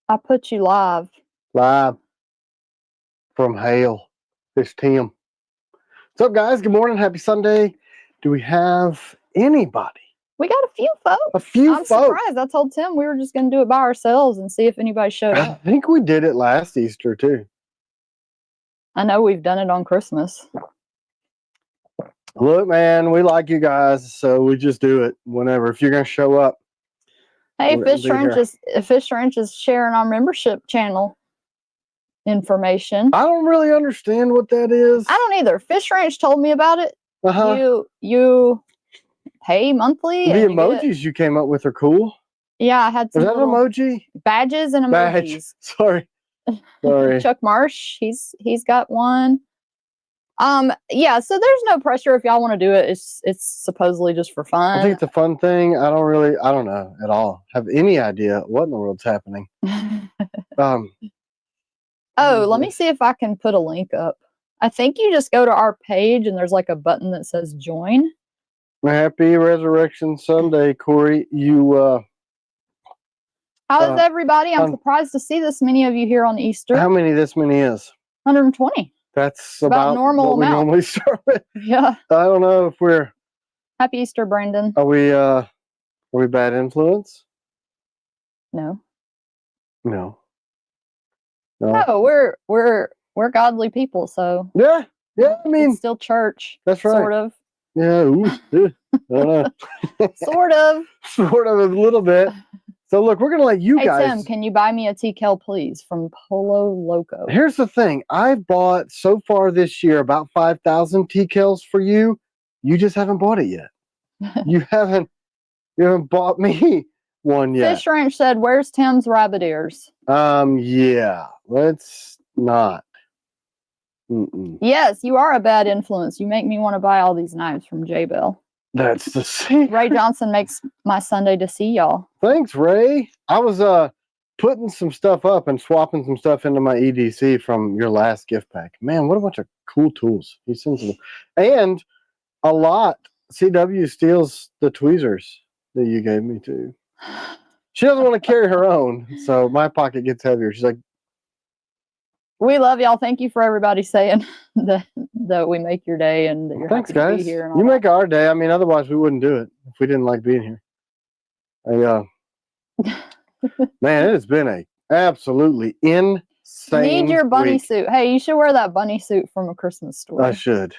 I put you live. Live from Hale. It's Tim. What's up, guys? Good morning. Happy Sunday. Do we have anybody? We got a few folks. I'm surprised. I told Tim we were just going to do it by ourselves and see if anybody showed up. I think we did it last Easter, too. I know we've done it on Christmas. Look, man, we like you guys, so we just do it whenever. If you're going to show up. Hey, Fish Ranch is sharing our membership channel information. I don't really understand what that is. I don't either. Fish Ranch told me about it. You pay monthly. The emojis you came up with are cool. Yeah, I had some. Is that an emoji? Badges and emojis. Sorry. Chuck Marsh, he's got one. Yeah, so there's no pressure if y'all want to do it. It's supposedly just for fun. I think it's a fun thing. I don't know at all. Have any idea what in the world's happening. Let me see if I can put a link up. I think you just go to our page and there's like a button that says join. Happy Resurrection Sunday, Corey. How's everybody? I'm surprised to see this many of you here on Easter. How many this many is? 120. That's about normal what we amount. normally start with. Yeah. I don't know if we're. Happy Easter, Brandon. Are we bad influence? No. No. No, we're godly people, so. Yeah. I mean, it's still church. That's right. Sort of. Yeah. I don't know. Sort of. Sort of a little bit. So look, we're gonna let you guys. Hey Tim, can you buy me a TCL, please, from Polo Loco? Here's the thing: I've bought so far this year about 5,000 TCLs for you. You just haven't bought it yet. You haven't bought me one yet. Fish Ranch said, "Where's Tim's rabbit ears?" Yeah. Let's not. Yes, you are a bad influence. You make me want to buy all these knives from J Bell. That's the secret. Ray Johnson makes my Sunday to see y'all. Thanks, Ray. I was putting some stuff up and swapping some stuff into my EDC from your last gift pack. Man, what a bunch of cool tools. He sends them. And a lot. CW steals the tweezers that you gave me too. She doesn't want to carry her own, so my pocket gets heavier. She's like, we love y'all. Thank you for everybody saying that we make your day and that you're thanks, happy guys. To be here. And you make our day. I mean, otherwise we wouldn't do it if we didn't like being here. Man, it has been a absolutely insane Need your bunny week. suit. Hey, you should wear that bunny suit from a Christmas story. I should,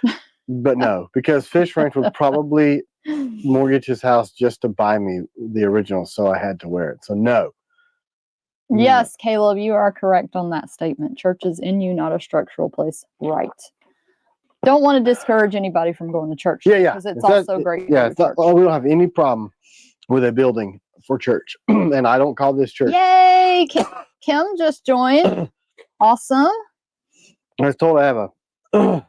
but no, because Fish Ranch would probably mortgage his house just to buy me the original, so I had to wear it. So no. Yes, Caleb, you are correct on that statement. Church is in you, not a structural place. Right. Don't want to discourage anybody from going to church. Yeah. Because it's also great. Yeah, it's not, we don't have any problem with a building for church. And I don't call this church. Yay! Kim just joined. Awesome. I was told I have a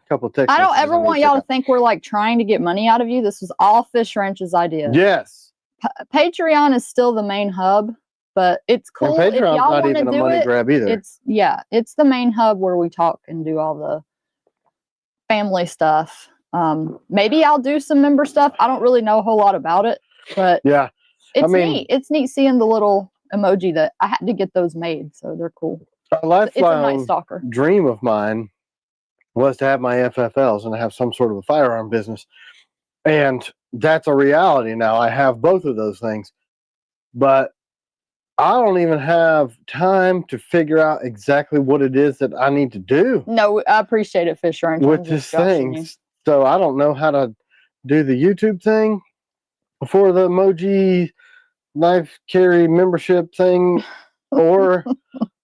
couple of texts. I don't ever want y'all to think we're like trying to get money out of you. This was all Fish Ranch's idea. Yes. Patreon is still the main hub. But it's cool. And Patreon's not even a money grab either. It's the main hub where we talk and do all the family stuff. Maybe I'll do some member stuff. I don't really know a whole lot about it, but yeah, it's neat. It's neat seeing the little emoji that I had to get those made, so they're cool. A lifelong Night Stalker dream of mine was to have my FFLs and have some sort of a firearm business, and that's a reality now. I have both of those things, but I don't even have time to figure out exactly what it is that I need to do. No, I appreciate it, Fish Ranch. With this thing. So I don't know how to do the YouTube thing for the emoji knife carry membership thing or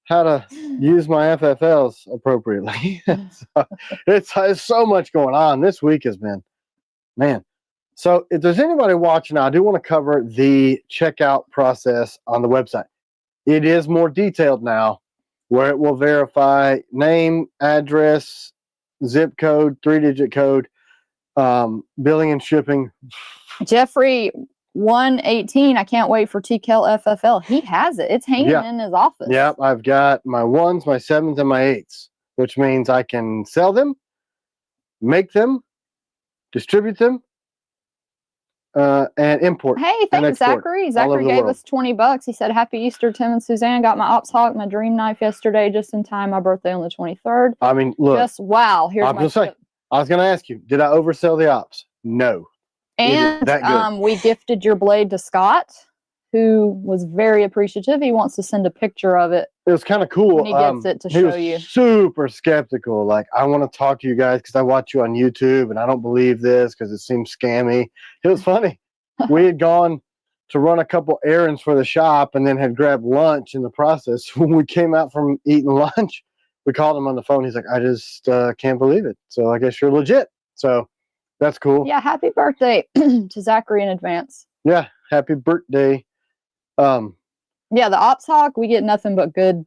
how to use my FFLs appropriately. It's so much going on. This week has been, man. So if there's anybody watching, I do want to cover the checkout process on the website. It is more detailed now, where it will verify name, address, zip code, 3-digit code, billing and shipping. Jeffrey 118, I can't wait for TCL FFL. He has it. It's hanging in his office. Yep, I've got my 1s, my 7s, and my 8s, which means I can sell them, make them, distribute them, and import. Hey, and thanks, export Zachary. all over Zachary the gave world. us $20. He said, "Happy Easter, Tim and Suzanne. Got my Ops Hawk, my dream knife yesterday, just in time. My birthday on the 23rd. I mean, look, Just wow. Here's I'm my gonna say, tip. I was gonna ask you, did I oversell the ops? No. And that good. we gifted your blade to Scott, who was very appreciative. He wants to send a picture of it. It was kind of cool. When he gets it to he show was you. super skeptical. Like, I want to talk to you guys because I watch you on YouTube and I don't believe this because it seems scammy. It was funny. We had gone to run a couple errands for the shop and then had grabbed lunch in the process. When we came out from eating lunch, we called him on the phone. He's like, I just can't believe it. So I guess you're legit. So that's cool. Yeah, happy birthday to Zachary in advance. Yeah, happy birthday. Yeah, the Ops Hawk, we get nothing but good.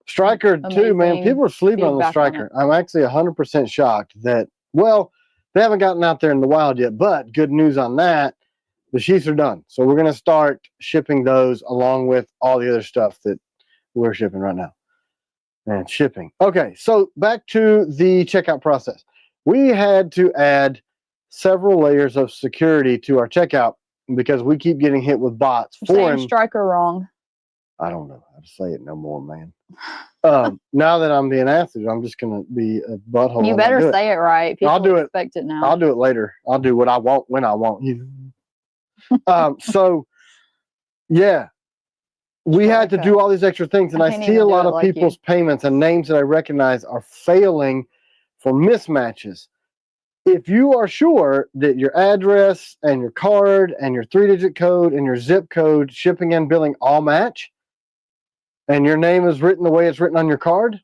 Striker too, man. People are sleeping on the feedback on Striker. I'm actually 100% shocked that, well, they haven't gotten out there in the wild yet, but good news on that, the sheaths are done. So we're going to start shipping those along with all the other stuff that we're shipping right now. And shipping. Okay, so back to the checkout process. We had to add several layers of security to our checkout because we keep getting hit with bots. You're saying Striker wrong. I don't know how to say it no more, man. Now that I'm being asked to, I'm just gonna be a butthole. You better say it right. People I'll do it. Expect it now. I'll do it later. I'll do what I want when I want. So yeah, we had to do all these extra things, and I see a lot of people's payments and names that I recognize are failing for mismatches. If you are sure that your address and your card and your 3-digit code and your zip code, shipping and billing all match, and your name is written the way it's written on your card,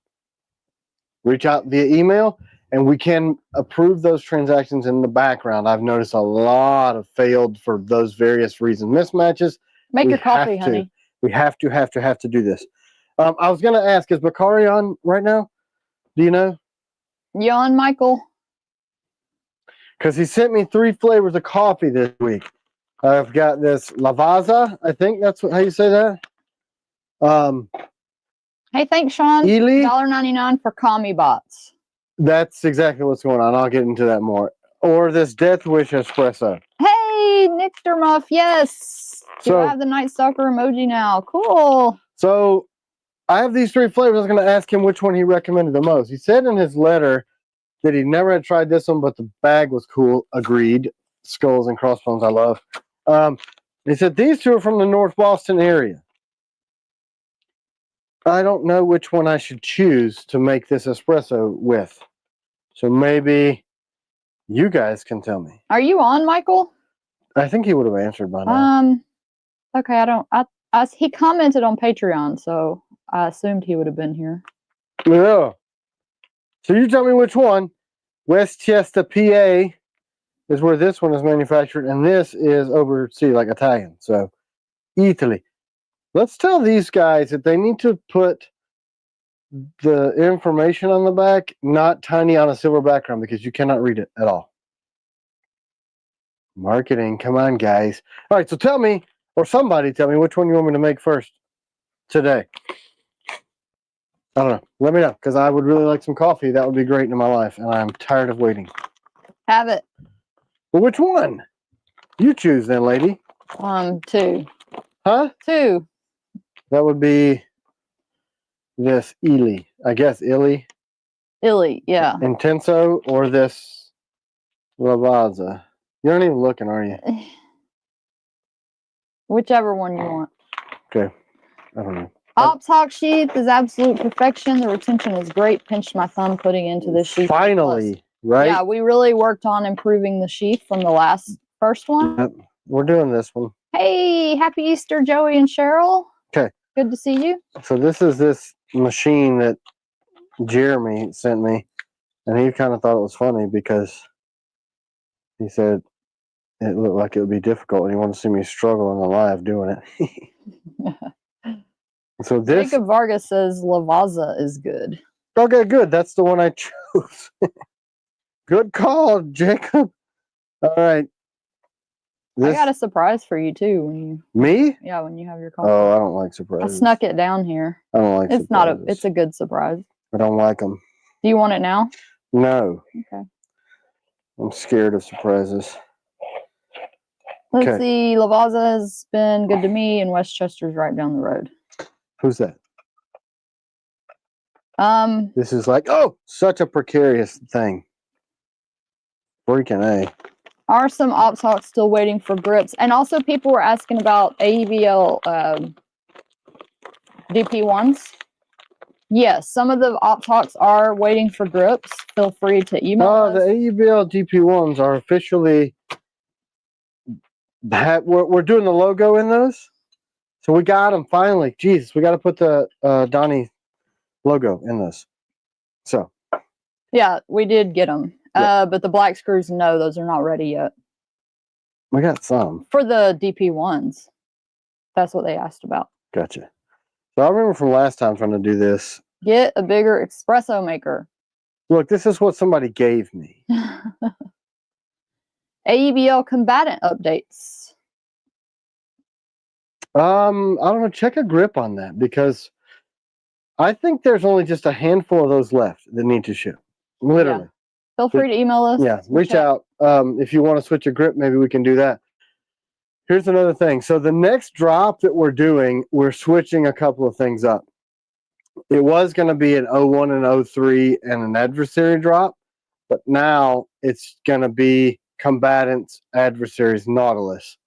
reach out via email and we can approve those transactions in the background. I've noticed a lot of failed for those various reasons. Mismatches. Make your coffee, honey. We have to do this. I was going to ask, is Bakari on right now? Do you know? You on, Michael? Because he sent me 3 flavors of coffee this week. I've got this Lavazza. I think that's how you say that. Hey, thanks, Sean. $1.99 for commie bots. That's exactly what's going on. I'll get into that more. Or this Death Wish espresso. Hey, Nickdermuff, yes. So I have the Night Stalker emoji now. Cool. So I have these 3 flavors. I was going to ask him which one he recommended the most. He said in his letter that he never had tried this one, but the bag was cool. Agreed. Skulls and crossbones I love. He said these 2 are from the North Boston area. I don't know which one I should choose to make this espresso with. So maybe you guys can tell me. Are you on, Michael? I think he would have answered by now. Okay, he commented on Patreon, so I assumed he would have been here. Yeah. So you tell me which one. Westchester, PA is where this one is manufactured, and this is overseas, like Italian. So Italy. Let's tell these guys that they need to put the information on the back, not tiny on a silver background, because you cannot read it at all. Marketing, come on, guys. All right, so tell me, or somebody tell me, which one you want me to make first today. I don't know. Let me know, because I would really like some coffee. That would be great in my life, and I'm tired of waiting. Have it. Well, which one? You choose then, lady. 2. Huh? 2. That would be this Illy. I guess Illy. Illy, yeah. Intenso or this Lavazza. You're not even looking, are you? Whichever one you want. Okay. I don't know. Ops Hawk sheath is absolute perfection. The retention is great. Pinched my thumb putting into this sheath. Finally, right? Yeah, we really worked on improving the sheath from the first one. Yep. We're doing this one. Hey, happy Easter, Joey and Cheryl. Okay. Good to see you. So this is this machine that Jeremy sent me, and he kind of thought it was funny because he said it looked like it would be difficult, and he wanted to see me struggle in the live doing it. So this Jacob Vargas says Lavazza is good. Okay, good. That's the one I chose. Good call, Jacob. All right. I got a surprise for you too when you. Me? Yeah, when you have your call. Oh, I don't like surprises. I snuck it down here. I don't like. It's surprises. It's a good surprise. I don't like them. Do you want it now? No. Okay. I'm scared of surprises. Let's Okay. see. Lavazza has been good to me, and Westchester's right down the road. Who's that? Um, This is like, oh, such a precarious thing. Freaking A. are some Ops Hawks still waiting for grips? And also, people were asking about AEVL DP1s. Yes, some of the Ops Hawks are waiting for grips. Feel free to email Oh, us. the AEBL DP1s are officially that we're doing the logo in those. So we got them finally. Jesus, we got to put the Donnie logo in this. So Yeah, we did get them. Yeah. But the black screws, no, those are not ready yet. we got some. For the DP1s. That's what they asked about. Gotcha. So I remember from last time trying to do this. Get a bigger espresso maker. Look, this is what somebody gave me. AEBL combatant updates. I don't know. Check a grip on that because I think there's only just a handful of those left that need to ship. Literally. Yeah. Feel free to email us. Yeah, reach out. If you want to switch your grip, maybe we can do that. Here's another thing. So the next drop that we're doing, we're switching a couple of things up. It was going to be an 01 and 03 and an adversary drop, but now it's going to be combatants, adversaries, Nautilus.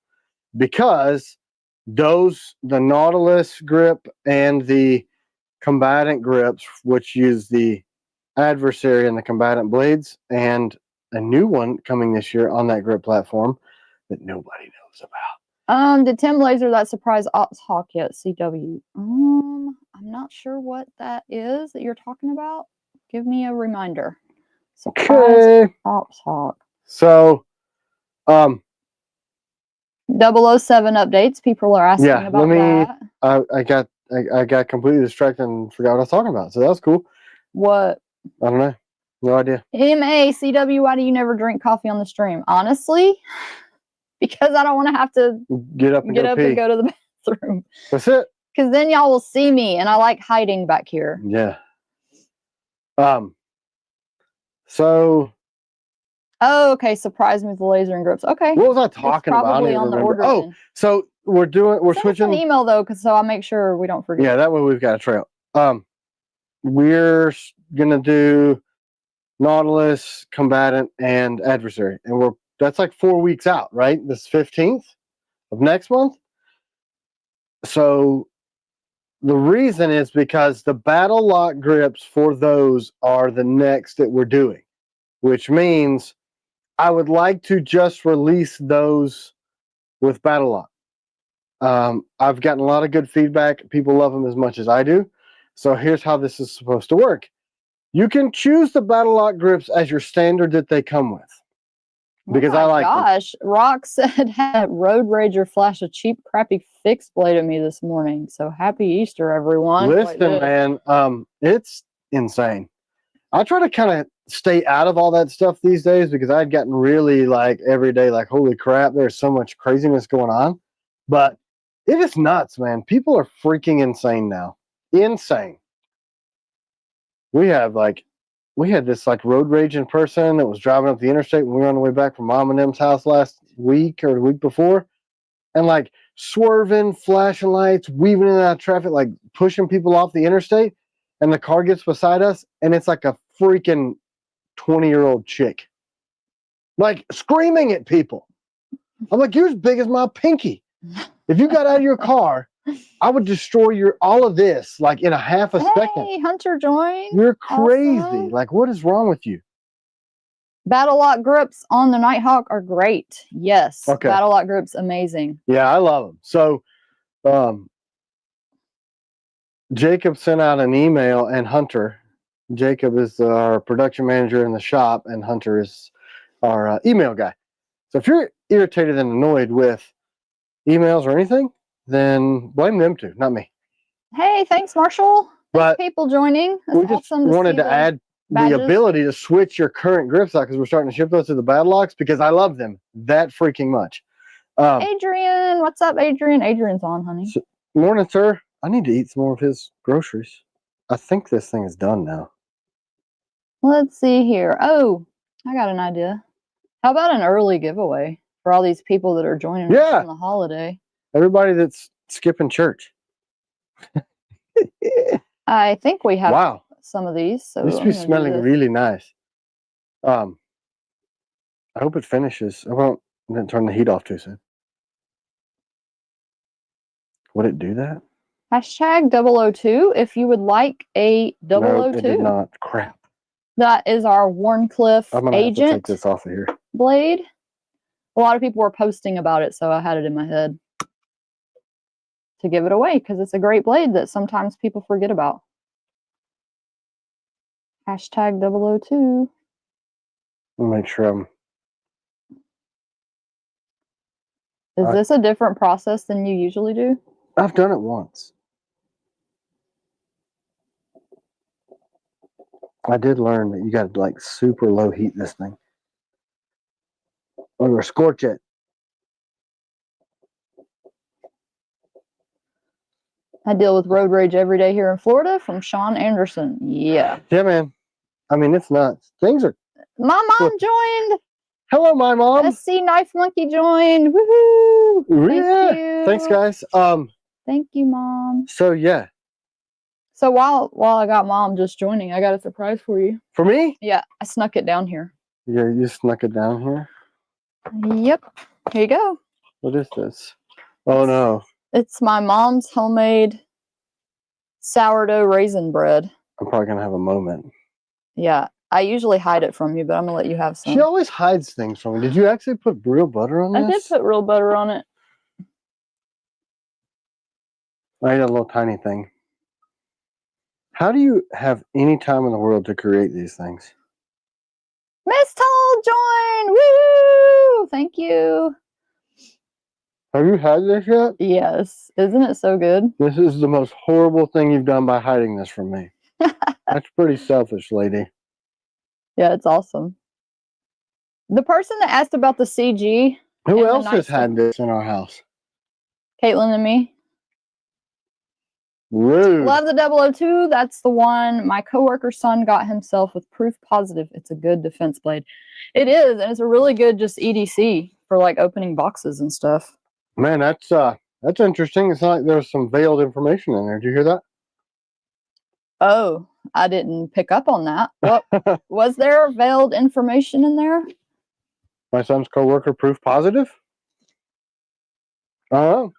Because the Nautilus grip and the combatant grips, which use the adversary and the combatant blades, and a new one coming this year on that grip platform that nobody knows about. Did Tim Blazer that surprise Ops Hawk yet? CW. I'm not sure what that is that you're talking about. Give me a reminder. Surprise Ops Hawk. So 007 updates. People are asking about that. I got completely distracted and forgot what I was talking about. So that was cool. What? I don't know. No idea. MACW, why do you never drink coffee on the stream? Honestly, because I don't want to have to get up and go to the bathroom. That's it. Because then y'all will see me, and I like hiding back here. Yeah. So. Oh, okay. Surprise me with the laser and grips. Okay. What was I talking about? Probably on the order. Oh, so we're switching. An email though, so I'll make sure we don't forget. Yeah, that way we've got a trail. We're gonna do Nautilus, combatant, and adversary, and that's like 4 weeks out, right? This 15th of next month. So the reason is because the battle lock grips for those are the next that we're doing, which means I would like to just release those with battle lock. I've gotten a lot of good feedback. People love them as much as I do. So here's how this is supposed to work. You can choose the battle lock grips as your standard that they come with. Because I like them. Gosh, Rock said had Road Rager flash a cheap, crappy fixed blade at me this morning. So happy Easter, everyone. Listen, man, it's insane. I try to kind of stay out of all that stuff these days because I'd gotten really like every day, like, holy crap, there's so much craziness going on. But it is nuts, man. People are freaking insane now. Insane. We had this like road raging person that was driving up the interstate when we were on the way back from Mom and M's house last week or the week before, and like swerving, flashing lights, weaving in and out of traffic, like pushing people off the interstate, and the car gets beside us, and it's like a freaking 20-year-old chick, like screaming at people. I'm like, you're as big as my pinky. If you got out of your car, I would destroy all of this like in a half a second. Hey, Hunter joined. You're crazy. Awesome. Like, what is wrong with you? Battle lock grips on the Nighthawk are great. Yes. Okay. Battle lock grips, amazing. Yeah, I love them. So, Jacob sent out an email, and Hunter. Jacob is our production manager in the shop, and Hunter is our email guy. So if you're irritated and annoyed with emails or anything, then blame them two, not me. Hey, thanks, Marshall. But people joining. We just wanted to add the ability to switch your current grips out because we're starting to ship those to the battle locks because I love them that freaking much. Adrian, what's up, Adrian? Adrian's on, honey. Morning, sir. I need to eat some more of his groceries. I think this thing is done now. Let's see here. Oh, I got an idea. How about an early giveaway for all these people that are joining us on the holiday. Everybody that's skipping church. I think we have some of these. So these be smelling really nice. I hope it finishes. I won't turn the heat off too soon. Would it do that? Hashtag 002 if you would like a 002. No, it did not. Crap. That is our Warncliffe I'm gonna Agent have to take this off of here. blade. A lot of people were posting about it, so I had it in my head to give it away because it's a great blade that sometimes people forget about. Hashtag 002. I'll make sure Is this a different process than you usually do? I've done it once. I did learn that you got to like super low heat this thing. Or scorch it. I deal with road rage every day here in Florida from Sean Anderson. Yeah. Yeah, man. I mean, it's nuts. Things are... My mom joined. Hello, my mom. SC Knife Monkey joined. Woohoo! Yeah. Thank you. Thanks, guys. Thank you, Mom. So, yeah. So while I got Mom just joining, I got a surprise for you. For me? Yeah, I snuck it down here. Yeah, you snuck it down here? Yep. Here you go. What is this? Oh, no. It's my mom's homemade sourdough raisin bread. I'm probably going to have a moment. Yeah. I usually hide it from you, but I'm going to let you have some. She always hides things from me. Did you actually put real butter on this? I did put real butter on it. I ate a little tiny thing. How do you have any time in the world to create these things? Miss Toll joined! Woo! Thank you. Have you had this yet? Yes. Isn't it so good? This is the most horrible thing you've done by hiding this from me. That's pretty selfish, lady. Yeah, it's awesome. The person that asked about the CG. Who else has had this in our house? Caitlin and me. Rude. Love the 002. That's the one. My coworker's son got himself with proof positive. It's a good defense blade. It is, and it's a really good just EDC for like opening boxes and stuff. Man, that's interesting. It's like there's some veiled information in there. Did you hear that? Oh, I didn't pick up on that. What was there veiled information in there? My son's coworker proof positive? Oh,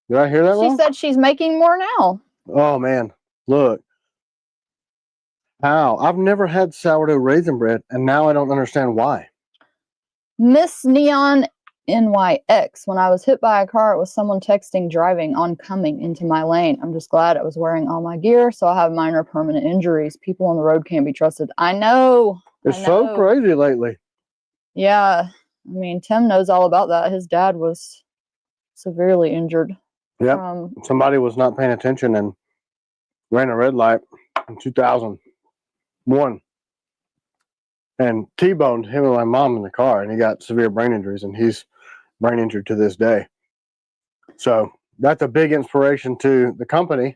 did I hear that wrong? She said she's making more now. Oh man, look. How? I've never had sourdough raisin bread, and now I don't understand why. Miss Neon NYX. When I was hit by a car, it was someone texting driving oncoming into my lane. I'm just glad I was wearing all my gear, so I have minor permanent injuries. People on the road can't be trusted. I know. It's so crazy lately. Yeah. I mean, Tim knows all about that. His dad was severely injured. Yep. Somebody was not paying attention and ran a red light in 2001. And T-boned him and my mom in the car, and he got severe brain injuries, and he's brain injured to this day. So that's a big inspiration to the company,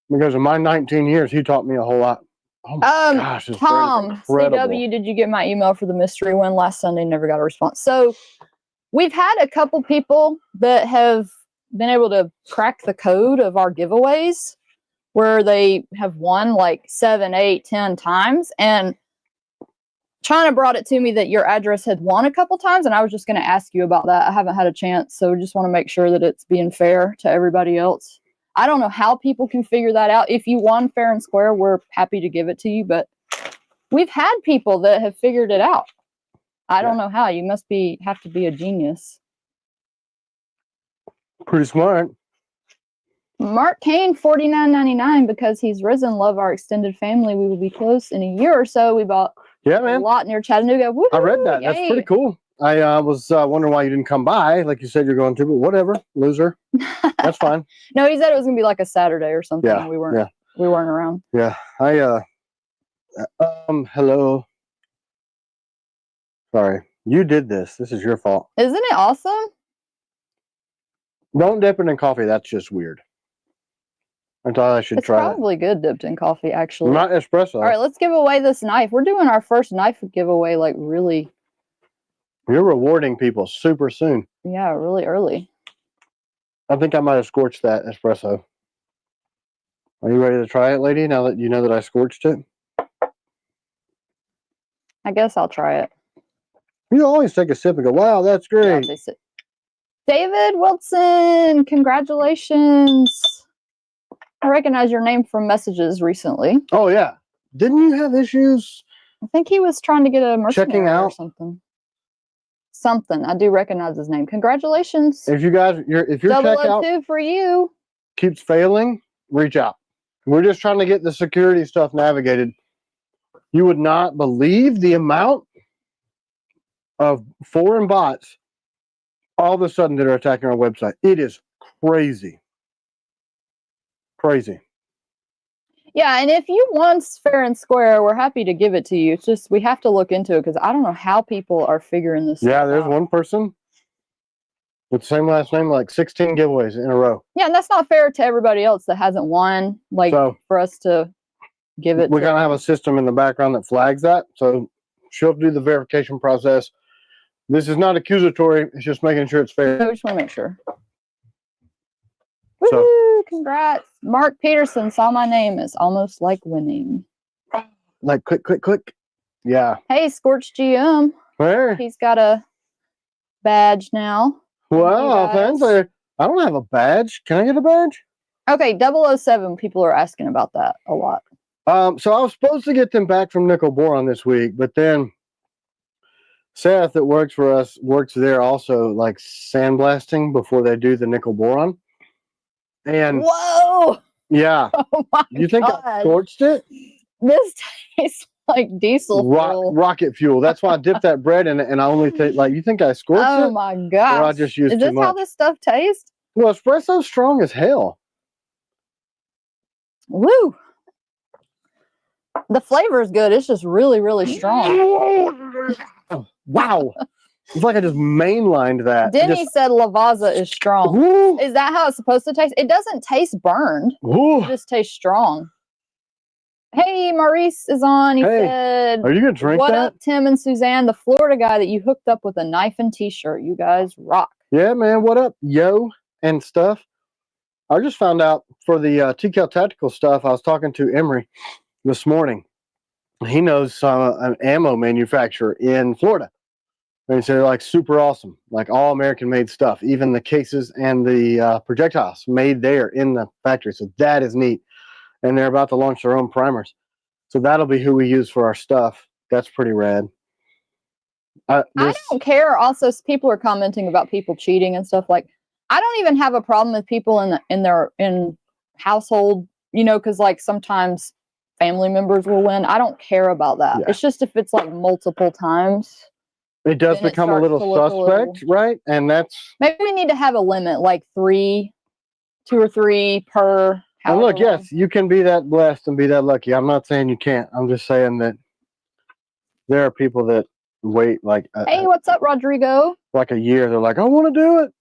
because in my 19 years, he taught me a whole lot. Oh my gosh, Tom, CW, did you get my email for the mystery win last Sunday? Never got a response. So we've had a couple people that have been able to crack the code of our giveaways where they have won like 7, 8, 10 times. And China brought it to me that your address had won a couple times, and I was just going to ask you about that. I haven't had a chance, so just want to make sure that it's being fair to everybody else. I don't know how people can figure that out. If you won fair and square, we're happy to give it to you, but we've had people that have figured it out. I don't know how. You must have to be a genius. Pretty smart. Mark Kane, $49.99, because he's risen. Love our extended family. We will be close in a year or so. We bought a lot near Chattanooga. Woo-hoo, I read that. Yay. That's pretty cool. I was wondering why you didn't come by, like you said you're going to, but whatever, loser. That's fine. No, he said it was gonna be like a Saturday or something. Yeah, we weren't around. Yeah, hello. Sorry, you did this. This is your fault. Isn't it awesome? Don't dip it in coffee. That's just weird. I thought I should try it. It's probably good dipped in coffee, actually. Not espresso. All right, let's give away this knife. We're doing our first knife giveaway, like really You're rewarding people super soon. Yeah, really early. I think I might have scorched that espresso. Are you ready to try it, lady? Now that you know that I scorched it? I guess I'll try it. You always take a sip and go, wow, that's Yeah, I'll great. taste it. David Wilson, congratulations. I recognize your name from messages recently. Oh, yeah. Didn't you have issues? I think he was trying to get a mercenary Checking out or something. Something. I do recognize his name. Congratulations. If you guys, if your checkout 002 for you. keeps failing, reach out. We're just trying to get the security stuff navigated. You would not believe the amount of foreign bots all of a sudden that are attacking our website. It is crazy. Crazy. Yeah, and if you want fair and square, we're happy to give it to you. It's just we have to look into it because I don't know how people are figuring this Yeah, stuff there's out. one person with the same last name, like 16 giveaways in a row. Yeah, and that's not fair to everybody else that hasn't won. Like, So, for us to give it we to gotta have a system in the background that flags that. So she'll do the verification process. This is not accusatory. It's just making sure it's fair. I just want to make sure. So, Woo! Congrats. Mark Peterson saw my name. It's almost like winning. like, click, click, click. Yeah. Hey, Scorch GM. Where? He's got a badge now. Wow, fancy. I don't have a badge. Can I get a badge? Okay, 007. People are asking about that a lot. So I was supposed to get them back from Nickel Boron this week, but then Seth that works for us works there also, like sandblasting before they do the Nickel Boron. And whoa! Yeah. Oh my You think God. I scorched it? This tastes like diesel fuel. Rocket fuel. That's why I dipped that bread in it, and I only take like. You think I scorched it? Oh my gosh! Or I just used Is this too much? how this stuff tastes? Well, espresso's strong as hell. Woo! The flavor is good. It's just really, really strong. Wow. It's like I just mainlined that. Denny said Lavazza is strong. Woo, Is that how it's supposed to taste? It doesn't taste burned. woo. It just tastes strong. Hey, Maurice is on. He Hey, said, Are you gonna drink what that? up, Tim and Suzanne? The Florida guy that you hooked up with a knife and t-shirt. You guys rock. Yeah, man. What up, yo, and stuff. I just found out for the TCal Tactical stuff. I was talking to Emery this morning. He knows an ammo manufacturer in Florida. And he said they're like super awesome, like all American made stuff, even the cases and the projectiles made there in the factory. So that is neat. And they're about to launch their own primers. So that'll be who we use for our stuff. That's pretty rad. I don't care. Also, people are commenting about people cheating and stuff. Like, I don't even have a problem with people in their household, you know, because like sometimes family members will win. I don't care about that. Yeah. It's just if it's like multiple times. It does then it become a starts little to look a suspect, right? And that's maybe we need to have a limit, like 2 or 3 per. and look, however long. yes, you can be that blessed and be that lucky. I'm not saying you can't. I'm just saying that there are people that wait like Hey, what's up, Rodrigo? like a year. They're like, I want to do it.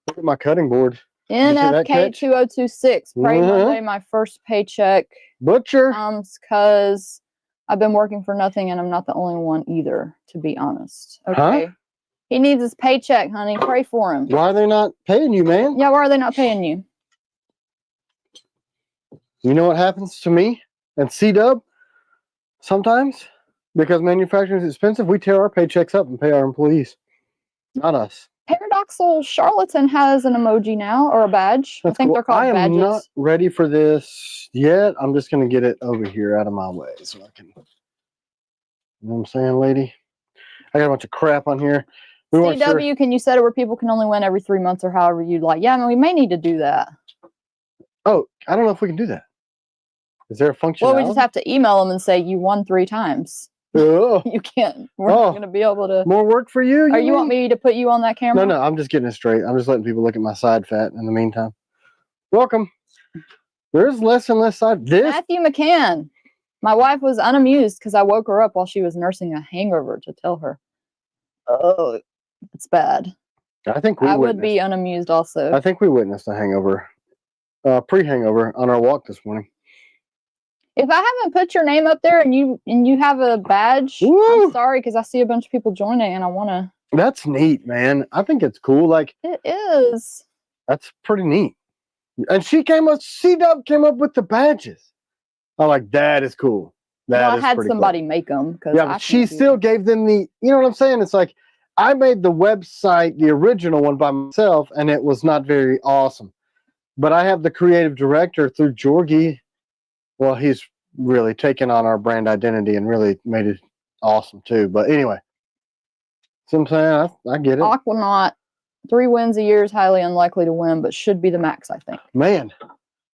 Look at my cutting board. NFK 2026. Pray Monday my first paycheck Butcher. comes because I've been working for nothing and I'm not the only one either, to be honest. Okay. Huh? He needs his paycheck, honey. Pray for him. Why are they not paying you, man? Yeah, why are they not paying you? You know what happens to me and C-Dub sometimes? Because manufacturing is expensive, we tear our paychecks up and pay our employees. Not us. Paradoxal Charlatan has an emoji now, or a badge. That's I think cool. they're called I am badges. not ready for this yet. I'm just going to get it over here out of my way so I can, you know what I'm saying, lady? I got a bunch of crap on here. We weren't sure. CW, can you set it where people can only win every 3 months or however you'd like? Yeah, I mean, we may need to do that. Oh, I don't know if we can do that. Is there a function? Well, we just have to email them and say you won 3 times. Oh, You can't. We're not going to be able to. more work for you? Or you want me to put you on that camera? No, I'm just getting it straight. I'm just letting people look at my side fat in the meantime. Welcome. There's less and less side. This Matthew McCann. My wife was unamused because I woke her up while she was nursing a hangover to tell her. Oh, it's bad. I think we I witnessed. would be unamused also. I think we witnessed a hangover, pre-hangover on our walk this morning. If I haven't put your name up there and you have a badge, Woo! I'm sorry because I see a bunch of people joining and I want to. That's neat, man. I think it's cool. Like, It is. that's pretty neat. And C-Dub came up with the badges. I'm like, that is cool. Well, I Is had pretty somebody cool. make them because Yeah, but she still gave them the, you know what I'm saying? It's like, I made the website, the original one by myself, and it was not very awesome. But I have the creative director through Jorgie. Well, he's really taken on our brand identity and really made it awesome too. But anyway, so I'm saying, I get it. Aquanaut, 3 wins a year is highly unlikely to win, but should be the max, I think. Man,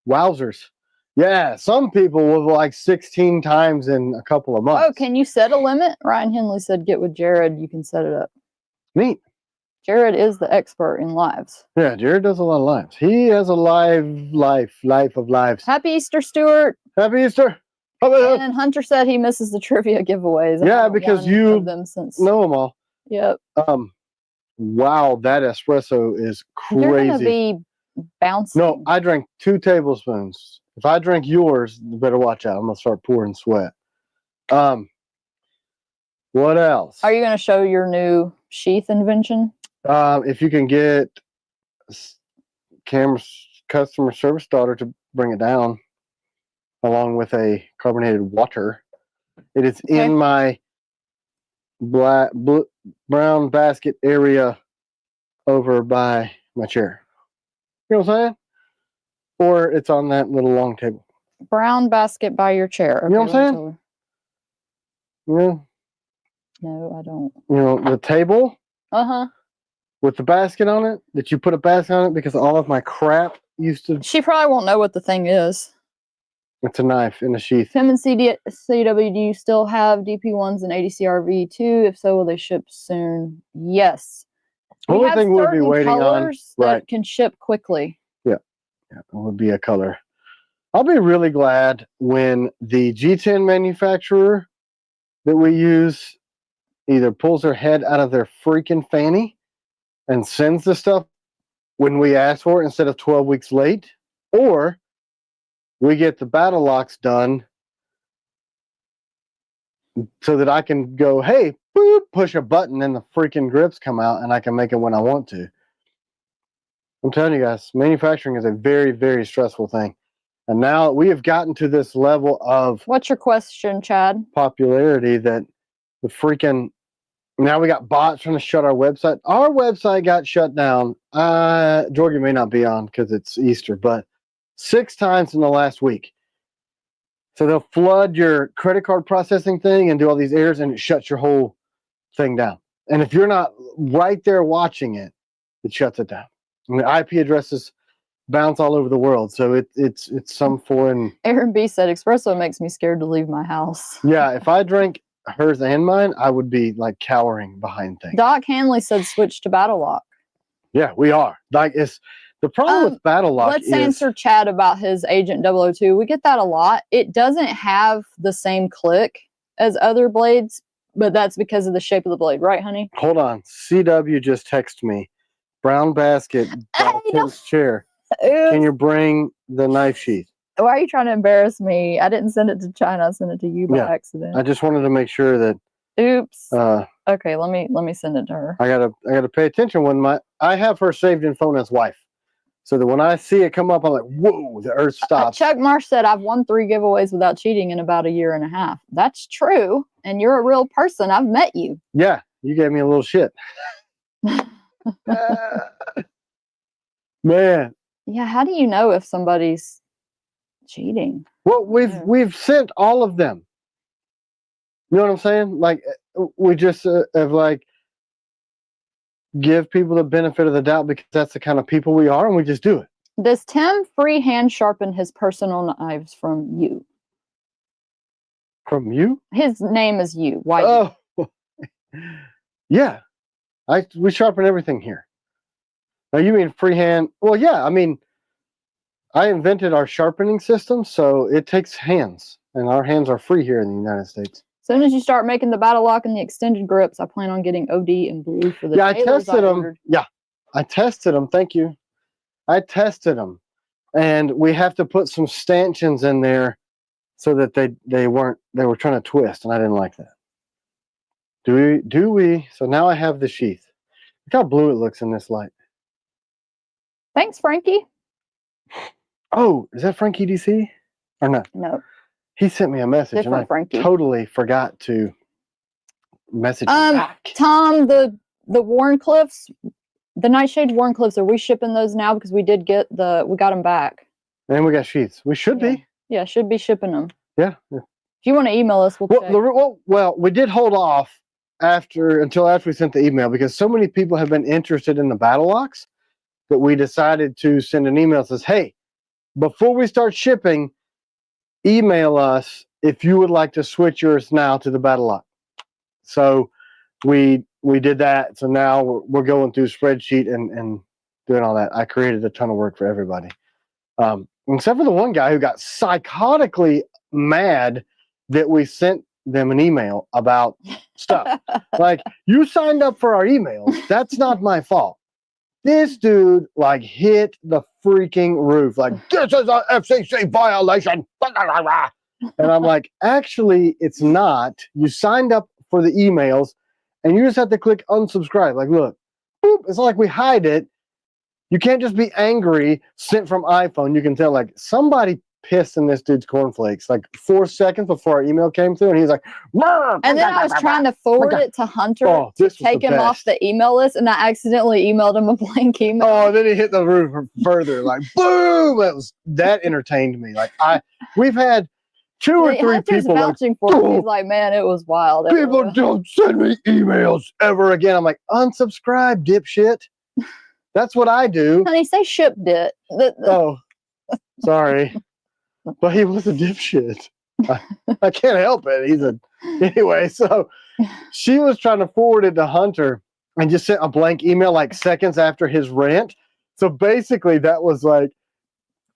wowzers. Yeah, some people will like 16 times in a couple of months. Oh, can you set a limit? Ryan Henley said, get with Jared. You can set it up. Neat. Jared is the expert in lives. Yeah, Jared does a lot of lives. He has a life of lives. Happy Easter, Stuart. Happy Easter. And Hunter said he misses the trivia giveaways. Yeah, because you them since know them all. Yep. Wow, that espresso is crazy. You're gonna be bouncing. No, I drank 2 tablespoons. If I drink yours, you better watch out. I'm gonna start pouring sweat. What else? Are you gonna show your new sheath invention? If you can get customer service daughter to bring it down, along with a carbonated water. It is in my brown basket area over by my chair. You know what I'm saying? Or it's on that little long table. Brown basket by your chair. Okay, you know what I'm saying? Yeah. No, I don't. You know, the table? Uh-huh. With the basket on it? That you put a basket on it because all of my crap used to... She probably won't know what the thing is. It's a knife in a sheath. Tim and CW, do you still have DP1s and ADCRV2? If so, will they ship soon? Yes. The only thing we'll be waiting on that can ship quickly. Yeah, it would be a color. I'll be really glad when the G10 manufacturer that we use either pulls their head out of their freaking fanny and sends the stuff when we ask for it instead of 12 weeks late, or we get the battle locks done so that I can go, hey, boop, push a button and the freaking grips come out and I can make it when I want to. I'm telling you guys, manufacturing is a very, very stressful thing. And now we have gotten to this level of... What's your question, Chad? Popularity that the freaking... Now we got bots trying to shut our website. Our website got shut down. Jorgie may not be on because it's Easter, but 6 times in the last week. So they'll flood your credit card processing thing and do all these errors, and it shuts your whole thing down. And if you're not right there watching it, it shuts it down. And the IP addresses bounce all over the world. So it's some foreign... Aaron B said, espresso makes me scared to leave my house. Yeah, if I drank hers and mine, I would be like cowering behind things. Doc Hanley said switch to Battle Lock. Yeah, we are. Like, it's the problem with Battle Lock. Let's answer Chad about his Agent 002. We get that a lot. It doesn't have the same click as other blades, but that's because of the shape of the blade, right, honey? Hold on. CW just texted me. Brown basket by Tim's chair. Can you bring the knife sheath? Why are you trying to embarrass me? I didn't send it to China. I sent it to you by accident. I just wanted to make sure that... Oops. Okay, let me send it to her. I gotta pay attention when I have her saved in phone as wife, so that when I see it come up, I'm like, whoa, the earth stops. Chuck Marsh said, I've won 3 giveaways without cheating in about a year and a half. That's true, and you're a real person. I've met you. Yeah, you gave me a little shit. Man. Yeah, how do you know if somebody's cheating? Well, we've sent all of them. You know what I'm saying? Like, we just have like give people the benefit of the doubt because that's the kind of people we are, and we just do it. Does Tim freehand sharpen his personal knives from you? From you? His name is you. Why? Oh, yeah. We sharpen everything here. Now you mean freehand? Well, yeah. I mean, I invented our sharpening system, so it takes hands, and our hands are free here in the United States. As soon as you start making the Battle Lock and the extended grips, I plan on getting OD and blue for the. Yeah, I tested them. Yeah, I tested them. Thank you. I tested them, and we have to put some stanchions in there so that they were trying to twist, and I didn't like that. Do we? So now I have the sheath. Look how blue it looks in this light. Thanks, Frankie. Oh, is that Frankie DC? Or not? No. He sent me a message Different and I Frankie. totally forgot to message him back. Tom, the Warncliffs, the Nightshade Warncliffs, are we shipping those now? Because we got them back. And we got sheaths. We should be. Yeah, should be shipping them. Yeah. If you want to email us, we'll check. Well, we did hold off until after we sent the email because so many people have been interested in the battle locks that we decided to send an email that says, hey, before we start shipping, email us if you would like to switch yours now to the battle lock. So we did that. So now we're going through spreadsheet and doing all that. I created a ton of work for everybody. Except for the one guy who got psychotically mad that we sent them an email about stuff. Like, you signed up for our emails. That's not my fault. This dude like hit the freaking roof. Like, this is a FCC violation. And I'm like, actually, it's not. You signed up for the emails and you just have to click unsubscribe. Like, look, boop. It's not like we hide it. You can't just be angry, sent from iPhone. You can tell, like, somebody pissed in this dude's cornflakes, like 4 seconds before our email came through, and he's like, and then I was trying to forward it to Hunter to take him off the email list, and I accidentally emailed him a blank email. Oh, then he hit the roof further, like, boom! That entertained me. Like, we've had 2 or 3 Hunter's people vouching for it. He's like, man, it was wild. People don't send me emails ever again. I'm like, unsubscribe, dipshit. That's what I do. Honey, say shipped it. Oh, sorry. But he was a dipshit. I can't help it. Anyway, so she was trying to forward it to Hunter and just sent a blank email like seconds after his rant. So basically that was like,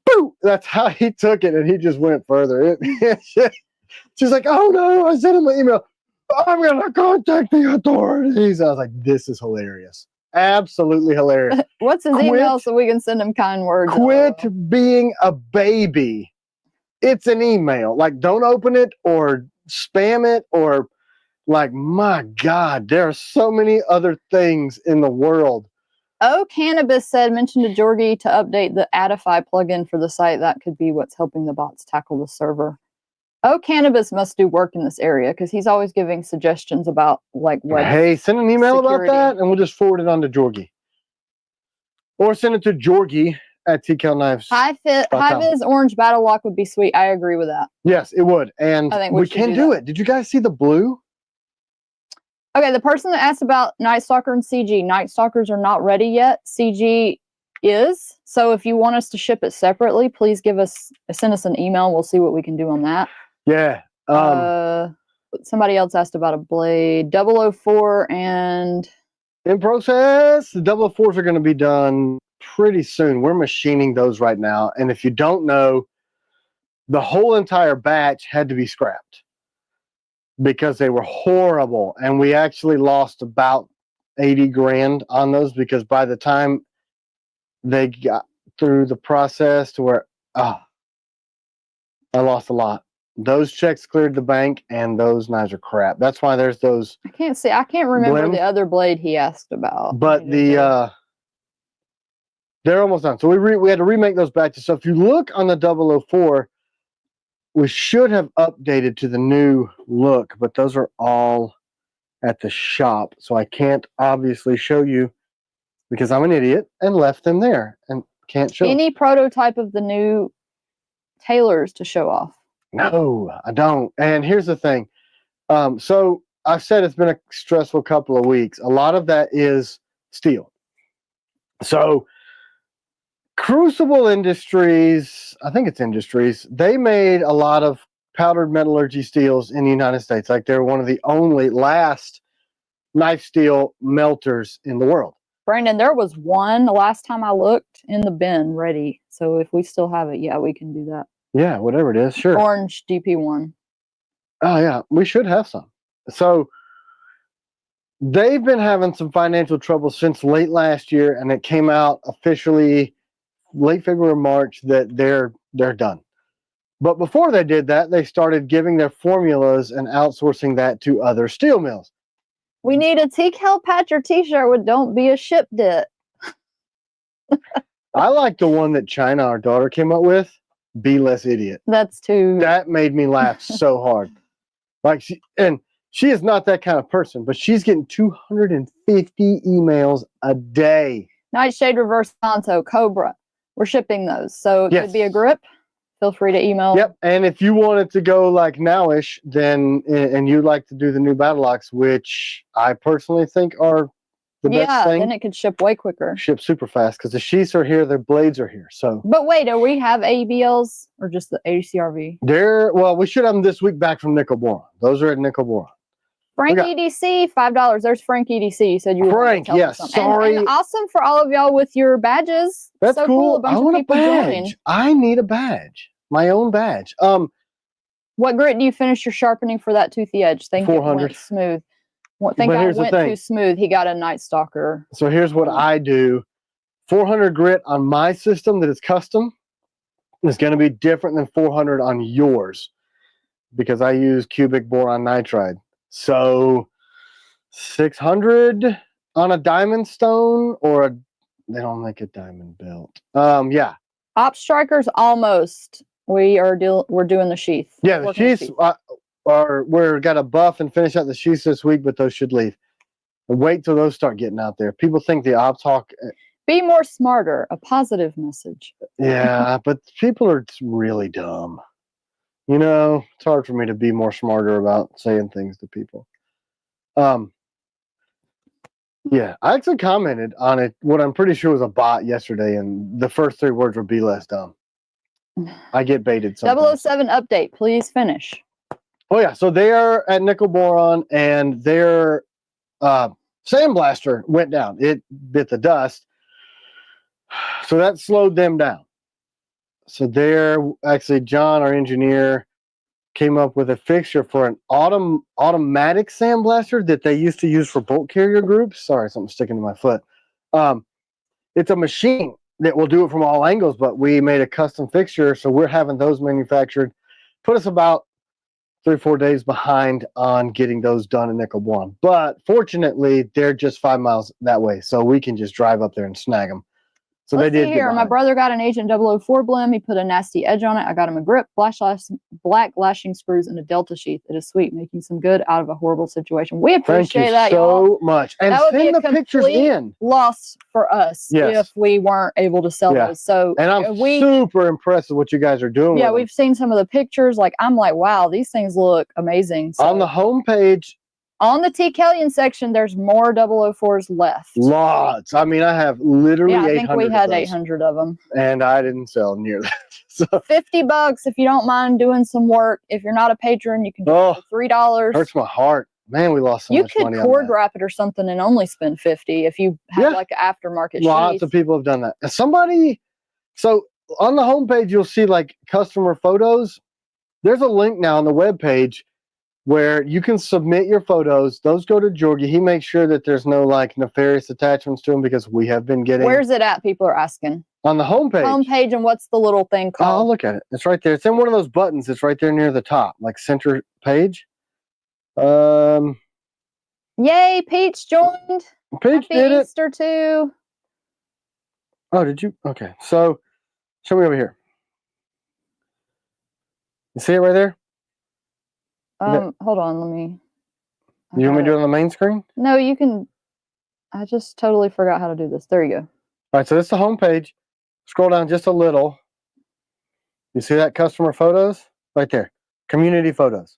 boo! That's how he took it, and he just went further. She's like, oh no, I sent him an email. I'm going to contact the authorities. I was like, this is hilarious. Absolutely hilarious. What's his email so we can send him kind words? Quit being a baby. It's an email. Like, don't open it or spam it or, like, my God, there are so many other things in the world. Oh, Cannabis said, mention to Jorgie to update the Addify plugin for the site. That could be what's helping the bots tackle the server. Oh, Cannabis must do work in this area because he's always giving suggestions about, like, what. Hey, send an email security. about that and we'll just forward it on to Jorgie. Or send it to Jorgie at TCal Knives. High-vis orange battle lock would be sweet. I agree with that. Yes, it would. And I think we can do it. Did you guys see the blue? Okay, the person that asked about Night Stalker and CG. Night Stalkers are not ready yet. CG is. So if you want us to ship it separately, please send us an email and we'll see what we can do on that. Yeah. Somebody else asked about a blade. 004 and... In process. The 004s are going to be done pretty soon. We're machining those right now. And if you don't know, the whole entire batch had to be scrapped because they were horrible. And we actually lost about 80 grand on those because by the time they got through the process to where, I lost a lot. Those checks cleared the bank and those knives are crap. That's why there's those. I can't remember the other blade he asked about. But they're almost done. So we had to remake those batches. So if you look on the 004, we should have updated to the new look, but those are all at the shop. So I can't obviously show you because I'm an idiot and left them there and can't show any prototype of the new tailors to show off. No, I don't. And here's the thing. So I've said it's been a stressful couple of weeks. A lot of that is steel. So Crucible Industries, I think it's Industries, they made a lot of powdered metallurgy steels in the United States. Like they're one of the only last knife steel melters in the world. Brandon, there was one the last time I looked in the bin ready. So if we still have it, yeah, we can do that. Yeah, whatever it is, sure. Orange DP1. Oh, yeah, we should have some. So they've been having some financial trouble since late last year, and it came out officially late February, March that they're done. But before they did that, they started giving their formulas and outsourcing that to other steel mills. We need a decal patch or t-shirt with "Don't be a shipped it." I like the one that China, our daughter, came up with. Be less idiot. That's too. That made me laugh so hard. Like she is not that kind of person, but she's getting 250 emails a day. Nightshade Reverse Tanto Cobra. We're shipping those, so it could be a grip. Feel free to email. Yep, and if you wanted to go like nowish, then and you'd like to do the new battle locks, which I personally think are the best thing. Then it could ship way quicker. Ship super fast because the sheaths are here, their blades are here. So, but wait, do we have ABLs or just the ACRV? Well, we should have them this week back from Nickel Boron. Those are at Nickel Boron. Frank EDC, $5. There's Frank EDC. You said you were Frank. Yes, sorry. And awesome for all of y'all with your badges. That's so cool. A bunch I want of people a badge. Joining. I need a badge. My own badge. What grit do you finish your sharpening for that toothy edge? Think 400. It went smooth. Think I went too smooth. He got a Night Stalker. So here's what I do. 400 grit on my system that is custom is going to be different than 400 on yours because I use cubic boron nitride. So 600 on a diamond stone or they don't make a diamond belt. Yeah. Op Strikers almost. We're doing the sheath. Yeah, the sheaths we're got to buff and finish out the sheaths this week, but those should leave. And wait till those start getting out there. People think the op talk. Be more smarter. A positive message. Yeah, but people are really dumb. You know, it's hard for me to be more smarter about saying things to people. Yeah, I actually commented on it, what I'm pretty sure was a bot yesterday, and the first 3 words were "be less dumb." I get baited sometimes. 007 update, please finish. Oh yeah, so they are at Nickel Boron, and their sandblaster went down. It bit the dust, so that slowed them down. So they're actually, John, our engineer, came up with a fixture for an automatic sandblaster that they used to use for bolt carrier groups. Sorry, something's sticking to my foot. It's a machine that will do it from all angles, but we made a custom fixture, so we're having those manufactured. Put us about 3 or 4 days behind on getting those done in Nickel Boron. But fortunately, they're just 5 miles that way, so we can just drive up there and snag them. So Let's they did. See here, my brother got an Agent 004 blend. He put a nasty edge on it. I got him a grip, black lashing screws, and a Delta sheath. It is sweet, making some good out of a horrible situation. We appreciate that, y'all. Thank you so much. And that would send be the pictures in. Loss for us if we weren't able to sell those. So, and I'm super impressed with what you guys are doing. Yeah, we've seen some of the pictures. I'm like, wow, these things look amazing. So, on the homepage. On the T. Kellyan section, there's more 004s left. Lots. I mean, I have literally 800. I think we had 800 of them. And I didn't sell near that. So $50 if you don't mind doing some work. If you're not a patron, you can do it for $3. Hurts my heart. Man, we lost so much money on that. You could cord wrap it or something and only spend $50 if you have like an aftermarket Lots sheath. of people have done that. So on the homepage, you'll see like customer photos. There's a link now on the webpage where you can submit your photos. Those go to Georgie. He makes sure that there's no like nefarious attachments to them because we have been getting. Where's it at? People are asking. On the homepage. Homepage, and what's the little thing called? Oh, I'll look at it. It's right there. It's in one of those buttons. It's right there near the top, like center page. Yay, Peach joined. Peach did it. Easter too. Oh, did you? Okay. So, show me over here. You see it right there? Hold on, let me. You want me to do it on the main screen? No, you can. I just totally forgot how to do this. There you go. All right, so this is the home page. Scroll down just a little. You see that customer photos? Right there. Community photos.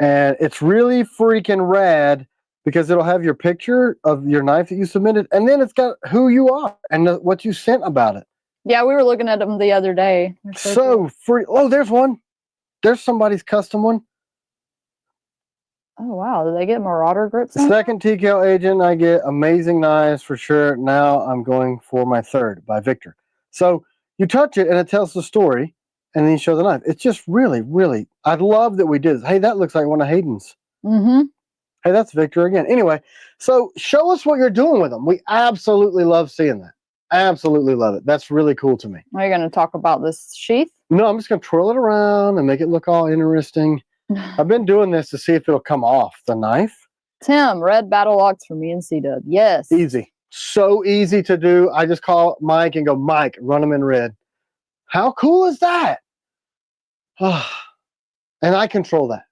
And it's really freaking rad because it'll have your picture of your knife that you submitted, and then it's got who you are and what you sent about it. Yeah, we were looking at them the other day. So free. Oh, there's one. There's somebody's custom one. Oh, wow. Did they get Marauder grips? Second TKL agent, I get amazing knives for sure. Now I'm going for my third by Victor. So you touch it and it tells the story, and then you show the knife. It's just really, really, I love that we did this. Hey, that looks like one of Hayden's. Mm-hmm. Hey, that's Victor again. Anyway, so show us what you're doing with them. We absolutely love seeing that. Absolutely love it. That's really cool to me. Are you going to talk about this sheath? No, I'm just going to twirl it around and make it look all interesting. I've been doing this to see if it'll come off the knife. Tim, red battle locks for me and C-Dub. Yes. Easy. So easy to do. I just call Mike and go, Mike, run them in red. How cool is that? And I control that.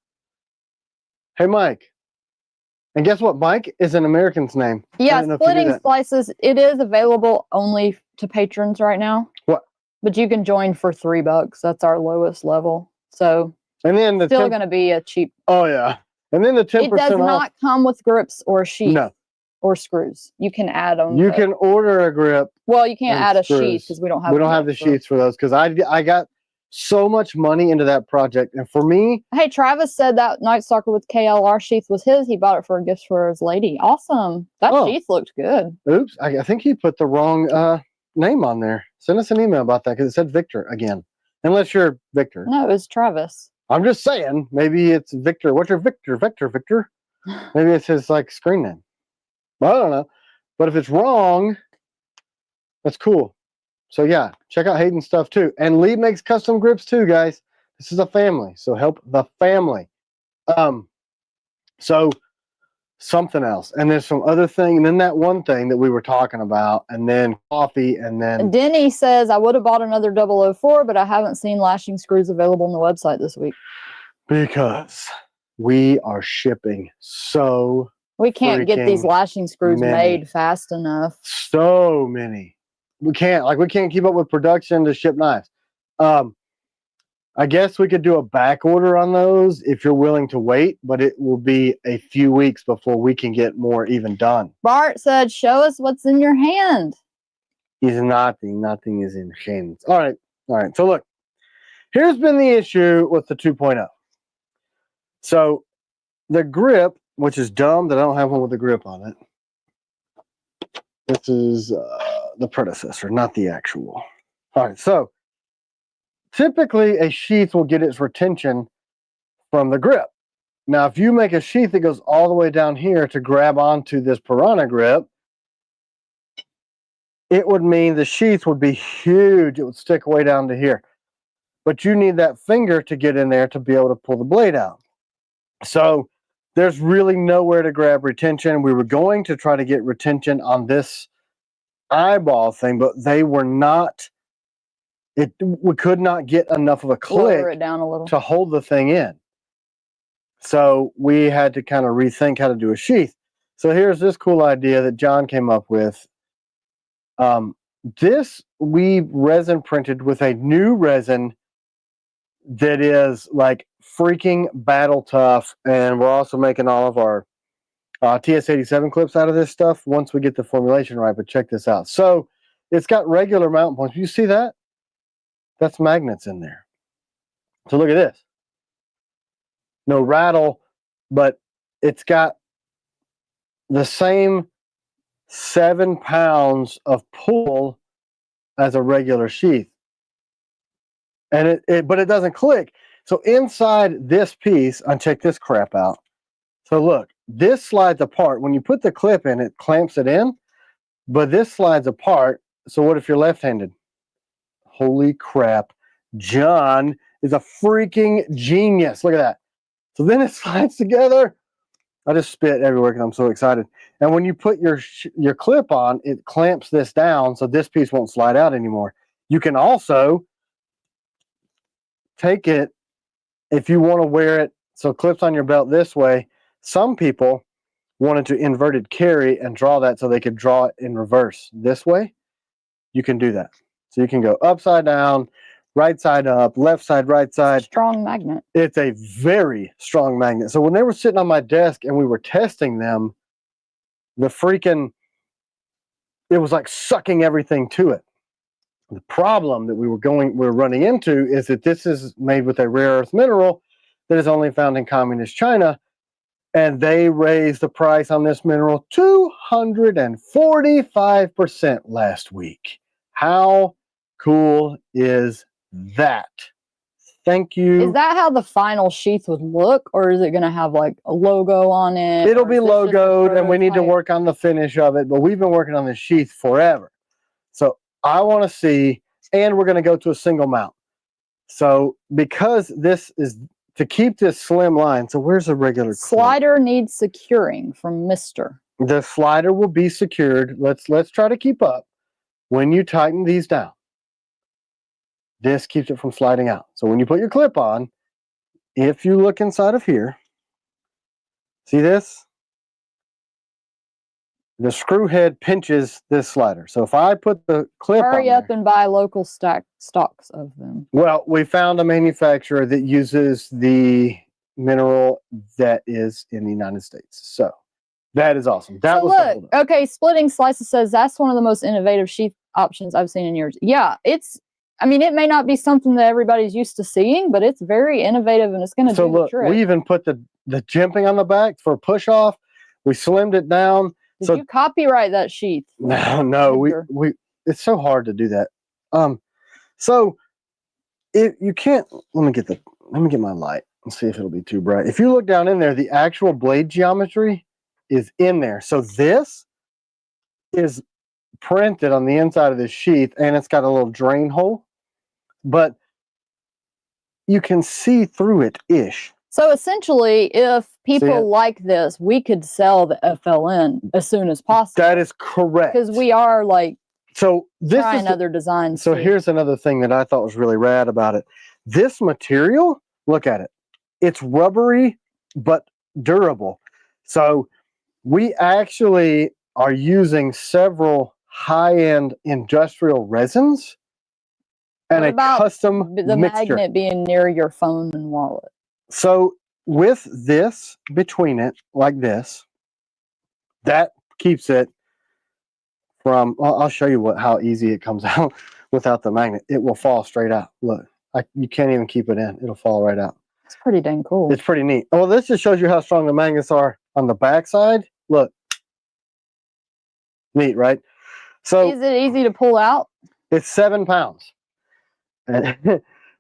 Hey, Mike. And guess what? Mike is an American's name. Yeah, Splitting Splices, it is available only to patrons right now. What? But you can join for $3. That's our lowest level. So and then the still going to be a cheap. Oh, yeah. And then the 10% It does not come with grips or sheath. No. Or screws. You can add them. You can order a grip. Well, you can't add a sheath because we don't have. We don't have the sheaths for those because I got so much money into that project, and for me. Hey, Travis said that Night Stalker with KLR sheath was his. He bought it for a gift for his lady. Awesome. That sheath looked good. Oops, I think he put the wrong name on there. Send us an email about that because it said Victor again. Unless you're Victor. No, it was Travis. I'm just saying, maybe it's Victor. What's your Victor? Victor. Maybe it's his like screen name. Well, I don't know. But if it's wrong, that's cool. So yeah, check out Hayden's stuff too. And Lee makes custom grips too, guys. This is a family, so help the family. So something else, and there's some other thing, and then that one thing that we were talking about, and then coffee, and then Denny says I would have bought another 004, but I haven't seen lashing screws available on the website this week because we are shipping so. We can't get these lashing screws made fast enough. So many. We can't keep up with production to ship knives. I guess we could do a back order on those if you're willing to wait, but it will be a few weeks before we can get more even done. Bart said, show us what's in your hand. Is nothing. Nothing is in hands. All right. So look, here's been the issue with the 2.0. So the grip, which is dumb that I don't have one with a grip on it. This is the predecessor, not the actual. All right, so typically a sheath will get its retention from the grip. Now, if you make a sheath that goes all the way down here to grab onto this Piranha grip, it would mean the sheath would be huge. It would stick way down to here. But you need that finger to get in there to be able to pull the blade out. So there's really nowhere to grab retention. We were going to try to get retention on this eyeball thing, but they were not. We could not get enough of a click lower it down a little to hold the thing in. So we had to kind of rethink how to do a sheath. So here's this cool idea that John came up with. This we resin printed with a new resin that is like freaking battle tough, and we're also making all of our TS87 clips out of this stuff once we get the formulation right. But check this out. So it's got regular mounting points. You see that? That's magnets in there. So look at this. No rattle, but it's got the same 7 pounds of pull as a regular sheath. And but it doesn't click. So inside this piece, and check this crap out. So look, this slides apart. When you put the clip in, it clamps it in, but this slides apart. So what if you're left-handed? Holy crap. John is a freaking genius. Look at that. So then it slides together. I just spit everywhere because I'm so excited. And when you put your clip on, it clamps this down so this piece won't slide out anymore. You can also take it if you want to wear it. So clips on your belt this way. Some people wanted to inverted carry and draw that so they could draw it in reverse this way. You can do that. So you can go upside down, right side up, left side, right side. Strong magnet. It's a very strong magnet. So when they were sitting on my desk and we were testing them, it was like sucking everything to it. The problem that we're running into is that this is made with a rare earth mineral that is only found in communist China. And they raised the price on this mineral 245% last week. How cool is that? Thank you. Is that how the final sheath would look, or is it going to have like a logo on it? It'll be logoed, and we need to work on the finish of it, but we've been working on this sheath forever. So I want to see, and we're going to go to a single mount. So because this is to keep this slim line, so where's the regular clip? Slider needs securing from Mr. The slider will be secured. Let's try to keep up. When you tighten these down, this keeps it from sliding out. So when you put your clip on, if you look inside of here, see this? The screw head pinches this slider. So if I put the clip on Hurry up there, and buy local stocks of them. well, we found a manufacturer that uses the mineral that is in the United States. So that is awesome. That so was the look, holdup. okay, Splitting Slices says that's one of the most innovative sheath options I've seen in years. Yeah, I mean, it may not be something that everybody's used to seeing, but it's very innovative and it's going to do the trick. We even put the jimping on the back for push off. We slimmed it down. Did you copyright that sheath? No, we it's so hard to do that. So if you can't, let me get my light and see if it'll be too bright. If you look down in there, the actual blade geometry is in there. So this is printed on the inside of this sheath, and it's got a little drain hole, but you can see through it ish. So essentially, if people like this, we could sell the FLN as soon as possible. That is correct. Because we are like trying other designs. So here's another thing that I thought was really rad about it. This material, look at it. It's rubbery but durable. So we actually are using several high-end industrial resins and a custom the mixture. magnet being near your phone and wallet. So with this between it, like this, that keeps it from, I'll show you how easy it comes out without the magnet. It will fall straight out. Look, you can't even keep it in. It'll fall right out. It's pretty dang cool. It's pretty neat. Well, this just shows you how strong the magnets are on the back side. Look. Neat, right? So is it easy to pull out? It's 7 pounds.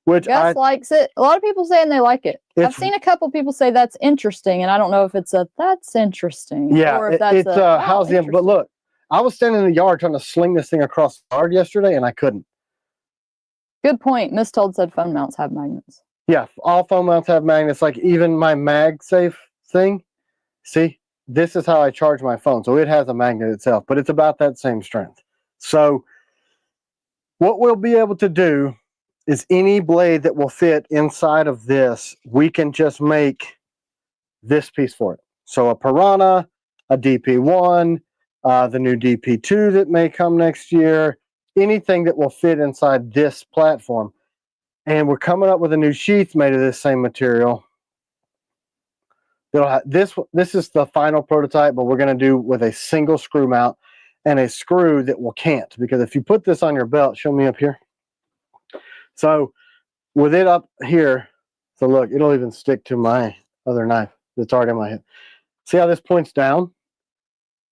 Which Gus likes it. A lot of people saying they like it. I've seen a couple people say that's interesting, and I don't know if it's that's interesting. Yeah, or if that's how's the, but look, I was standing in the yard trying to sling this thing across the yard yesterday, and I couldn't. Good point. Miss Told said phone mounts have magnets. Yeah, all phone mounts have magnets. Like even my MagSafe thing. See, this is how I charge my phone. So it has a magnet itself, but it's about that same strength. So what we'll be able to do is any blade that will fit inside of this, we can just make this piece for it. So a Piranha, a DP1, the new DP2 that may come next year, anything that will fit inside this platform. And we're coming up with a new sheath made of this same material. This is the final prototype, but we're going to do with a single screw mount and a screw that will cant. Because if you put this on your belt, show me up here. So with it up here, so look, it'll even stick to my other knife that's already in my head. See how this points down?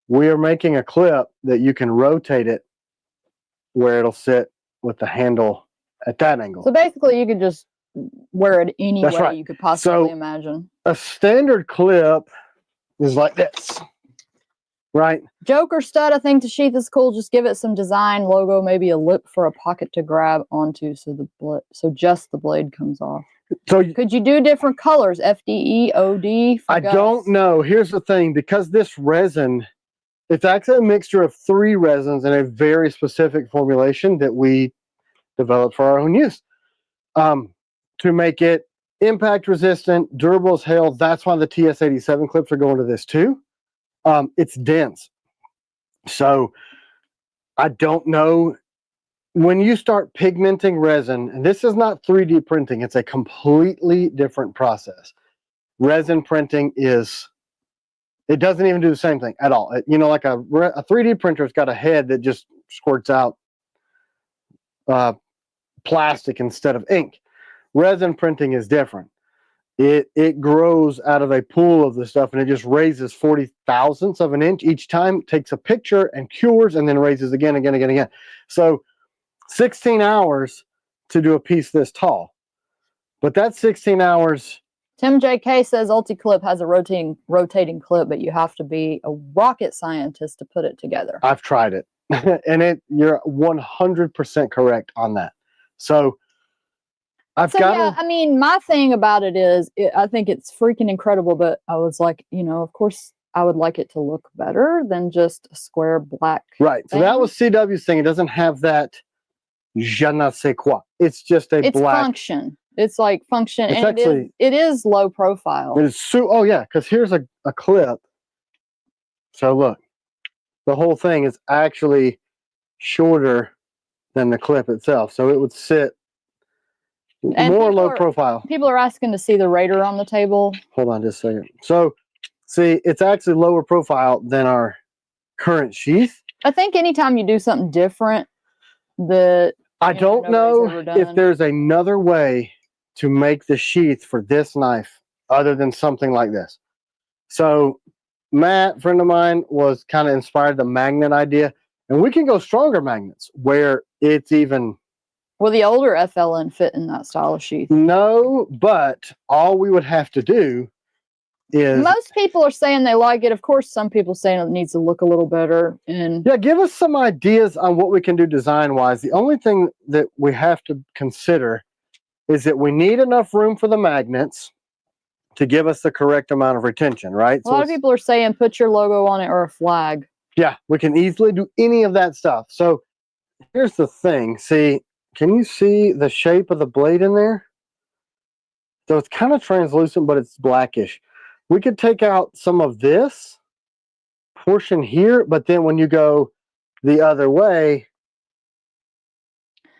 We are making a clip that you can rotate it where it'll sit with the handle at that angle. So basically you could just wear it any way right. you could possibly imagine. A standard clip is like this, right? Joker stud, I think the sheath is cool. Just give it some design, logo, maybe a lip for a pocket to grab onto, so just the blade comes off. So could you do different colors? FDE, OD? I don't know. Here's the thing, because this resin, it's actually a mixture of 3 resins in a very specific formulation that we developed for our own use to make it impact resistant, durable as hell. That's why the TS87 clips are going to this too. It's dense. So I don't know. When you start pigmenting resin, and this is not 3D printing, it's a completely different process. Resin printing it doesn't even do the same thing at all. You know, like a 3D printer's got a head that just squirts out plastic instead of ink. Resin printing is different. It grows out of a pool of the stuff, and it just raises 40 thousandths of an inch each time, takes a picture and cures, and then raises again. So 16 hours to do a piece this tall. But that's 16 hours. Tim JK says UltiClip has a rotating clip, but you have to be a rocket scientist to put it together. I've tried it. And you're 100% correct on that. So Yeah, I mean, my thing about it is, I think it's freaking incredible, but I was like, you know, of course, I would like it to look better than just a square black. Right. So that was CW's thing. It doesn't have that je ne sais quoi. It's just a black. Function. It's like function. It's and actually, it is low profile. It is oh, yeah, because here's a clip. So look, the whole thing is actually shorter than the clip itself. So it would sit more low profile. People are asking to see the Raider on the table. Hold on just a second. So, see, it's actually lower profile than our current sheath. I think anytime you do something different, I don't know if there's another way to make the sheath for this knife other than something like this. So, Matt, friend of mine, was kind of inspired the magnet idea. And we can go stronger magnets where it's even... Will the older FLN fit in that style of sheath? No, but all we would have to do is... Most people are saying they like it. Of course, some people saying it needs to look a little better. And yeah, give us some ideas on what we can do design-wise. The only thing that we have to consider is that we need enough room for the magnets to give us the correct amount of retention, right? A lot of people are saying put your logo on it or a flag. Yeah, we can easily do any of that stuff. So here's the thing. See, can you see the shape of the blade in there? So it's kind of translucent, but it's blackish. We could take out some of this portion here, but then when you go the other way,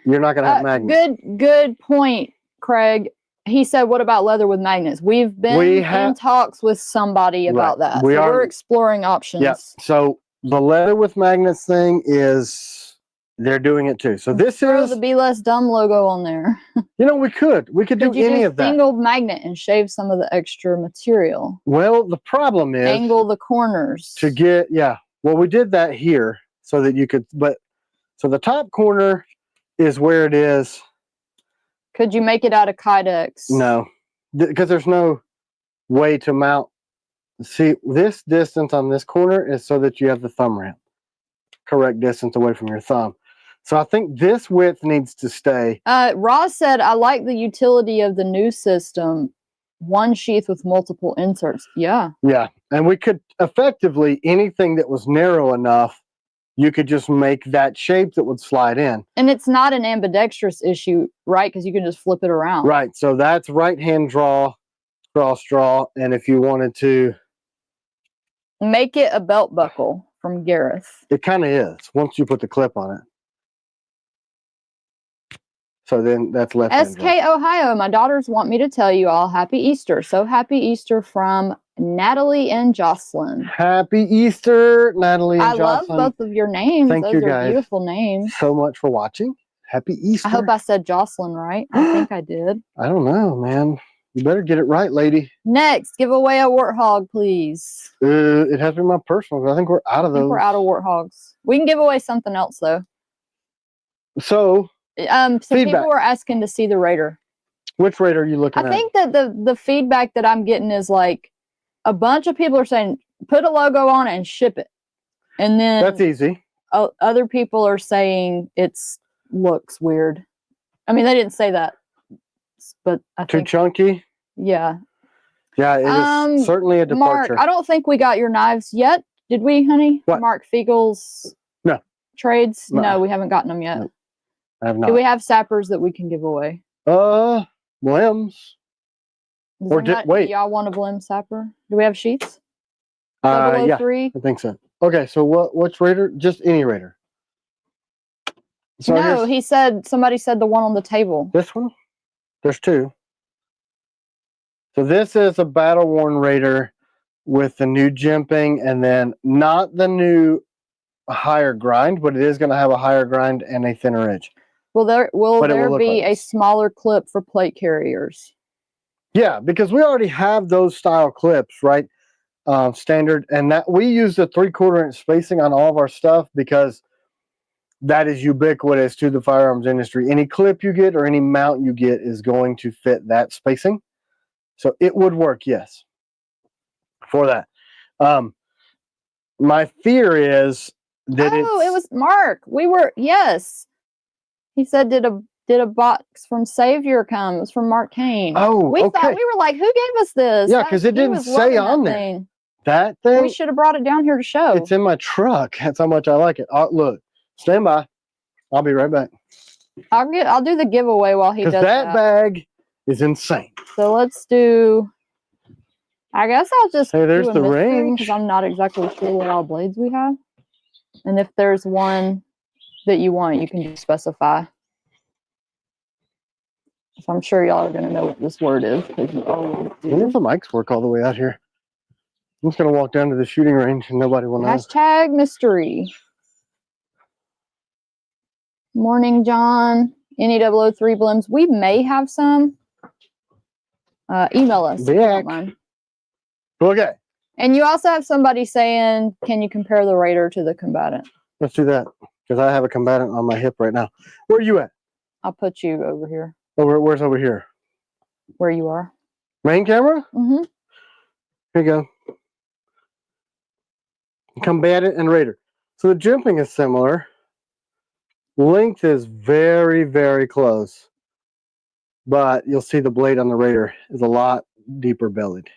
you're not going to have magnets. Good point, Craig. He said, what about leather with magnets? We've been in talks with somebody about that. We're exploring options. Yeah. So the leather with magnets thing is, they're doing it too. So this Throw is the Be Less Dumb logo on there. You know, we could do any of that. Single magnet and shave some of the extra material. Well, the problem is angle the corners to get, yeah. Well, we did that here so that you could, but so the top corner is where it is. Could you make it out of Kydex? No, because there's no way to mount. See, this distance on this corner is so that you have the thumb ramp. Correct distance away from your thumb. So I think this width needs to stay. Ross said, I like the utility of the new system. One sheath with multiple inserts. Yeah. Yeah. And we could effectively, anything that was narrow enough, you could just make that shape that would slide in. And it's not an ambidextrous issue, right? Because you can just flip it around. Right. So that's right hand draw, cross draw. And if you wanted to make it a belt buckle from Gareth. It kind of is once you put the clip on it. So then that's left. SK Ohio, my daughters want me to tell you all happy Easter. So happy Easter from Natalie and Jocelyn. Happy Easter, Natalie and Jocelyn. I love both of your names. Thank you guys. Beautiful names. So much for watching. Happy Easter. I hope I said Jocelyn right. I think I did. I don't know, man. You better get it right, lady. Next, give away a warthog, please. It has to be my personal. I think we're out of those. We're out of warthogs. We can give away something else though. So people were asking to see the Raider. Which Raider are you looking at? I think that the feedback that I'm getting is like a bunch of people are saying put a logo on it and ship it, and then that's easy. Other people are saying it's looks weird. I mean, they didn't say that, but I think too chunky. Yeah. Yeah, it is certainly a departure. Mark, I don't think we got your knives yet. Did we, honey? What? Mark Fiegel's trades? No, we haven't gotten them yet. No, I have not. Do we have sappers that we can give away? Limbs. Wait. Y'all want a Blim sapper? Do we have sheets? Yeah, 003? I think so. Okay, so what's Raider? Just any Raider. So no, somebody said the one on the table. This one? There's two. So this is a battle-worn Raider with the new jimping, and then not the new higher grind, but it is going to have a higher grind and a thinner edge. Will there be a smaller clip for plate carriers? Yeah, because we already have those style clips, right? Standard, and that we use the 3/4 inch spacing on all of our stuff because that is ubiquitous to the firearms industry. Any clip you get or any mount you get is going to fit that spacing. So it would work, yes, for that. My fear is that it was Mark. Yes. He said, did a did a box from Savior come. It was from Mark Kane. Oh, we thought, we were like, who gave us this? Yeah, because it didn't say on there. Thing. That thing? We should have brought it down here to show. It's in my truck. That's how much I like it. Look, stand by. I'll be right back. I'll do the giveaway while he does that bag is insane. So let's do. I guess I'll just there's do the range because I'm not exactly sure what all blades we have. And if there's one that you want, you can just specify. So I'm sure y'all are going to know what this word is. I wonder if the mics work all the way out here. I'm just going to walk down to the shooting range and nobody will know. Hashtag mystery. Morning, John. NE003 Blims. We may have some. Email us. Okay. And you also have somebody saying, can you compare the Raider to the Combatant? Let's do that. Because I have a Combatant on my hip right now. Where are you at? I'll put you over here. Where's over here? Where you are. Main camera? Mm-hmm. Here you go. Combatant and Raider. So the jimping is similar. Length is very, very close. But you'll see the blade on the Raider is a lot deeper bellied.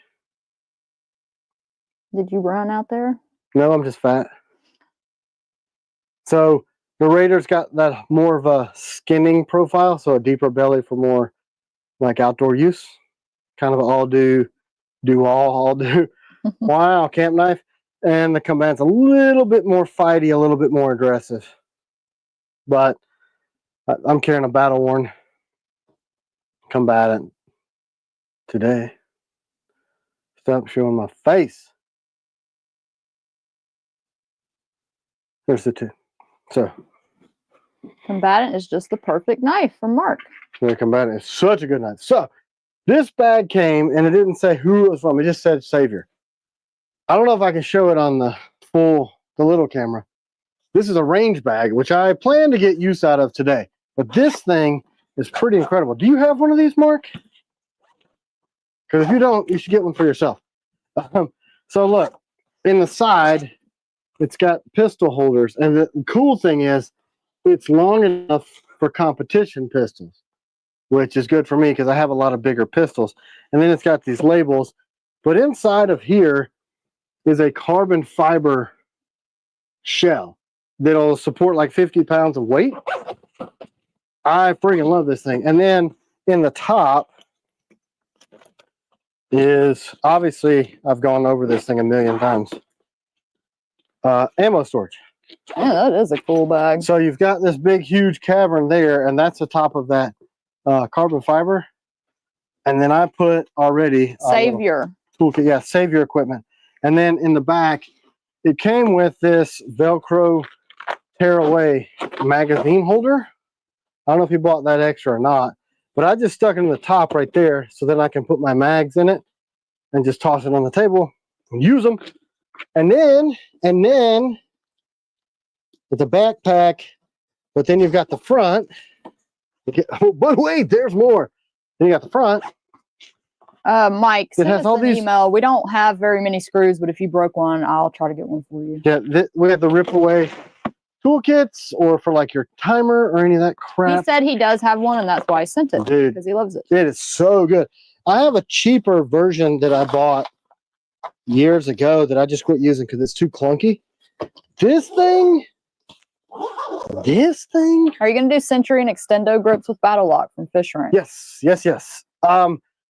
Did you run out there? No, I'm just fat. So the Raider's got that more of a skinning profile, so a deeper belly for more like outdoor use. Kind of all do all do. Wow, camp knife. And the Combatant's a little bit more fighty, a little bit more aggressive. But I'm carrying a battle worn Combatant today. Stop showing my face. There's the two. So Combatant is just the perfect knife from Mark. The Combatant is such a good knife. So this bag came and it didn't say who it was from. It just said Savior. I don't know if I can show it on the little camera. This is a range bag, which I plan to get use out of today. But this thing is pretty incredible. Do you have one of these, Mark? Because if you don't, you should get one for yourself. So look, in the side, it's got pistol holders. And the cool thing is, it's long enough for competition pistols, which is good for me because I have a lot of bigger pistols. And then it's got these labels. But inside of here is a carbon fiber shell that'll support like 50 pounds of weight. I freaking love this thing. And then in the top is, obviously, I've gone over this thing a million times. Ammo storage. Yeah, that is a cool bag. So you've got this big, huge cavern there, and that's the top of that carbon fiber. And then I put already Savior toolkit. Yeah, Savior equipment. And then in the back, it came with this Velcro tearaway magazine holder. I don't know if you bought that extra or not, but I just stuck it in the top right there so then I can put my mags in it and just toss it on the table and use them. And then it's a backpack, but then you've got the front. Oh, but wait, there's more. Then you got the front. Mike, send us an email. We don't have very many screws, but if you broke one, I'll try to get one for you. Yeah, we have the rip away toolkits or for like your timer or any of that crap. He said he does have one, and that's why I sent it. Dude, because he loves it. It is so good. I have a cheaper version that I bought years ago that I just quit using because it's too clunky. This thing. Are you going to do Century and Extendo grips with Battle Lock from Fish Ranch? Yes.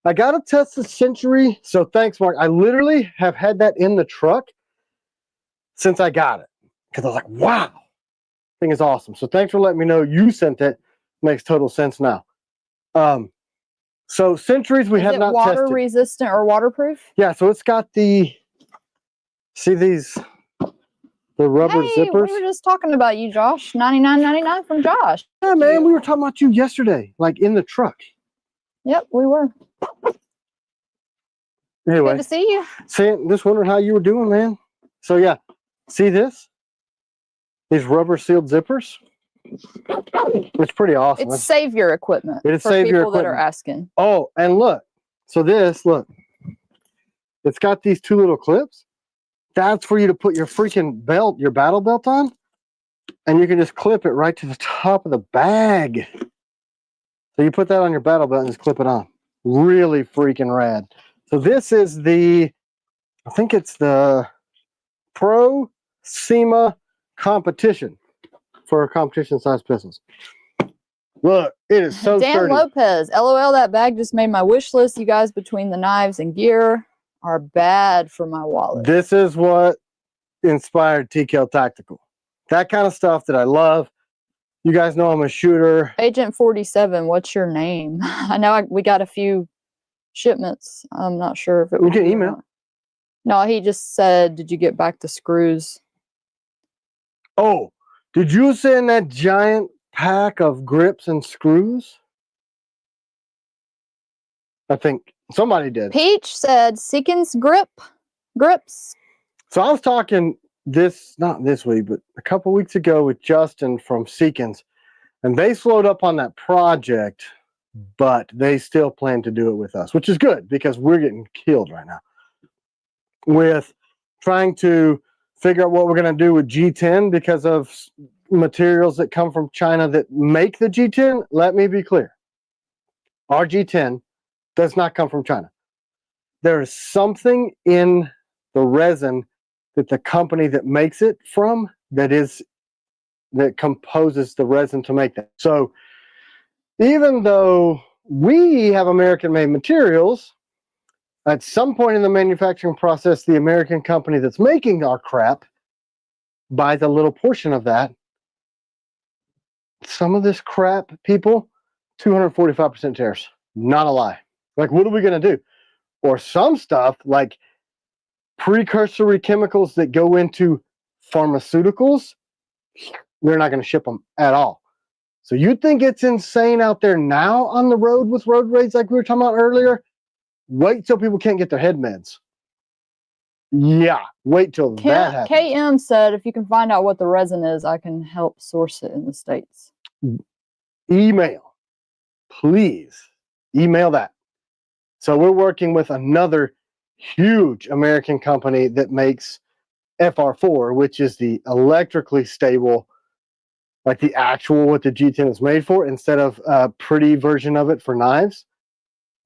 I got to test the Century. So thanks, Mark. I literally have had that in the truck since I got it. Because I was like, wow, thing is awesome. So thanks for letting me know you sent it. Makes total sense now. So Centuries we have not tested. Water resistant or waterproof? Yeah, so it's got the, see these, the rubber zippers. We were just talking about you, Josh. $99.99 from Josh. Yeah, man, we were talking about you yesterday, like in the truck. Yep, we were. Anyway, good to see you. Just wondering how you were doing, man. So yeah, see this? These rubber sealed zippers. It's pretty awesome. It's Savior equipment. It is for Savior people equipment that are asking. Oh, and look. So look. It's got these two little clips. That's for you to put your freaking belt, your battle belt on. And you can just clip it right to the top of the bag. So you put that on your battle belt and just clip it on. Really freaking rad. So this is the, I think it's the Pro SEMA competition for competition size pistols. Look, it is so Dan sturdy. Lopez, LOL, that bag just made my wish list. You guys, between the knives and gear, are bad for my wallet. This is what inspired TKL Tactical. That kind of stuff that I love. You guys know I'm a shooter. Agent 47, what's your name? I know we got a few shipments. I'm not sure if it was You can email. No, he just said, did you get back the screws? Oh, did you send that giant pack of grips and screws? I think somebody did. Peach said, Seekins grips. So I was talking not this week, but a couple weeks ago with Justin from Seekins, and they slowed up on that project, but they still plan to do it with us, which is good because we're getting killed right now with trying to figure out what we're going to do with G10 because of materials that come from China that make the G10. Let me be clear. Our G10 does not come from China. There is something in the resin that the company that makes it from that composes the resin to make that. So even though we have American-made materials, at some point in the manufacturing process, the American company that's making our crap buys a little portion of that. Some of this crap, people, 245% tariffs. Not a lie. Like, what are we going to do? Or some stuff like precursory chemicals that go into pharmaceuticals, they're not going to ship them at all. So you think it's insane out there now on the road with road rage like we were talking about earlier? Wait till people can't get their head meds. Yeah, wait till that happens. KM said, if you can find out what the resin is, I can help source it in the States. Email. Please email that. So we're working with another huge American company that makes FR4, which is the electrically stable, like the actual what the G10 is made for, instead of a pretty version of it for knives,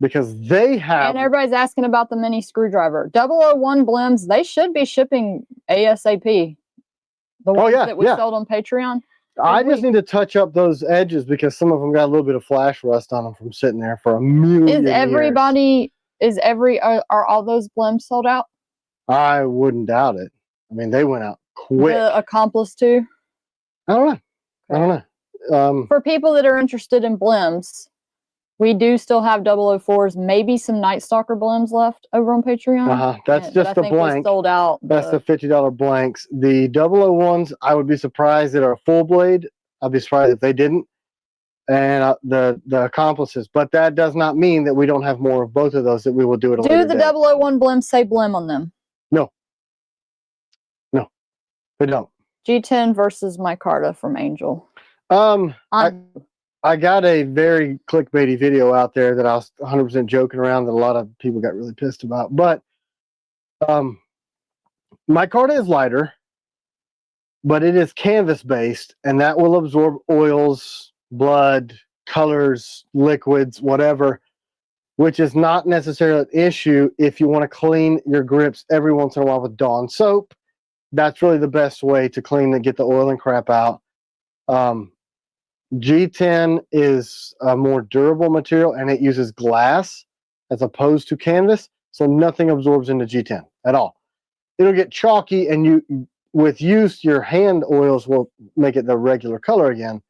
because they have. And everybody's asking about the mini screwdriver. 001 Blims, they should be shipping ASAP. The ones that we sold on Patreon. I just need to touch up those edges because some of them got a little bit of flash rust on them from sitting there for a million years. Are all those Blims sold out? I wouldn't doubt it. I mean, they went out quick. The Accomplice too? I don't know. I don't know. For people that are interested in Blims, we do still have 004s, maybe some Night Stalker Blims left over on Patreon. That's just the blank. Sold out. That's the $50 blanks. The 001s, I would be surprised that are full blade. I'd be surprised if they didn't. And the Accomplices. But that does not mean that we don't have more of both of those that we will do it. Do the 001 Blims say Blim on them? No. No, they don't. G10 versus Micarta from Angel. I got a very clickbaity video out there that I was 100% joking around that a lot of people got really pissed about. But Micarta is lighter, but it is canvas based, and that will absorb oils, blood, colors, liquids, whatever, which is not necessarily an issue if you want to clean your grips every once in a while with Dawn soap. That's really the best way to clean and get the oil and crap out. G10 is a more durable material, and it uses glass as opposed to canvas, so nothing absorbs into G10 at all. It'll get chalky, and with use, your hand oils will make it the regular color again.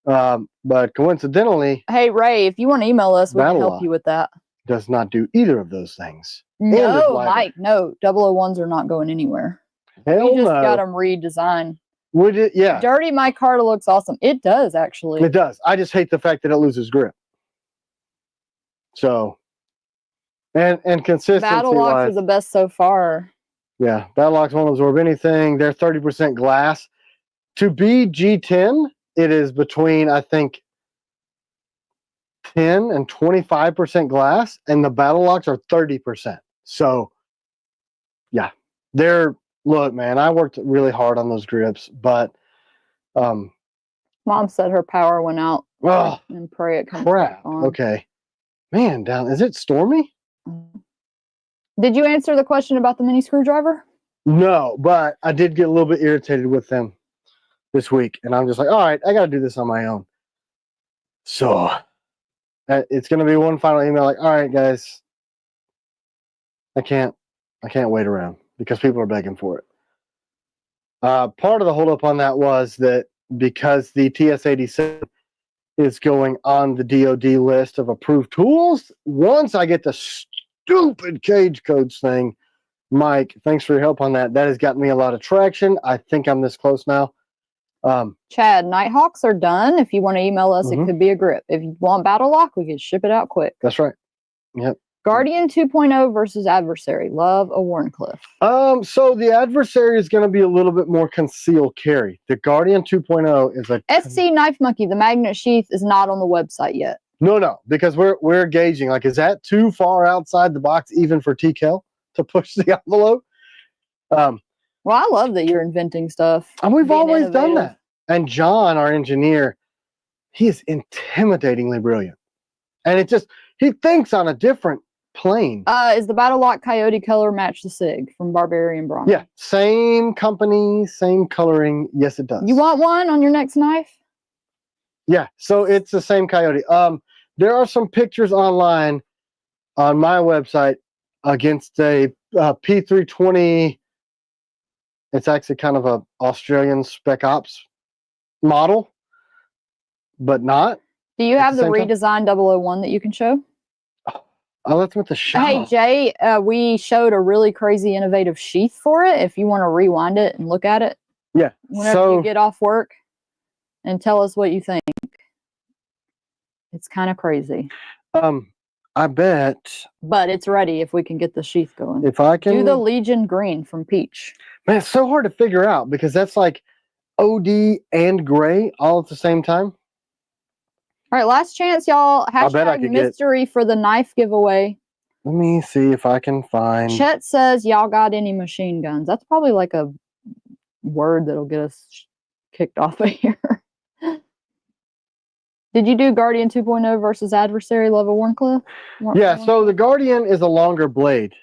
But coincidentally, hey Ray, if you want to email us, we can help you with that. Does not do either of those things. No, Mike, no. 001s are not going anywhere. Hell we just no. got them redesigned. Would it? Yeah. Dirty Micarta looks awesome. It does, actually. It does. I just hate the fact that it loses grip. So, and consistency. Battle locks are the best so far. Yeah, battle locks won't absorb anything. They're 30% glass. To be G10, it is between, I think, 10 and 25% glass, and the battle locks are 30%. So, yeah, look, man, I worked really hard on those grips, but Mom said her power went out Oh, and pray it comes crap. back on. Okay. Man, is it stormy? Did you answer the question about the mini screwdriver? No, but I did get a little bit irritated with them this week. And I'm just like, all right, I got to do this on my own. So it's going to be one final email like, all right, guys, I can't wait around because people are begging for it. Part of the holdup on that was that because the TS-87 is going on the DoD list of approved tools, once I get the stupid cage codes thing, Mike, thanks for your help on that. That has gotten me a lot of traction. I think I'm this close now. Chad, Nighthawks are done. If you want to email us, it could be a grip. If you want Battle Lock, we can ship it out quick. That's right. Yep. Guardian 2.0 versus Adversary. Love a Warncliffe. So the Adversary is going to be a little bit more concealed carry. The Guardian 2.0 is a SC Knife Monkey. The magnet sheath is not on the website yet. No, because we're gauging. Like, is that too far outside the box even for TKL to push the envelope? Well, I love that you're inventing stuff. And we've always done that. And John, our engineer, he is intimidatingly brilliant. And he thinks on a different plane. Is the Battle Lock Coyote color match the SIG from Barbarian Bronze? Yeah, same company, same coloring. Yes, it does. You want one on your next knife? Yeah, so it's the same Coyote. There are some pictures online on my website against a P320. It's actually kind of a Australian Spec Ops model, but not. Do you have the redesigned 001 that you can show? Oh, that's with the shop. Hey, Jay, we showed a really crazy innovative sheath for it. If you want to rewind it and look at it. Yeah. Whenever you get off work and tell us what you think. It's kind of crazy. I bet. But it's ready if we can get the sheath going. If I can. Do the Legion Green from Peach. Man, it's so hard to figure out because that's like OD and gray all at the same time. All right, last chance, y'all. Hashtag mystery for the knife giveaway. Let me see if I can find. Chet says, y'all got any machine guns? That's probably like a word that'll get us kicked off of here. Did you do Guardian 2.0 versus Adversary level Warncliffe? Yeah, so the Guardian is a longer blade.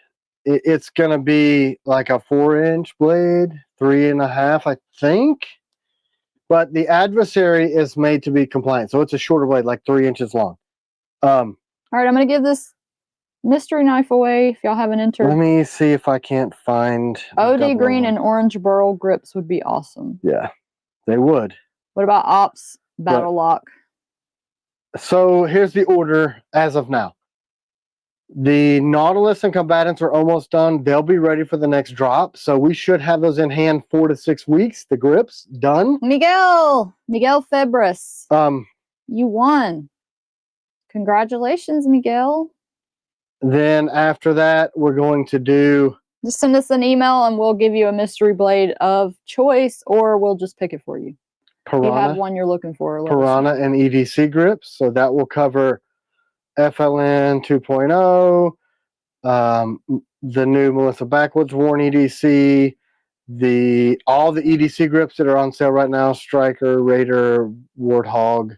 It's going to be like a 4-inch blade, 3.5, I think. But the Adversary is made to be compliant. So it's a shorter blade, like 3 inches long. All right, I'm going to give this mystery knife away if y'all haven't entered. Let me see if I can't find. OD green and orange burl grips would be awesome. Yeah, they would. What about Ops Battle Lock? So here's the order as of now. The Nautilus and Combatants are almost done. They'll be ready for the next drop. So we should have those in hand 4 to 6 weeks. The grips done. Miguel Febres. You won. Congratulations, Miguel. Then after that, we're going to do. Just send us an email and we'll give you a mystery blade of choice, or we'll just pick it for you. Piranha. You have one you're looking for. Piranha and EDC grips. So that will cover FLN 2.0, the new Melissa Backwoods worn EDC, all the EDC grips that are on sale right now: Striker, Raider, Warthog,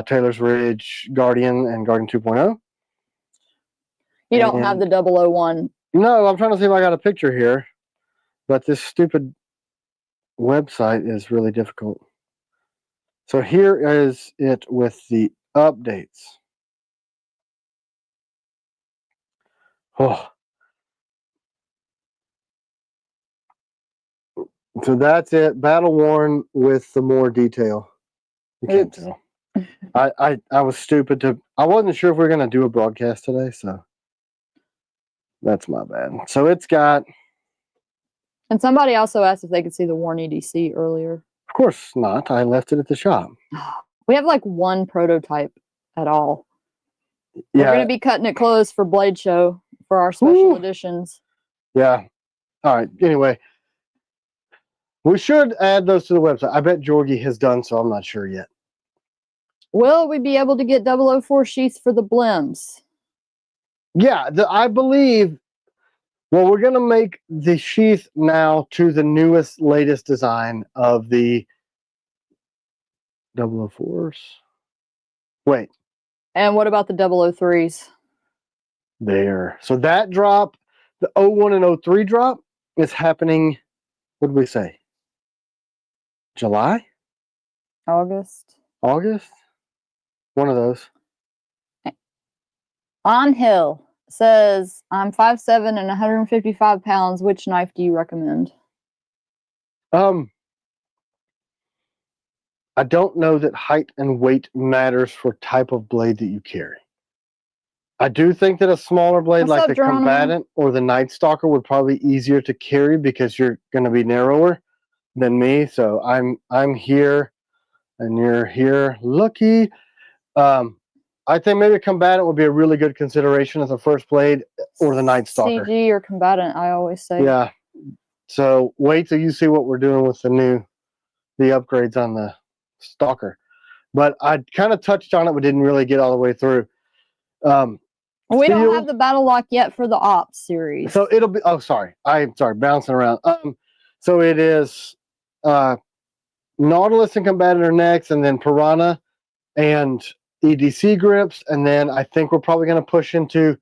Taylor's Ridge, Guardian, and Guardian 2.0. You don't have the 001. No, I'm trying to see if I got a picture here, but this stupid website is really difficult. So here is it with the updates. Oh. So that's it. Battle worn with the more detail. You can't tell. I was stupid to. I wasn't sure if we were going to do a broadcast today, so that's my bad. So it's got. And somebody also asked if they could see the worn EDC earlier. Of course not. I left it at the shop. We have like one prototype at all. Yeah. We're going to be cutting it close for Blade Show for our special editions. Yeah. All right. Anyway, we should add those to the website. I bet Georgie has done so. I'm not sure yet. Will we be able to get 004 sheaths for the blims? Yeah, I believe. Well, we're going to make the sheath now to the newest, latest design of the 004s. Wait. And what about the 003s? There. So that drop, the 01 and 03 drop, is happening, what did we say? July? August? August? One of those. On Hill says, I'm 5'7" and 155 pounds. Which knife do you recommend? I don't know that height and weight matters for type of blade that you carry. I do think that a smaller blade like the Combatant or the Night Stalker would probably be easier to carry because you're going to be narrower than me. So I'm here and you're here. Lucky. I think maybe a Combatant would be a really good consideration as a first blade, or the Night Stalker. CG or Combatant, I always say. Yeah. So wait till you see what we're doing with the upgrades on the Stalker. But I kind of touched on it, but didn't really get all the way through. We don't have the battle lock yet for the Ops series. So it'll be, oh, sorry. I'm sorry, bouncing around. So it is Nautilus and Combatant are next, and then Piranha and EDC grips, and then I think we're probably going to push into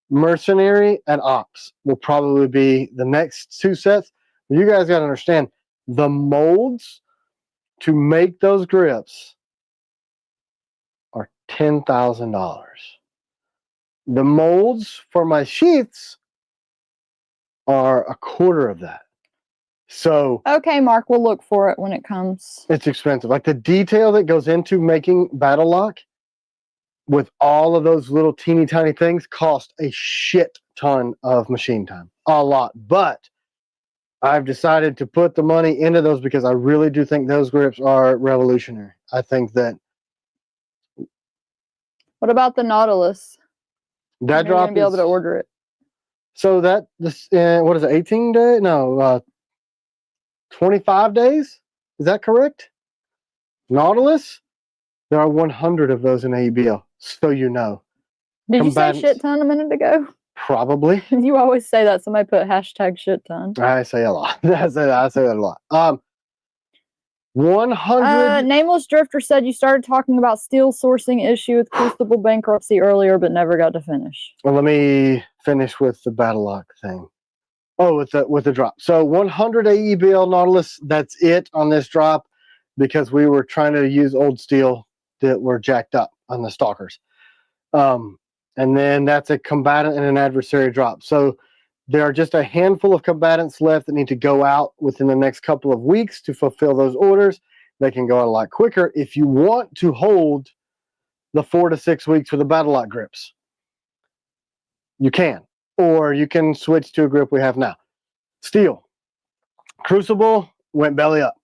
Mercenary and Ops will probably be the next two sets. You guys got to understand, the molds to make those grips are $10,000. The molds for my sheaths are a quarter of that. So okay, Mark, we'll look for it when it comes. It's expensive. Like the detail that goes into making Battle Lock with all of those little teeny tiny things cost a shit ton of machine time. A lot. But I've decided to put the money into those because I really do think those grips are revolutionary. I think that. What about the Nautilus? That drop going to be able to order it. So that this what is it? 18 days? No, 25 days. Is that correct? Nautilus. There are 100 of those in AEBL, so you know. Did you say shit ton a minute ago? Probably. You always say that. Somebody put hashtag shit ton. I say a lot. I say that a lot. 100. Nameless Drifter said you started talking about steel sourcing issue with Crucible bankruptcy earlier, but never got to finish. Well, let me finish with the Battle Lock thing. Oh, with the drop. So 100 AEBL Nautilus. That's it on this drop because we were trying to use old steel that were jacked up on the Stalkers. And then that's a Combatant and an Adversary drop. So there are just a handful of Combatants left that need to go out within the next couple of weeks to fulfill those orders. They can go out a lot quicker if you want to hold the 4 to 6 weeks for the Battle Lock grips. You can. Or you can switch to a grip we have now. Steel. Crucible went belly up.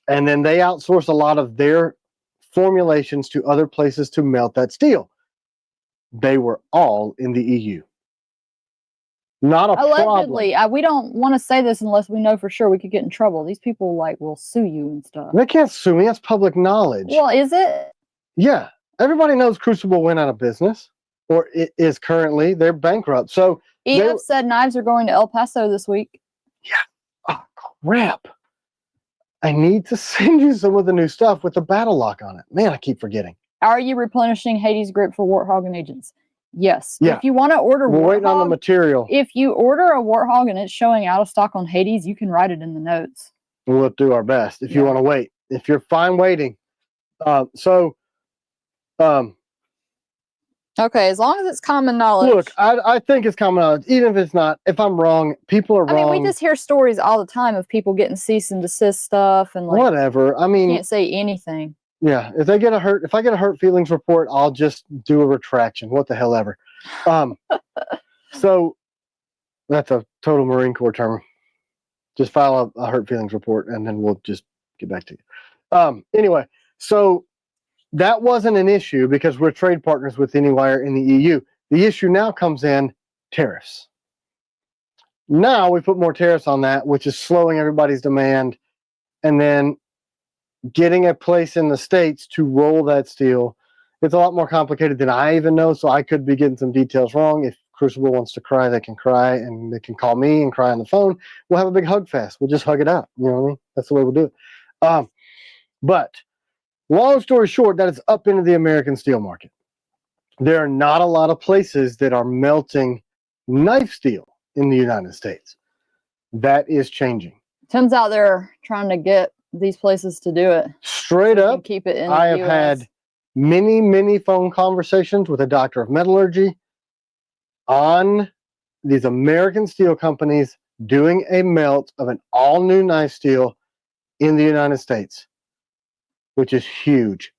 And then they outsource a lot of their formulations to other places to melt that steel. They were all in the EU. Not a allegedly problem. We don't want to say this unless we know for sure. We could get in trouble. These people will sue you and stuff. They can't sue me. That's public knowledge. Well, is it? Yeah, everybody knows Crucible went out of business, or it is currently. They're bankrupt. So EF said knives are going to El Paso this week. Yeah. Oh crap! I need to send you some of the new stuff with the Battle Lock on it. Man, I keep forgetting. Are you replenishing Hades grip for Warthog and Agents? Yes. Yeah. If you want to order We're waiting on the material. If you order a Warthog and it's showing out of stock on Hades, you can write it in the notes. We'll do our best if you want to wait. If you're fine waiting. Okay, as long as it's common knowledge. Look, I think it's common knowledge. Even if it's not, if I'm wrong, people are wrong. I mean, we just hear stories all the time of people getting cease and desist stuff and whatever. I mean, can't say anything. Yeah, if I get a hurt feelings report, I'll just do a retraction. What the hell ever. So that's a total Marine Corps term. Just file a hurt feelings report, and then we'll just get back to you. Anyway, so that wasn't an issue because we're trade partners with Anywire in the EU. The issue now comes in tariffs. Now we put more tariffs on that, which is slowing everybody's demand, and then getting a place in the States to roll that steel. It's a lot more complicated than I even know, so I could be getting some details wrong. If Crucible wants to cry, they can cry, and they can call me and cry on the phone. We'll have a big hug fest. We'll just hug it out. You know what I mean? That's the way we'll do it. But Long story short, that is up into the American steel market. There are not a lot of places that are melting knife steel in the United States. That is changing. Turns out they're trying to get these places to do it. Straight so up, keep it in I the have US. had many phone conversations with a doctor of metallurgy on these American steel companies doing a melt of an all-new knife steel in the United States, which is huge.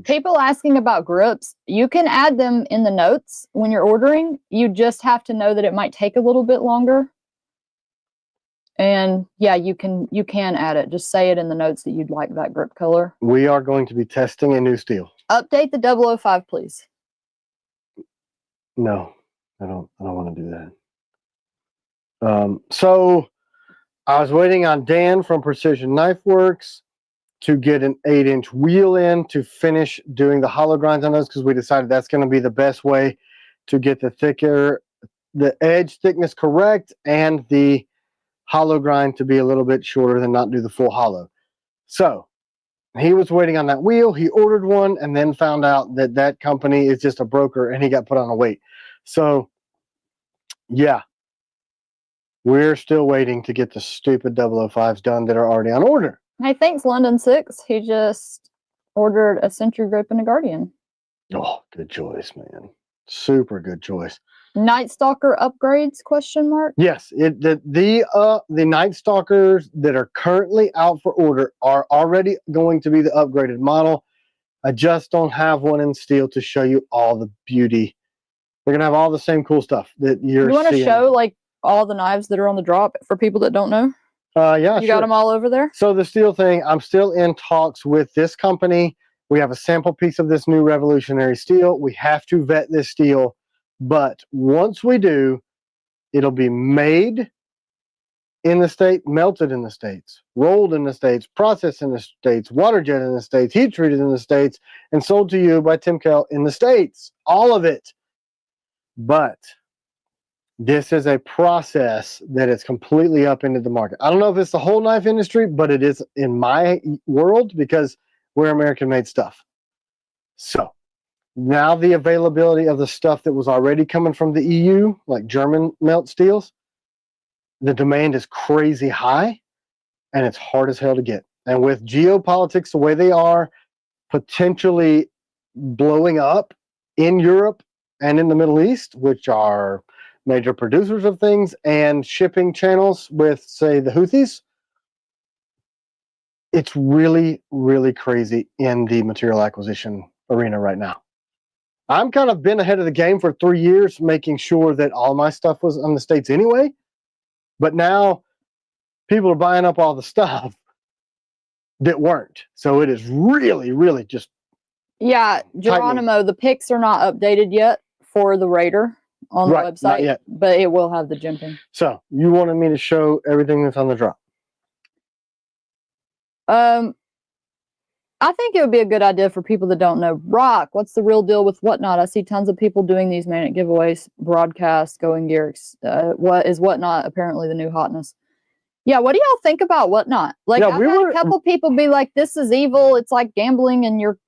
People asking about grips, you can add them in the notes when you're ordering. You just have to know that it might take a little bit longer. And yeah, you can add it. Just say it in the notes that you'd like that grip color. We are going to be testing a new steel. Update the 005, please. No, I don't want to do that. So I was waiting on Dan from Precision Knife Works to get an 8-inch wheel in to finish doing the hollow grinds on those, because we decided that's going to be the best way to get the edge thickness correct and the hollow grind to be a little bit shorter than not do the full hollow. So he was waiting on that wheel. He ordered one and then found out that that company is just a broker and he got put on a wait. So yeah, we're still waiting to get the stupid 005s done that are already on order. Hey, thanks, London 6. He just ordered a Century Grip and a Guardian. Oh, good choice, man. Super good choice. Night Stalker upgrades, question mark? Yes, the Night Stalkers that are currently out for order are already going to be the upgraded model. I just don't have one in steel to show you all the beauty. They're going to have all the same cool stuff that you're seeing. You want to show like all the knives that are on the drop for people that don't know? Yeah, you got them all over there? So the steel thing, I'm still in talks with this company. We have a sample piece of this new revolutionary steel. We have to vet this steel, but once we do, it'll be made in the state, melted in the States, rolled in the States, processed in the States, water jet in the States, heat treated in the States, and sold to you by Tim Kell in the States. All of it. But this is a process that is completely up into the market. I don't know if it's the whole knife industry, but it is in my world because we're American-made stuff. So now the availability of the stuff that was already coming from the EU, like German melt steels, the demand is crazy high, and it's hard as hell to get. And with geopolitics the way they are, potentially blowing up in Europe and in the Middle East, which are major producers of things, and shipping channels with, say, the Houthis, it's really crazy in the material acquisition arena right now. I'm kind of been ahead of the game for 3 years, making sure that all my stuff was on the States anyway. But now people are buying up all the stuff that weren't. So it is really just... Yeah, Geronimo, the pics are not updated yet for the Raider on the website, not yet. But it will have the jimping. So you wanted me to show everything that's on the drop. I think it would be a good idea for people that don't know. Rock, what's the real deal with Whatnot? I see tons of people doing these manic giveaways, broadcasts, going gear. What is Whatnot apparently the new hotness? Yeah, what do y'all think about Whatnot? Like, yeah, I've had a couple people be like, this is evil. It's like gambling and you're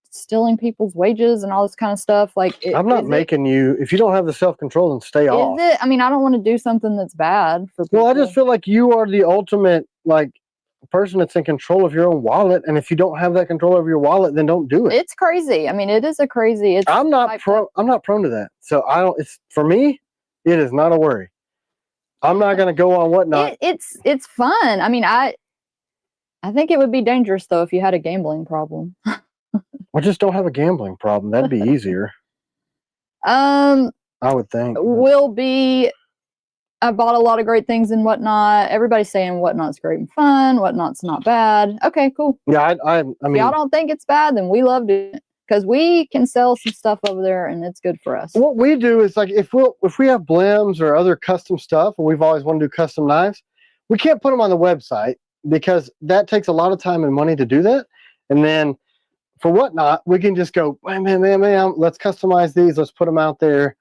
stealing people's wages and all this kind of stuff. Like, I'm not making you, if you don't have the self-control, then stay off. Is it? I mean, I don't want to do something that's bad for people. Well, I just feel like you are the ultimate, like, person that's in control of your own wallet, and if you don't have that control over your wallet, then don't do it. It's crazy. I mean, it is a crazy. I'm not prone to that. So I don't. It's for me. It is not a worry. I'm not going to go on Whatnot. It's fun. I mean, I think it would be dangerous though if you had a gambling problem. I just don't have a gambling problem. That'd be easier. I would think. I bought a lot of great things in Whatnot. Everybody's saying Whatnot's great and fun. Whatnot's not bad. Okay, cool. Yeah, I mean, if y'all don't think it's bad, then we love it because we can sell some stuff over there, and it's good for us. What we do is like if we have blims or other custom stuff, and we've always wanted to do custom knives, we can't put them on the website because that takes a lot of time and money to do that. And then for Whatnot, we can just go, man, let's customize these. Let's put them out there.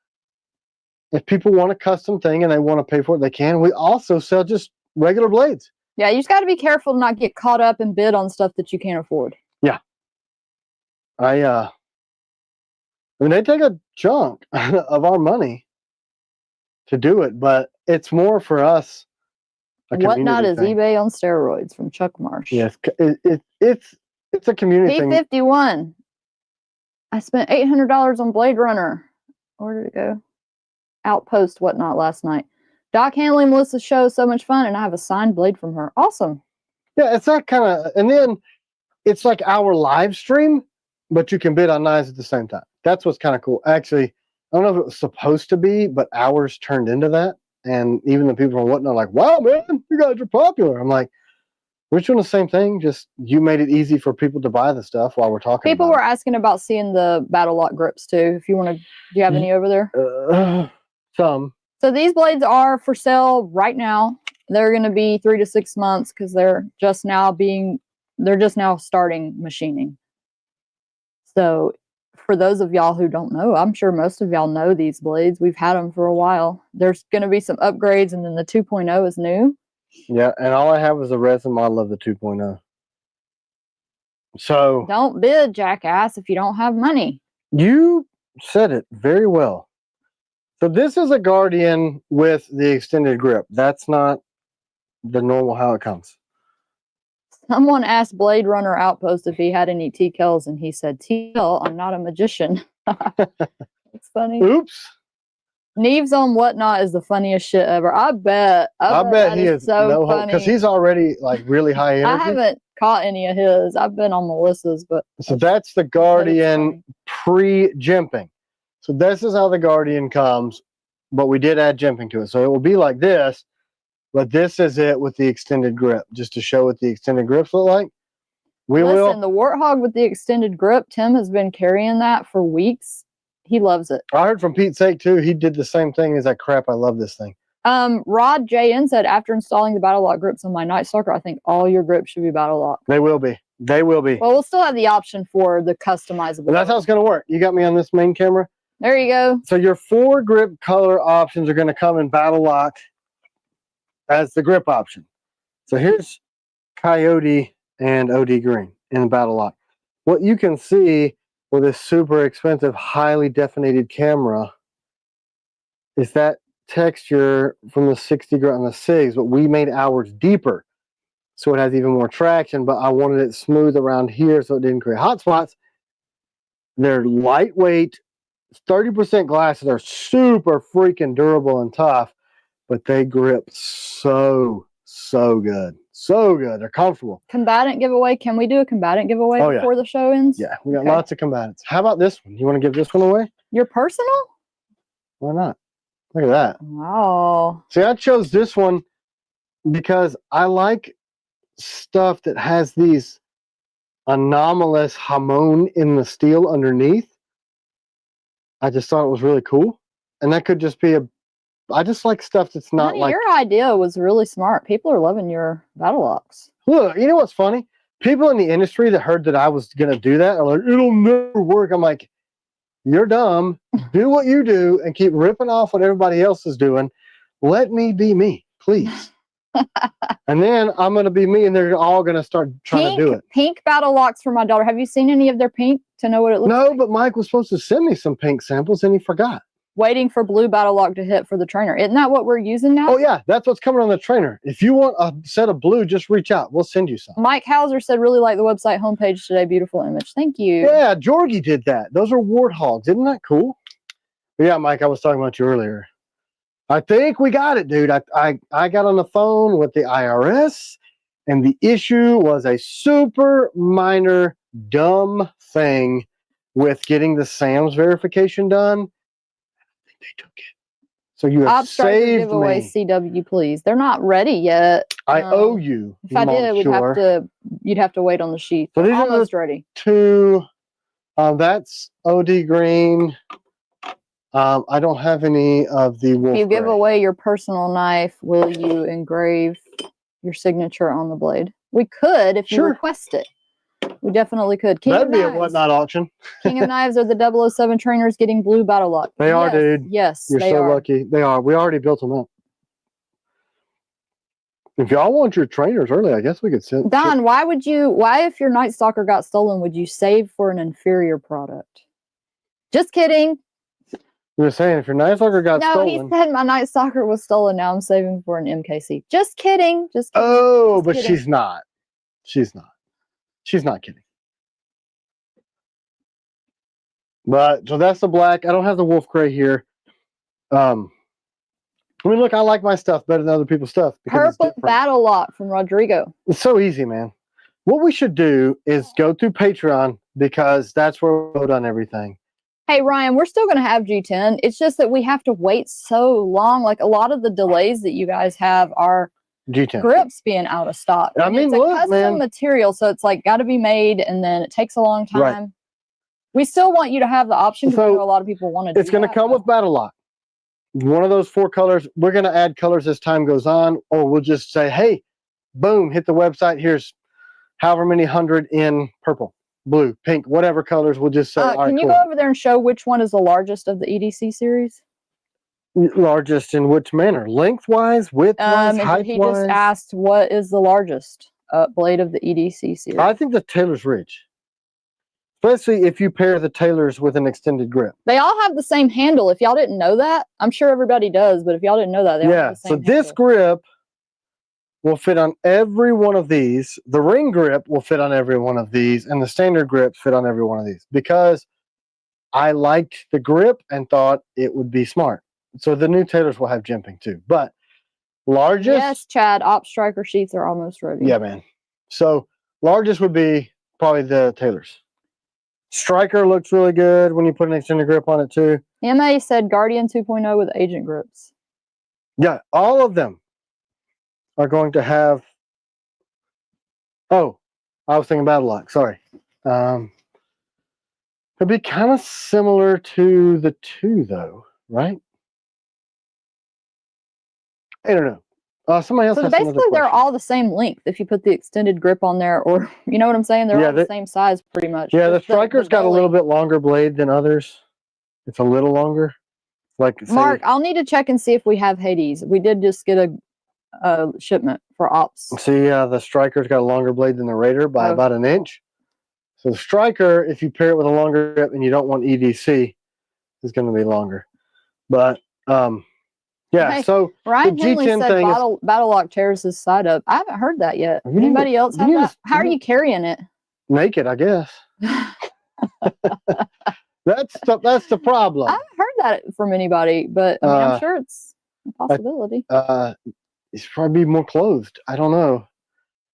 If people want a custom thing and they want to pay for it, they can. We also sell just regular blades. Yeah, you just got to be careful to not get caught up and bid on stuff that you can't afford. Yeah. I mean, they take a chunk of our money to do it, but it's more for us. Whatnot is thing. eBay on steroids from Chuck Marsh. Yes, it's a community thing. P51. I spent $800 on Blade Runner. Where did it go? Outpost Whatnot last night. Doc handling Melissa's show is so much fun, and I have a signed blade from her. Awesome. Yeah, it's that kind of, and then it's like our live stream, but you can bid on knives at the same time. That's what's kind of cool. Actually, I don't know if it was supposed to be, but ours turned into that. And even the people from Whatnot are like, wow, man, you guys are popular. I'm like, we're doing the same thing. Just you made it easy for people to buy the stuff while we're talking. People were asking about seeing the Battle Lock grips too. If you want to, do you have any over there? Some. So these blades are for sale right now. They're going to be 3 to 6 months because they're just now starting machining. So for those of y'all who don't know, I'm sure most of y'all know these blades. We've had them for a while. There's going to be some upgrades, and then the 2.0 is new. Yeah, and all I have is a resin model of the 2.0. So don't bid, jackass, if you don't have money. You said it very well. So this is a Guardian with the extended grip. That's not the normal how it comes. Someone asked Blade Runner Outpost if he had any TKLs, and he said, TL, I'm not a magician. It's funny. Oops. Neves on Whatnot is the funniest shit ever. I bet he is so funny. Because he's already like really high energy. I haven't caught any of his. I've been on Melissa's, but so that's the Guardian pre-jimping. So this is how the Guardian comes, but we did add jimping to it. So it will be like this, but this is it with the extended grip, just to show what the extended grips look like. Listen, the Warthog with the extended grip, Tim has been carrying that for weeks. He loves it. I heard from Pete's sake too. He did the same thing. He's like, crap, I love this thing. Rod JN said, after installing the Battle Lock grips on my Night Stalker, I think all your grips should be Battle Lock. They will be. They will be. Well, we'll still have the option for the customizable. But that's how it's going to work. You got me on this main camera. There you go. So your 4 grip color options are going to come in Battle Lock as the grip option. So here's Coyote and OD Green in the Battle Lock. What you can see with this super expensive, highly definited camera is that texture from the 60 grit on the SIGs, but we made ours deeper. So it has even more traction, but I wanted it smooth around here so it didn't create hot spots. They're lightweight, 30% glass. They're super freaking durable and tough, but they grip so good. So good. They're comfortable. Combatant giveaway. Can we do a combatant giveaway before the show ends? Yeah, we got lots of combatants. How about this one? You want to give this one away? Your personal? Why not? Look at that. Wow. See, I chose this one because I like stuff that has these anomalous hamon in the steel underneath. I just thought it was really cool. And that could just be I just like stuff that's not like... Your idea was really smart. People are loving your Battle Locks. Look, you know what's funny? People in the industry that heard that I was going to do that are like, it'll never work. I'm like, you're dumb. Do what you do and keep ripping off what everybody else is doing. Let me be me, please. And then I'm going to be me, and they're all going to start trying to do it. Pink Battle Locks for my daughter. Have you seen any of their pink to know what it looks like? No, but Mike was supposed to send me some pink samples, and he forgot. Waiting for blue Battle Lock to hit for the trainer. Isn't that what we're using now? Oh, yeah. That's what's coming on the trainer. If you want a set of blue, just reach out. We'll send you some. Mike Hauser said, really like the website homepage today. Beautiful image. Thank you. Yeah, Jorgie did that. Those are warthogs. Isn't that cool? But yeah, Mike, I was talking about you earlier. I think we got it, dude. I got on the phone with the IRS, and the issue was a super minor, dumb thing with getting the SAMS verification done. They took it. So you have saved giveaway me. CW, please. They're not ready yet. I owe you. If I did, you'd have to wait on the sheet. So these almost are ready. 2. That's OD Green. I don't have any of the wolf. If you give away your personal knife, will you engrave your signature on the blade? We could if you request it. We definitely could. That'd be a Whatnot auction. King of Knives are the 007 trainers getting blue Battle Lock. They are, dude. Yes, You're so lucky. They are. We already built them up. If y'all want your trainers early, I guess we could sit. Don, why if your Night Stalker got stolen, would you save for an inferior product? Just kidding. You're saying if your Night Stalker got stolen. No, he said my Night Stalker was stolen. Now I'm saving for an MKC. Just kidding. Just kidding. Oh, just but kidding. she's not. She's not. She's not kidding. But so that's the black. I don't have the wolf gray here. I mean, look, I like my stuff better than other people's stuff. Purple Battle Lock from Rodrigo. It's so easy, man. What we should do is go through Patreon because that's where we vote on everything. Hey, Ryan, we're still going to have G10. It's just that we have to wait so long. Like a lot of the delays that you guys have are G10 grips being out of stock. I mean, it's a custom material, so it's like got to be made, and then it takes a long time. Right. We still want you to have the option because a lot of people want to do It's going to come with Battle Lock. One of those 4 colors. We're going to add colors as time goes on, or we'll just say, hey, boom, hit the website. Here's however many 100 in purple, blue, pink, whatever colors. We'll just say, all right, can you go over there and show which one is the largest of the EDC series? Largest in which manner? Lengthwise, widthwise, height-wise? He just asked what is the largest blade of the EDC series. I think the Taylor's Ridge. Especially if you pair the Taylors with an extended grip. They all have the same handle. If y'all didn't know that, I'm sure everybody does, but if y'all didn't know that, they all have the same handle. This grip will fit on every one of these. The ring grip will fit on every one of these, and the standard grips fit on every one of these because I liked the grip and thought it would be smart. So the new Taylors will have jimping too. But largest. Yes, Chad, Op Striker sheaths are almost ready. Yeah, man. So largest would be probably the Taylors. Striker looks really good when you put an extended grip on it too. MA said Guardian 2.0 with agent grips. Yeah, all of them are going to have. Oh, I was thinking Battle Lock. Sorry. It'd be kind of similar to the 2, though, right? I don't know. Somebody else. So basically, they're all the same length if you put the extended grip on there, or you know what I'm saying? They're all the same size, pretty much. Yeah, the Striker's got a little bit longer blade than others. It's a little longer. Like Mark, I'll need to check and see if we have Hades. We did just get a shipment for Ops. See, the Striker's got a longer blade than the Raider by about an inch. So the Striker, if you pair it with a longer grip and you don't want EDC, is going to be longer. But yeah, hey, so Ryan the Henley G10 said thing Battle Lock tears his side up. I haven't heard that yet. Anybody else have that? How are you carrying it? Naked, I guess. That's the problem. I haven't heard that from anybody, but I mean, I'm sure it's a possibility. It's probably more clothed. I don't know.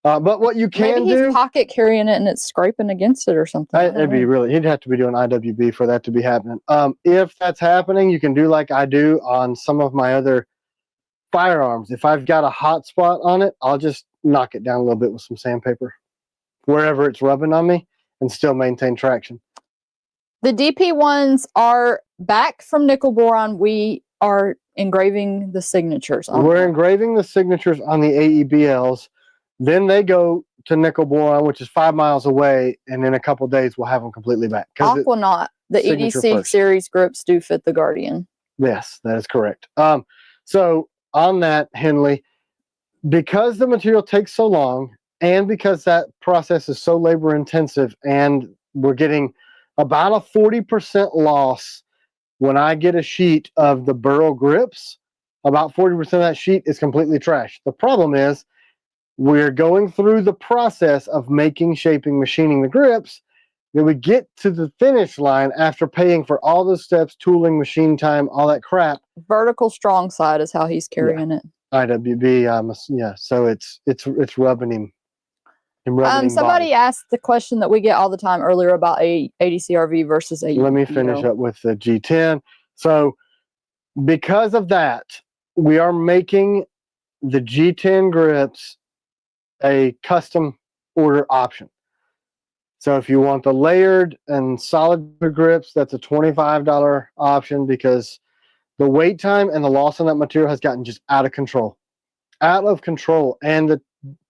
But what you can Maybe he's pocket carrying it and it's scraping against it or something. It'd be really. He'd have to be doing IWB for that to be happening. If that's happening, you can do like I do on some of my other firearms. If I've got a hot spot on it, I'll just knock it down a little bit with some sandpaper wherever it's rubbing on me and still maintain traction. The DP ones are back from nickel boron. We are engraving the signatures on We're engraving the signatures on the AEBLs. Then they go to nickel boron, which is 5 miles away, and in a couple of days we'll have them completely back. Aquanaut, the EDC series grips do fit the Guardian. Yes, that is correct. So on that, Henley, because the material takes so long, and because that process is so labor intensive, and we're getting about a 40% loss when I get a sheet of the burl grips, about 40% of that sheet is completely trashed. The problem is we're going through the process of making, shaping, machining the grips. Then we get to the finish line after paying for all those steps, tooling, machine time, all that crap. Vertical strong side is how he's carrying it. IWB, yeah. So it's rubbing him. Somebody asked the question that we get all the time earlier about a ADCRV versus a. Let me finish up with the G10. So because of that, we are making the G10 grips a custom order option. So if you want the layered and solid grips, that's a $25 option because the wait time and the loss on that material has gotten just out of control. And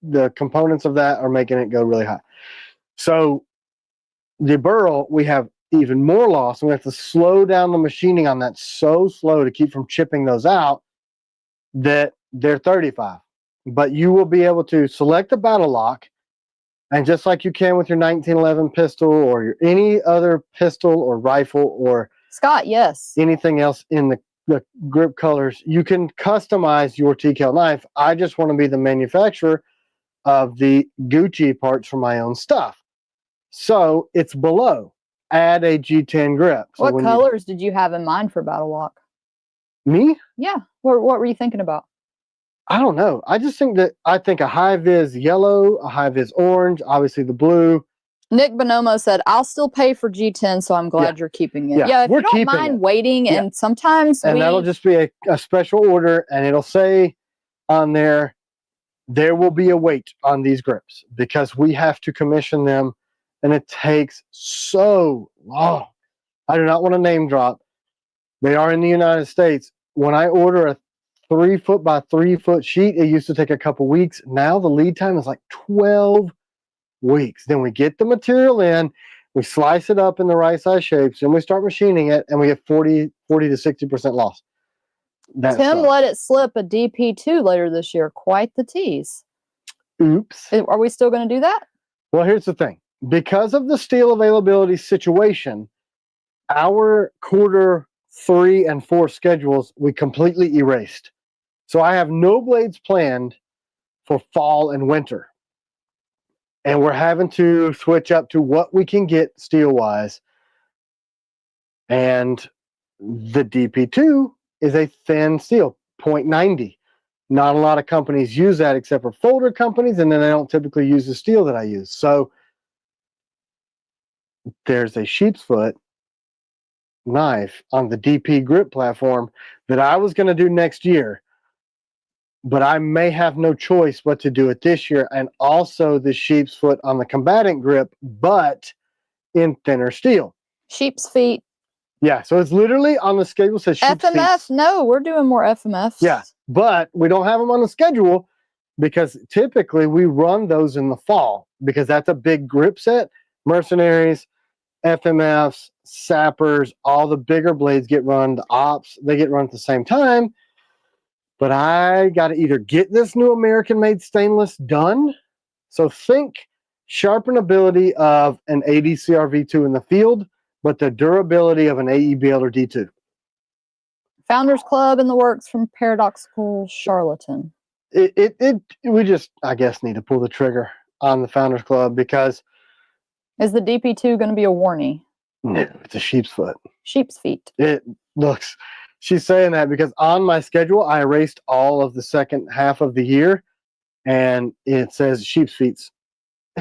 the components of that are making it go really high. So the burl, we have even more loss, and we have to slow down the machining on that so slow to keep from chipping those out that they're 35. but you will be able to select the battle lock, and just like you can with your 1911 pistol or your any other pistol or rifle or Scott, yes, anything else in the grip colors, you can customize your TCAL knife. I just want to be the manufacturer of the Gucci parts for my own stuff. So it's below. Add a G10 grip. So what colors did you have in mind for battle lock? Me? Yeah. What were you thinking about? I don't know. I just think I think a high vis yellow, a high vis orange, obviously the blue. Nick Bonomo said, I'll still pay for G10, so I'm glad you're keeping it. Yeah, if you don't mind waiting, and sometimes that'll just be a special order, and it'll say on there will be a wait on these grips because we have to commission them, and it takes so long. I do not want to name drop. They are in the United States. When I order a 3 foot by 3 foot sheet, it used to take a couple weeks. Now the lead time is like 12 weeks. Then we get the material in, we slice it up in the right size shapes, and we start machining it, and we get 40 to 60% loss. Tim let it slip a DP2 later this year. Quite the tease. Oops. Are we still going to do that? Well, here's the thing. Because of the steel availability situation, our quarter 3 and 4 schedules we completely erased. So I have no blades planned for fall and winter. And we're having to switch up to what we can get steel-wise. And the DP2 is a thin steel, 0.90. Not a lot of companies use that except for folder companies, and then they don't typically use the steel that I use. So there's a sheep's foot knife on the DP grip platform that I was going to do next year, but I may have no choice but to do it this year, and also the sheep's foot on the combatant grip, but in thinner steel. Sheep's feet. Yeah, so it's literally on the schedule says sheep's FMF. feet. No, we're doing more FMFs. Yeah, but we don't have them on the schedule because typically we run those in the fall because that's a big grip set. Mercenaries, FMFs, sappers, all the bigger blades get run. The ops, they get run at the same time. But I got to either get this new American-made stainless done. So think sharpenability of an ADCR V2 in the field, but the durability of an AEBL or D2. Founders Club in the works from Paradoxical Charlatan. We just, I guess, need to pull the trigger on the Founders Club because... Is the DP2 going to be a warnie? No, it's a sheep's foot. Sheep's feet. It looks... She's saying that because on my schedule, I erased all of the second half of the year, and it says sheep's feet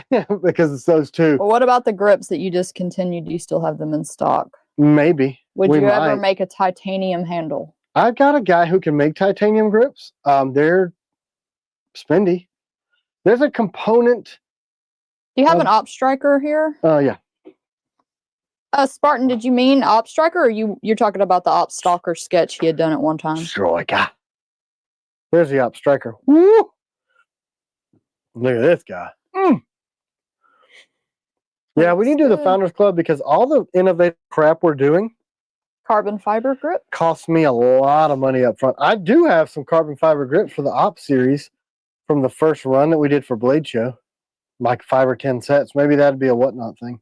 because it's those two. Well, what about the grips that you discontinued? Do you still have them in stock? Maybe. Would you ever make a titanium handle? I've got a guy who can make titanium grips. They're spendy. There's a component. Do you have an op striker here? Yeah. Spartan, did you mean op striker, or you're talking about the op stalker sketch he had done at one time? Striker. There's the op striker. Woo! Look at this guy. Yeah, we need to do the Founders Club because all the innovative crap we're doing. Carbon fiber grip? Costs me a lot of money up front. I do have some carbon fiber grips for the op series from the first run that we did for Blade Show. Like 5 or 10 sets. Maybe that'd be a whatnot thing.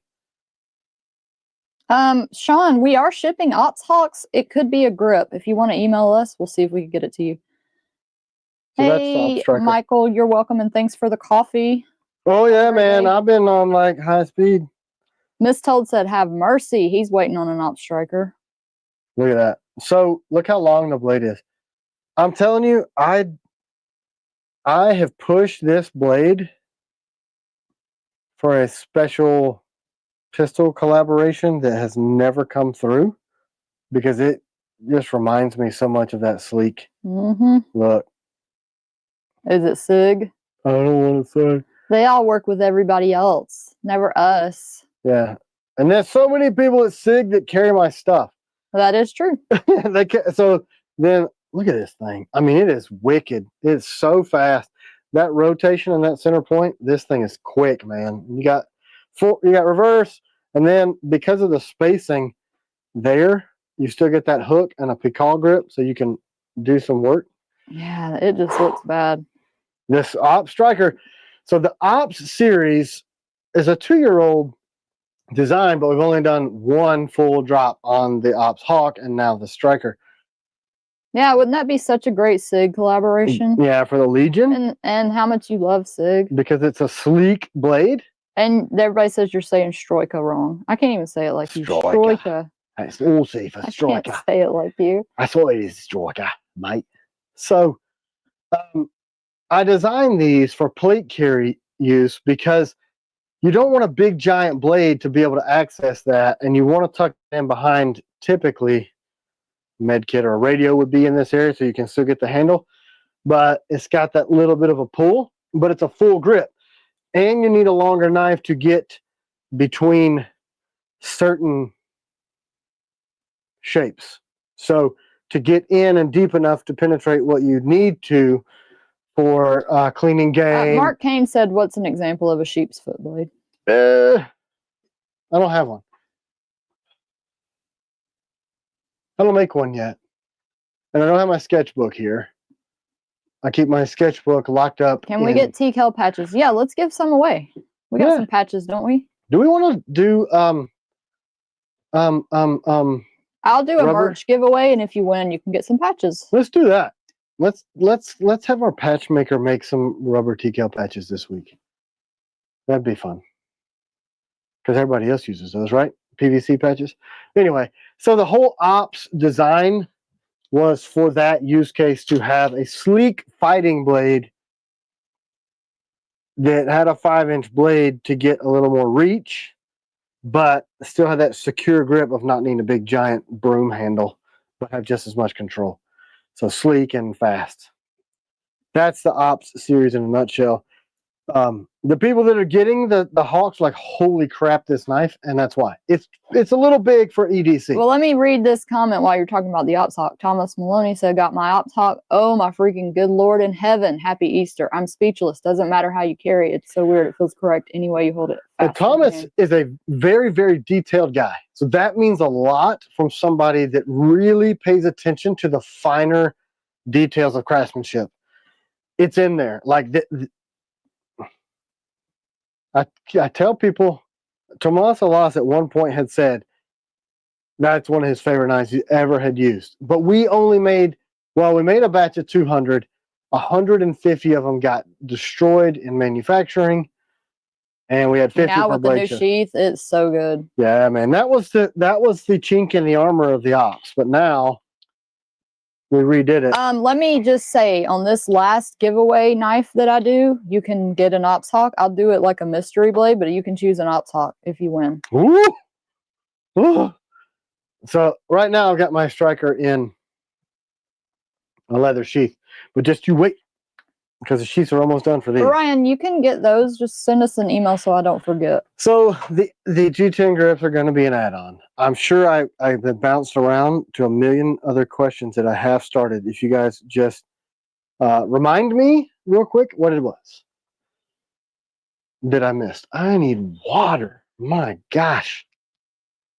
Sean, we are shipping Ops Hawks. It could be a grip. If you want to email us, we'll see if we can get it to you. So hey, Michael, you're welcome, and thanks for the coffee. Oh, yeah, man. I've been on, like, high speed. Miss Told said, have mercy. He's waiting on an Op Striker. Look at that. So, look how long the blade is. I'm telling you, I have pushed this blade for a special pistol collaboration that has never come through because it just reminds me so much of that sleek look. Is it SIG? I don't want to say. They all work with everybody else, never us. Yeah, and there's so many people at SIG that carry my stuff. That is true. So then look at this thing. I mean, it is wicked. It's so fast. That rotation and that center point, this thing is quick, man. You got reverse, and then because of the spacing there, you still get that hook and a Picard grip so you can do some work. Yeah, it just looks bad. This Ops Striker. So the Ops series is a 2-year-old design, but we've only done one full drop on the Ops Hawk and now the Striker. Yeah, wouldn't that be such a great SIG collaboration? Yeah, for the Legion. And how much you love SIG. Because it's a sleek blade. And everybody says you're saying Stroika wrong. I can't even say it like you. Stroika. It's all safe for Striker. I can't say it like you. That's what it is, Striker, mate. So, I designed these for plate carry use because you don't want a big giant blade to be able to access that, and you want to tuck it in behind, typically med kit or a radio would be in this area, so you can still get the handle, but it's got that little bit of a pull, but it's a full grip, and you need a longer knife to get between certain shapes. So to get in and deep enough to penetrate what you need to for cleaning game. Mark Kane said, what's an example of a sheep's foot blade? I don't have one. I don't make one yet. And I don't have my sketchbook here. I keep my sketchbook locked up. Can we get TCal patches? Yeah, let's give some away. We got some patches, don't we? Do we want to do I'll do a merch giveaway, and if you win, you can get some patches. Let's do that. Let's have our patch maker make some rubber TCal patches this week. That'd be fun. Because everybody else uses those, right? PVC patches. Anyway, so the whole Ops design was for that use case, to have a sleek fighting blade that had a 5-inch blade to get a little more reach, but still had that secure grip of not needing a big giant broom handle, but have just as much control. So sleek and fast. That's the Ops series in a nutshell. The people that are getting the Hawks, like, holy crap, this knife, and that's why. It's a little big for EDC. Well, let me read this comment while you're talking about the Ops Hawk. Thomas Maloney said, got my Ops Hawk. Oh, my freaking good Lord in heaven. Happy Easter. I'm speechless. Doesn't matter how you carry it. It's so weird. It feels correct any way you hold it. And Thomas is a very, very detailed guy. So that means a lot from somebody that really pays attention to the finer details of craftsmanship. It's in there. Like, I tell people, Tomas Alas at one point had said that's one of his favorite knives he ever had used. But we only made, we made a batch of 200. 150 of them got destroyed in manufacturing, and we had 50 now with the new sheath. It's so good. Yeah, man, that was the chink in the armor of the Ops. But now we redid it. Let me just say, on this last giveaway knife that I do, you can get an Ops Hawk. I'll do it like a mystery blade, but you can choose an Ops Hawk if you win. Ooh. Ooh. So right now I've got my Striker in a leather sheath, but just you wait, because the sheaths are almost done for these. Ryan, you can get those. Just send us an email so I don't forget. So the G10 grips are going to be an add-on. I'm sure I've been bounced around to a million other questions that I have started. If you guys just remind me real quick what it was that I missed. I need water. My gosh.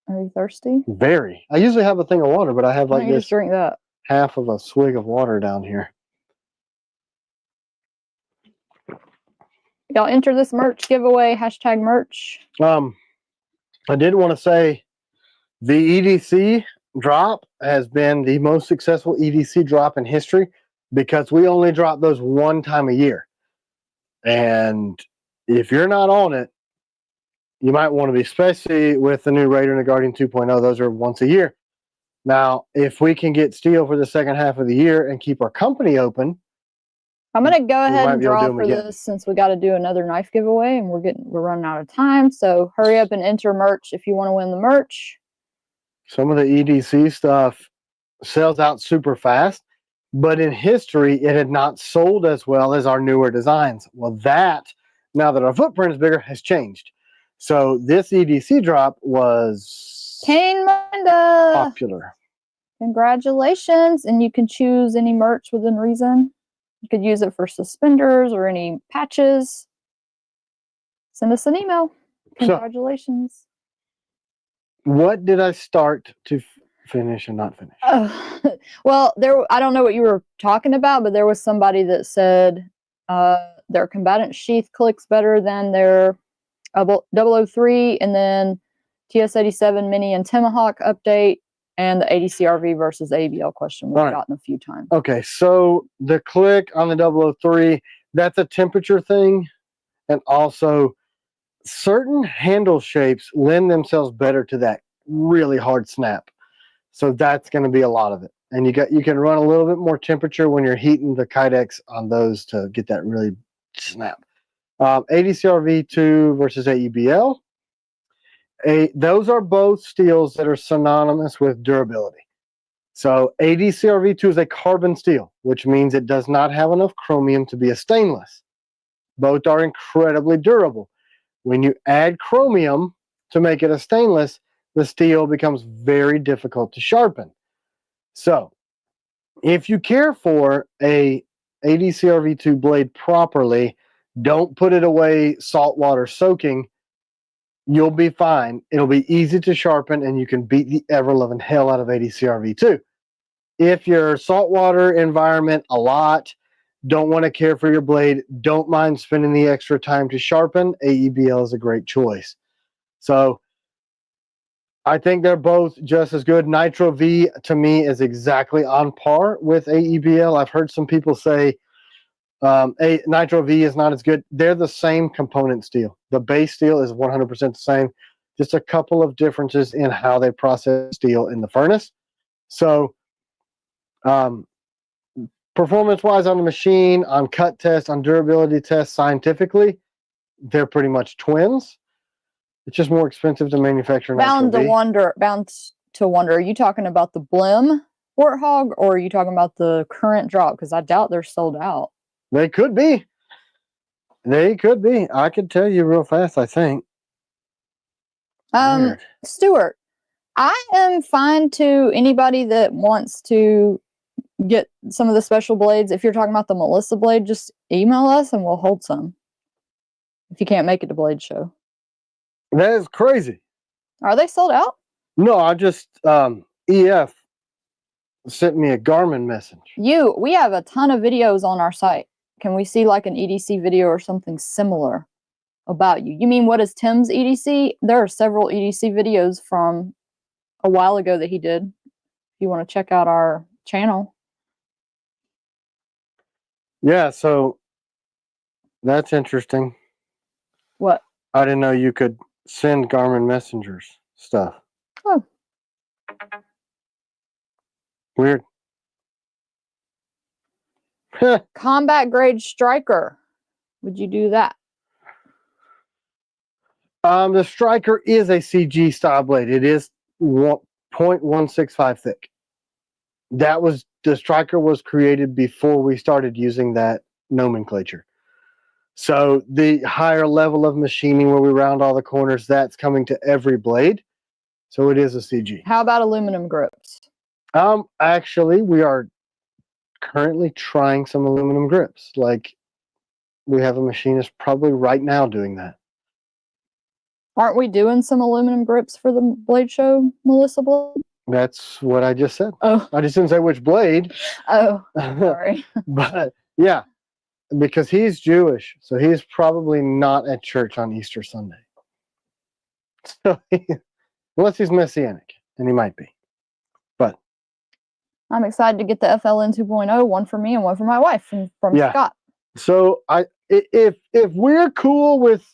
Are you thirsty? Very. I usually have a thing of water, but I have like this. Just drink that. Half of a swig of water down here. Y'all enter this merch giveaway, hashtag merch. I did want to say the EDC drop has been the most successful EDC drop in history, because we only drop those one time a year. And if you're not on it, you might want to be, especially with the new Raider and the Guardian 2.0. Those are once a year. Now, if we can get steel for the second half of the year and keep our company open, I'm going to go ahead and draw for this, since we got to do another knife giveaway and we're running out of time. So hurry up and enter merch if you want to win the merch. Some of the EDC stuff sells out super fast, but in history, it had not sold as well as our newer designs. Well, that, now that our footprint is bigger, has changed. So this EDC drop was popular. Congratulations. And you can choose any merch within reason. You could use it for suspenders or any patches. Send us an email. Congratulations. So, what did I start to finish and not finish? Well, I don't know what you were talking about, but there was somebody that said Their combatant sheath clicks better than their 003, and then TS87 Mini and Tomahawk update, and the ADCRV versus ABL question we've gotten a few times. Okay, so the click on the 003, that's a temperature thing, and also certain handle shapes lend themselves better to that really hard snap. So that's going to be a lot of it. And you can run a little bit more temperature when you're heating the Kydex on those to get that really snap. ADCRV2 versus AEBL. Those are both steels that are synonymous with durability. So ADCRV2 is a carbon steel, which means it does not have enough chromium to be a stainless. Both are incredibly durable. When you add chromium to make it a stainless, the steel becomes very difficult to sharpen. So if you care for a ADCRV2 blade properly, don't put it away saltwater soaking. You'll be fine. It'll be easy to sharpen, and you can beat the ever-loving hell out of ADCRV2. If your saltwater environment a lot, don't want to care for your blade, don't mind spending the extra time to sharpen, AEBL is a great choice. So I think they're both just as good. Nitro V, to me, is exactly on par with AEBL. I've heard some people say Nitro V is not as good. They're the same component steel. The base steel is 100% the same. Just a couple of differences in how they process steel in the furnace. So performance-wise on the machine, on cut test, on durability test, scientifically, they're pretty much twins. It's just more expensive to manufacture. Bound to wonder, are you talking about the Blim Warthog, or are you talking about the current drop? Because I doubt they're sold out. They could be. They could be. I could tell you real fast, I think. Stuart, I am fine to anybody that wants to get some of the special blades. If you're talking about the Melissa blade, just email us and we'll hold some. If you can't make it to Blade Show. That is crazy. Are they sold out? No, I just EF sent me a Garmin message. We have a ton of videos on our site. Can we see like an EDC video or something similar about you? You mean what is Tim's EDC? There are several EDC videos from a while ago that he did. If you want to check out our channel. Yeah, so that's interesting. What? I didn't know you could send Garmin messengers stuff. Oh. Weird. Combat grade striker. Would you do that? The striker is a CG style blade. It is 0.165 thick. The striker was created before we started using that nomenclature. So the higher level of machining where we round all the corners, that's coming to every blade. So it is a CG. How about aluminum grips? Actually, we are currently trying some aluminum grips. Like, we have a machinist probably right now doing that. Aren't we doing some aluminum grips for the Blade Show, Melissa Blade? That's what I just said. Oh. I just didn't say which blade. Oh, sorry. But yeah, because he's Jewish, so he's probably not at church on Easter Sunday. So unless he's Messianic, and he might be. But I'm excited to get the FLN 2.0, one for me and one for my wife from Scott. So if we're cool with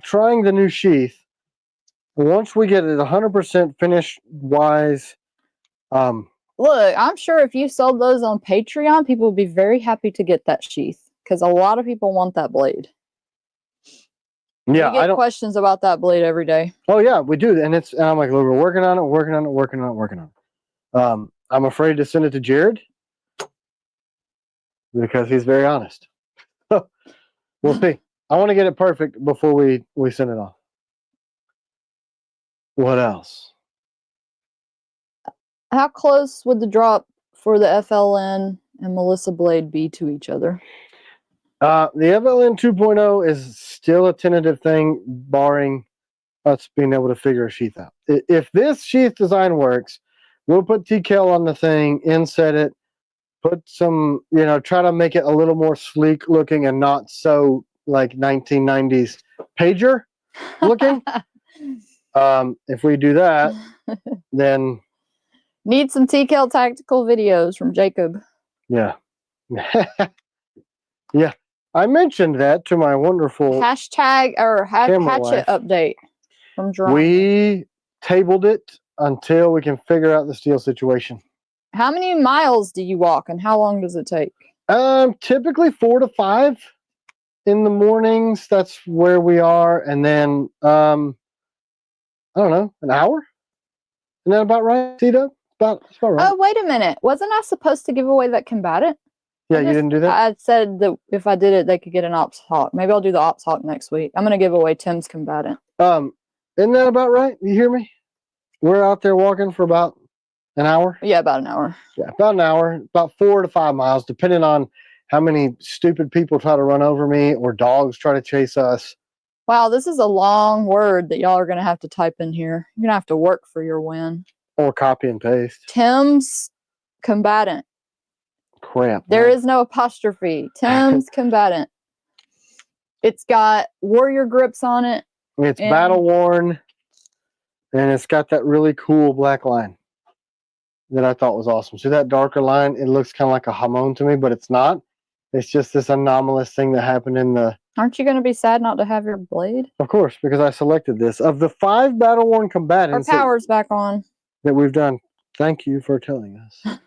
trying the new sheath, once we get it 100% finished wise, look, I'm sure if you sold those on Patreon, people would be very happy to get that sheath because a lot of people want that blade. Yeah, we get questions about that blade every day. Oh yeah, we do, and I'm like, we're working on it. I'm afraid to send it to Jared because he's very honest. We'll see. I want to get it perfect before we send it off. What else? How close would the drop for the FLN and Melissa blade be to each other? The FLN 2.0 is still a tentative thing, barring us being able to figure a sheath out. If this sheath design works, we'll put TCAL on the thing, inset it, put some, you know, try to make it a little more sleek looking and not so like 1990s pager looking. If we do that, then need some TKL tactical videos from Jacob. Yeah. Yeah. I mentioned that to my wonderful hashtag or hatchet wife. update from Jerome. We tabled it until we can figure out the steel situation. How many miles do you walk and how long does it take? Typically 4 to 5 in the mornings. That's where we are. And then, I don't know, an hour? Isn't that about right, Tito? That's about right. Oh, wait a minute. Wasn't I supposed to give away that combatant? Yeah, you didn't do that? I said that if I did it, they could get an Ops Hawk. Maybe I'll do the Ops Hawk next week. I'm going to give away Tim's combatant. Isn't that about right? You hear me? We're out there walking for about an hour? Yeah, about an hour. Yeah, about an hour. About 4 to 5 miles, depending on how many stupid people try to run over me or dogs try to chase us. Wow, this is a long word that y'all are going to have to type in here. You're going to have to work for your win. Or copy and paste. Tim's combatant. Crap. There is no apostrophe. Tim's combatant. It's got warrior grips on it. It's battle worn. And it's got that really cool black line that I thought was awesome. See that darker line? It looks kind of like a hamon to me, but it's not. It's just this anomalous thing that happened in the... Aren't you going to be sad not to have your blade? Of course, because I selected this. Of the 5 battle worn combatants... Our power's back on. That we've done. Thank you for telling us.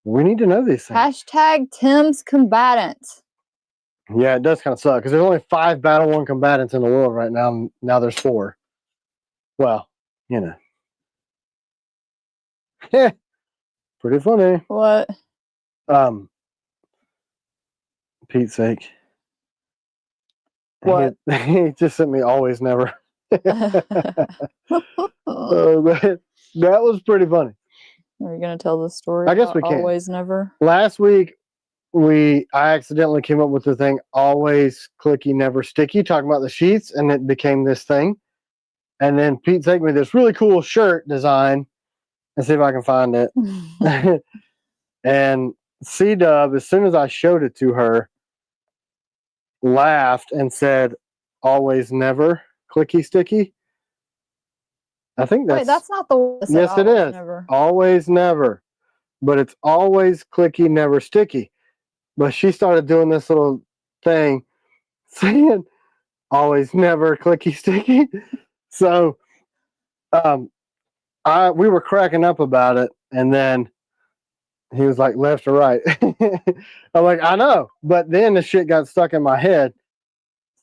We need to know these things. Hashtag Tim's combatant. Yeah, it does kind of suck because there's only 5 battle worn combatants in the world right now. Now there's 4. Well, you know. Yeah. Pretty funny. What? Pete's sake. What? He just sent me always never. That was pretty funny. Are you going to tell the story? I guess we can. Always never. Last week, I accidentally came up with the thing always clicky, never sticky, talking about the sheaths, and it became this thing. And then Pete sent me this really cool shirt design. Let's see if I can find it. And C-Dub, as soon as I showed it to her, laughed and said, always never clicky sticky. I think that's... Wait, that's not the one that said yes, it is. Never. Always never. But it's always clicky, never sticky. But she started doing this little thing saying always never clicky sticky. So we were cracking up about it, and then he was like, left or right? I'm like, I know. But then the shit got stuck in my head.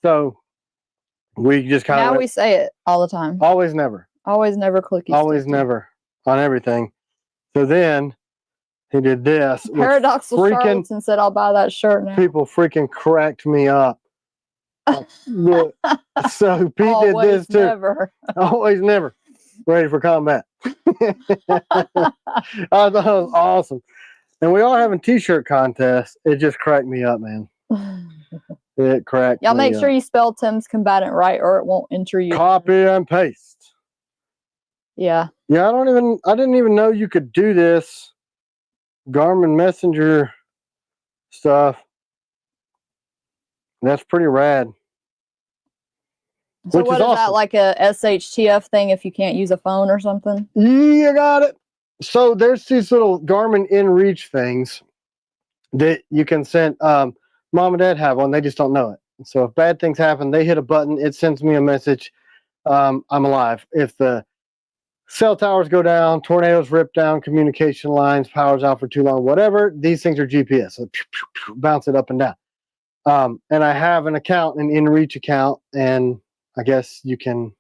So we just kind of... Now we say it all the time. Always never. Always never clicky. Always sticky. never on everything. So then he did this. Paradoxal Charlatan said, I'll buy that shirt now. People freaking cracked me up. So Pete did this too. Never. Always never. Ready for combat. I thought it was awesome. And we are having t-shirt contests. It just cracked me up, man. It cracked me up. Y'all make sure you spell Tim's combatant right or it won't enter you. Copy and paste. Yeah. Yeah, I didn't even know you could do this Garmin Messenger stuff. That's pretty rad. So what is awesome. That, like a SHTF thing if you can't use a phone or something? You got it. So there's these little Garmin InReach things that you can send. Mom and Dad have one. They just don't know it. So if bad things happen, they hit a button. It sends me a message. I'm alive. If the cell towers go down, tornadoes rip down communication lines, power's out for too long, whatever, these things are GPS. So bounce it up and down. And I have an account, an InReach account, and I guess you can...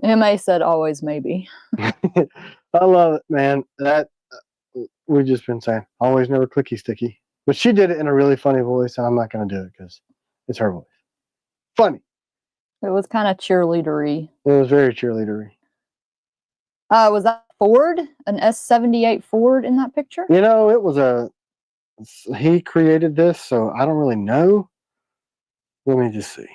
MA said always maybe. I love it, man. That we've just been saying always never clicky sticky. But she did it in a really funny voice, and I'm not going to do it because it's her voice. Funny. It was kind of cheerleadery. It was very cheerleadery. Was that Ford? An S78 Ford in that picture? You know, it was he created this, so I don't really know. Let me just see.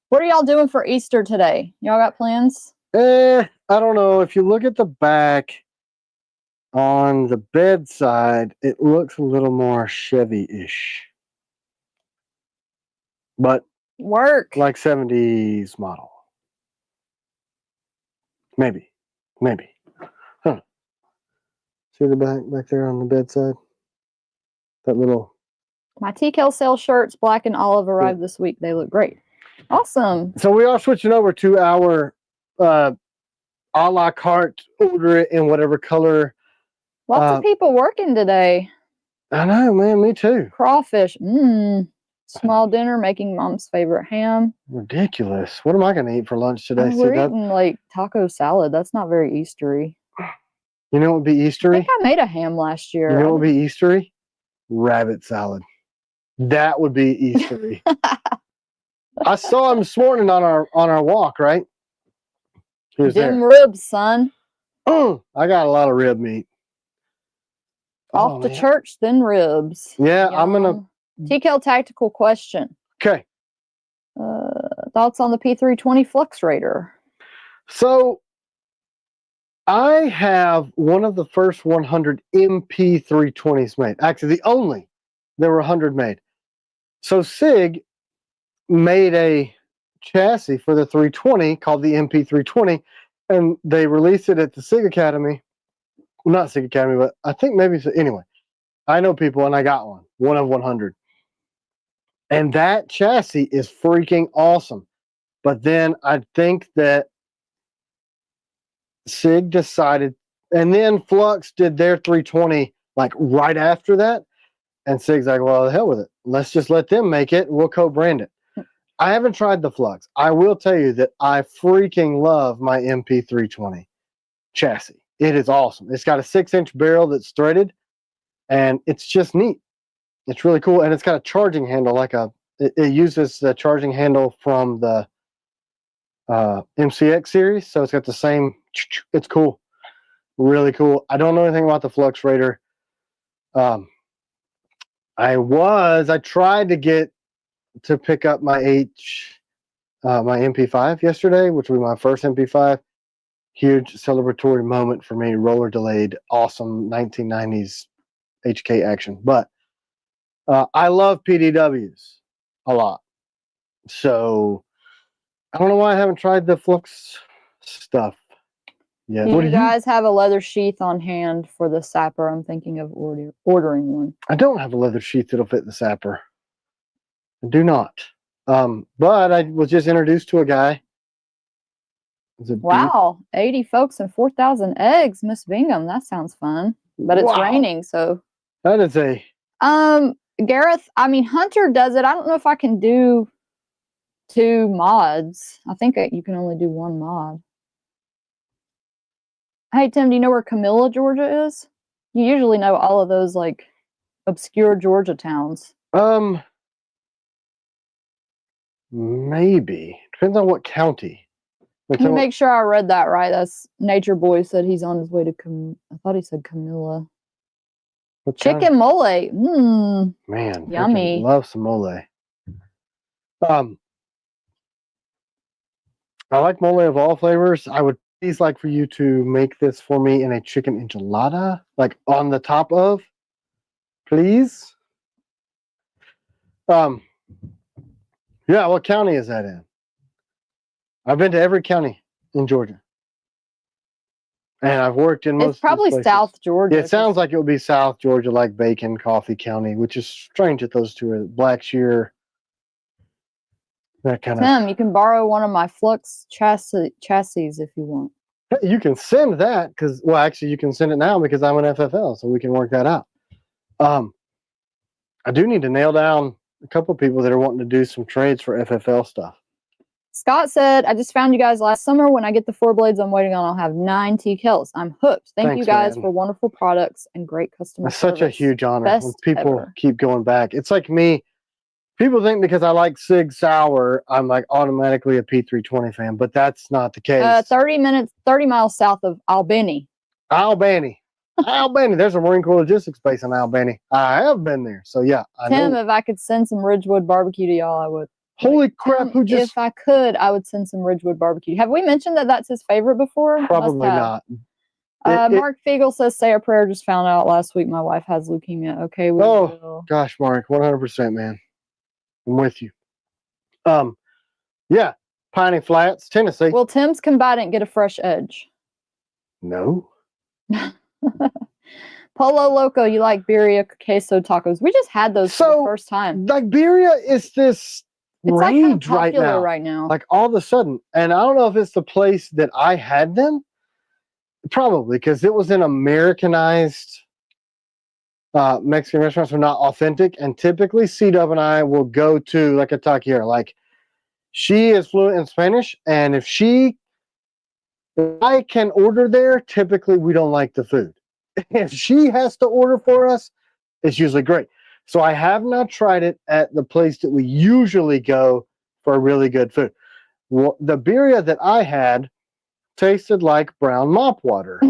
What are y'all doing for Easter today? Y'all got plans? I don't know. If you look at the back, On the bedside, it looks a little more Chevy-ish. But Work. like 70s model. Maybe. Huh. See the back there on the bedside? That little... My TKL sale shirts, black and olive, arrived this week. They look great. Awesome. So we are switching over to our a la carte, order it in whatever color. Lots of people working today. I know, man. Me too. Crawfish. Small dinner, making mom's favorite ham. Ridiculous. What am I going to eat for lunch today? We're eating like taco salad. That's not very Eastery. You know what would be Eastery? I think I made a ham last year. You know what would be Eastery? Rabbit salad. That would be Eastery. I saw him this morning on our walk, right? Dim ribs, son. I got a lot of rib meat. Off to church, then ribs. Yeah, I'm gonna. TKL tactical question. Okay. Thoughts on the P320 Flux Raider? So, I have one of the first 100 MP320s made. Actually, the only. There were 100 made. So SIG made a chassis for the 320 called the MP320, and they released it at the SIG Academy. Well, not SIG Academy, but I think maybe so. Anyway, I know people, and I got one of 100. And that chassis is freaking awesome. But then I think that SIG decided, and then Flux did their 320 like right after that. And SIG's like, well, the hell with it. Let's just let them make it. And we'll co-brand it. I haven't tried the Flux. I will tell you that I freaking love my MP320 chassis. It is awesome. It's got a 6-inch barrel that's threaded, and it's just neat. It's really cool, and it's got a charging handle, it uses the charging handle from the MCX series, so it's got the same. It's cool, really cool. I don't know anything about the Flux Raider. I tried to get to pick up my my MP5 yesterday, which was my first MP5. Huge celebratory moment for me. Roller delayed, awesome 1990s HK action. But I love PDWs a lot. So I don't know why I haven't tried the Flux stuff yet. Do you guys have a leather sheath on hand for the Sapper? I'm thinking of ordering one. I don't have a leather sheath that'll fit the Sapper. I do not. But I was just introduced to a guy. Wow, 80 folks and 4,000 eggs, Miss Bingham. That sounds fun. But it's raining, so. That is a. Gareth, I mean, Hunter does it. I don't know if I can do 2 mods. I think you can only do 1 mod. Hey, Tim, do you know where Camilla, Georgia is? You usually know all of those, like, obscure Georgia towns. Maybe. Depends on what county. Let me make sure I read that right. That's Nature Boy said he's on his way to I thought he said Camilla. Chicken mole. Man, yummy. Love some mole. I like mole of all flavors. I would please like for you to make this for me in a chicken enchilada, like on the top of, please. Yeah, what county is that in? I've been to every county in Georgia. And I've worked in most. It's probably South Georgia. Yeah, it sounds like it would be South Georgia, like Bacon, Coffee County, which is strange that those two are Blackshear. That kind of. Tim, you can borrow one of my Flux chassis if you want. You can send that because, well, actually, you can send it now because I'm an FFL, so we can work that out. I do need to nail down a couple of people that are wanting to do some trades for FFL stuff. Scott said, I just found you guys last summer. When I get the 4 blades I'm waiting on, I'll have 9 TKLs. I'm hooked. Thanks, you guys, for wonderful products and great customer service. That's such a huge honor when people keep going back. It's like me. People think because I like Sig Sauer, I'm like automatically a P320 fan, but that's not the case. 30 miles south of Albany. Albany. There's a Marine Corps logistics base in Albany. I have been there. So, yeah. Tim, if I could send some Ridgewood barbecue to y'all, I would. Holy crap, Tim, if I could, I would send some Ridgewood barbecue. Have we mentioned that that's his favorite before? Probably not. Mark Fiegel says, say a prayer. Just found out last week my wife has leukemia. Okay, we will. Gosh, Mark, 100%, man. I'm with you. Yeah, Piney Flats, Tennessee. Will Tim's combatant get a fresh edge? No. Polo Loco, you like birria queso tacos? We just had those for the first time. Like birria is this rage like kind of right now. Like all of a sudden, and I don't know if it's the place that I had them. Probably because it was an Americanized Mexican restaurants are not authentic, and typically C-Dub and I will go to like a taqueria. Like she is fluent in Spanish, and if I can order there, typically we don't like the food. If she has to order for us, it's usually great. So I have not tried it at the place that we usually go for really good food. Well, the birria that I had tasted like brown mop water.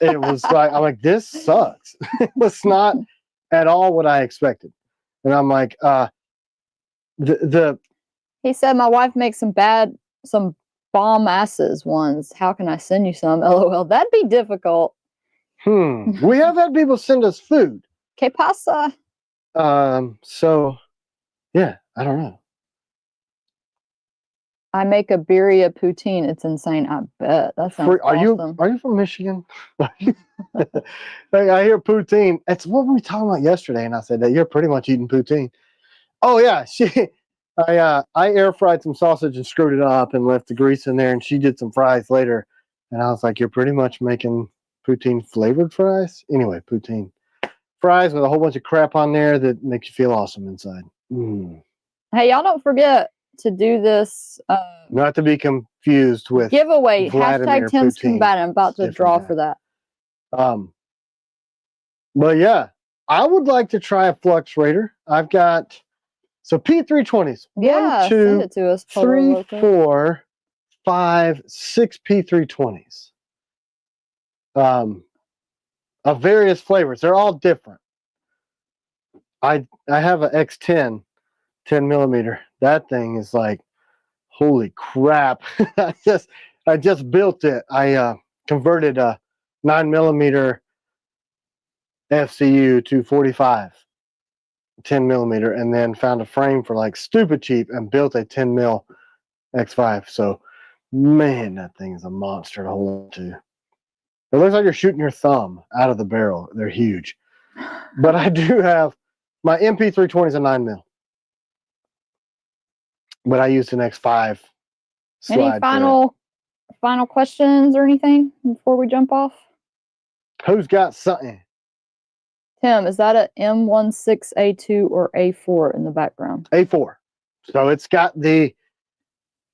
It was like, I'm like, this sucks. It was not at all what I expected. And I'm like, he said my wife makes some bomb asses ones. How can I send you some? LOL. That'd be difficult. We have had people send us food. Que pasa? So yeah, I don't know. I make a birria poutine. It's insane. I bet that sounds awesome. Are you from Michigan? I hear poutine. It's what we were talking about yesterday, and I said that you're pretty much eating poutine. Oh yeah, I air fried some sausage and screwed it up and left the grease in there, and she did some fries later, and I was like, you're pretty much making poutine flavored fries. Anyway, poutine fries with a whole bunch of crap on there that makes you feel awesome inside. Hey, y'all don't forget to do this. Not to be confused with giveaway. Vladimir Hashtag Tim's Poutine. Combatant. I'm about to draw for that. But yeah, I would like to try a Flux Raider. I've got P320s. Yeah, 1, 2, send it to us. 3, 4, 5, 6 P320s. Of various flavors. They're all different. I have an X10 10 millimeter. That thing is like, holy crap. I just built it. I converted a 9 millimeter FCU to 45 10 millimeter, and then found a frame for like stupid cheap and built a 10 mil X5. So man, that thing is a monster to hold on to. It looks like you're shooting your thumb out of the barrel. They're huge. But I do have my MP320 is a 9 mil. But I used an X5 slide. Any final questions or anything before we jump off? Who's got something? Tim, is that a M16A2 or A4 in the background? A4. So it's got the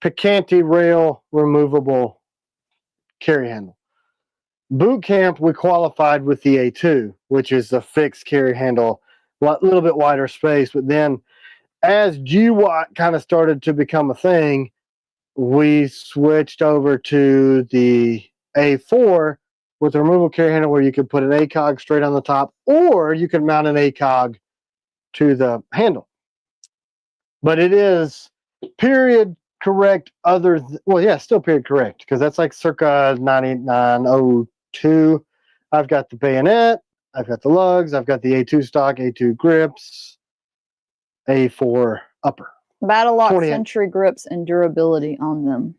Picanti rail removable carry handle. Boot camp, we qualified with the A2, which is the fixed carry handle, a little bit wider space. But then as GWAT kind of started to become a thing, we switched over to the A4 with a removable carry handle where you could put an ACOG straight on the top, or you could mount an ACOG to the handle. But it is period correct still period correct, because that's like circa 9902. I've got the bayonet, I've got the lugs, I've got the A2 stock, A2 grips, A4 upper. Battle Lock Century grips and durability on them.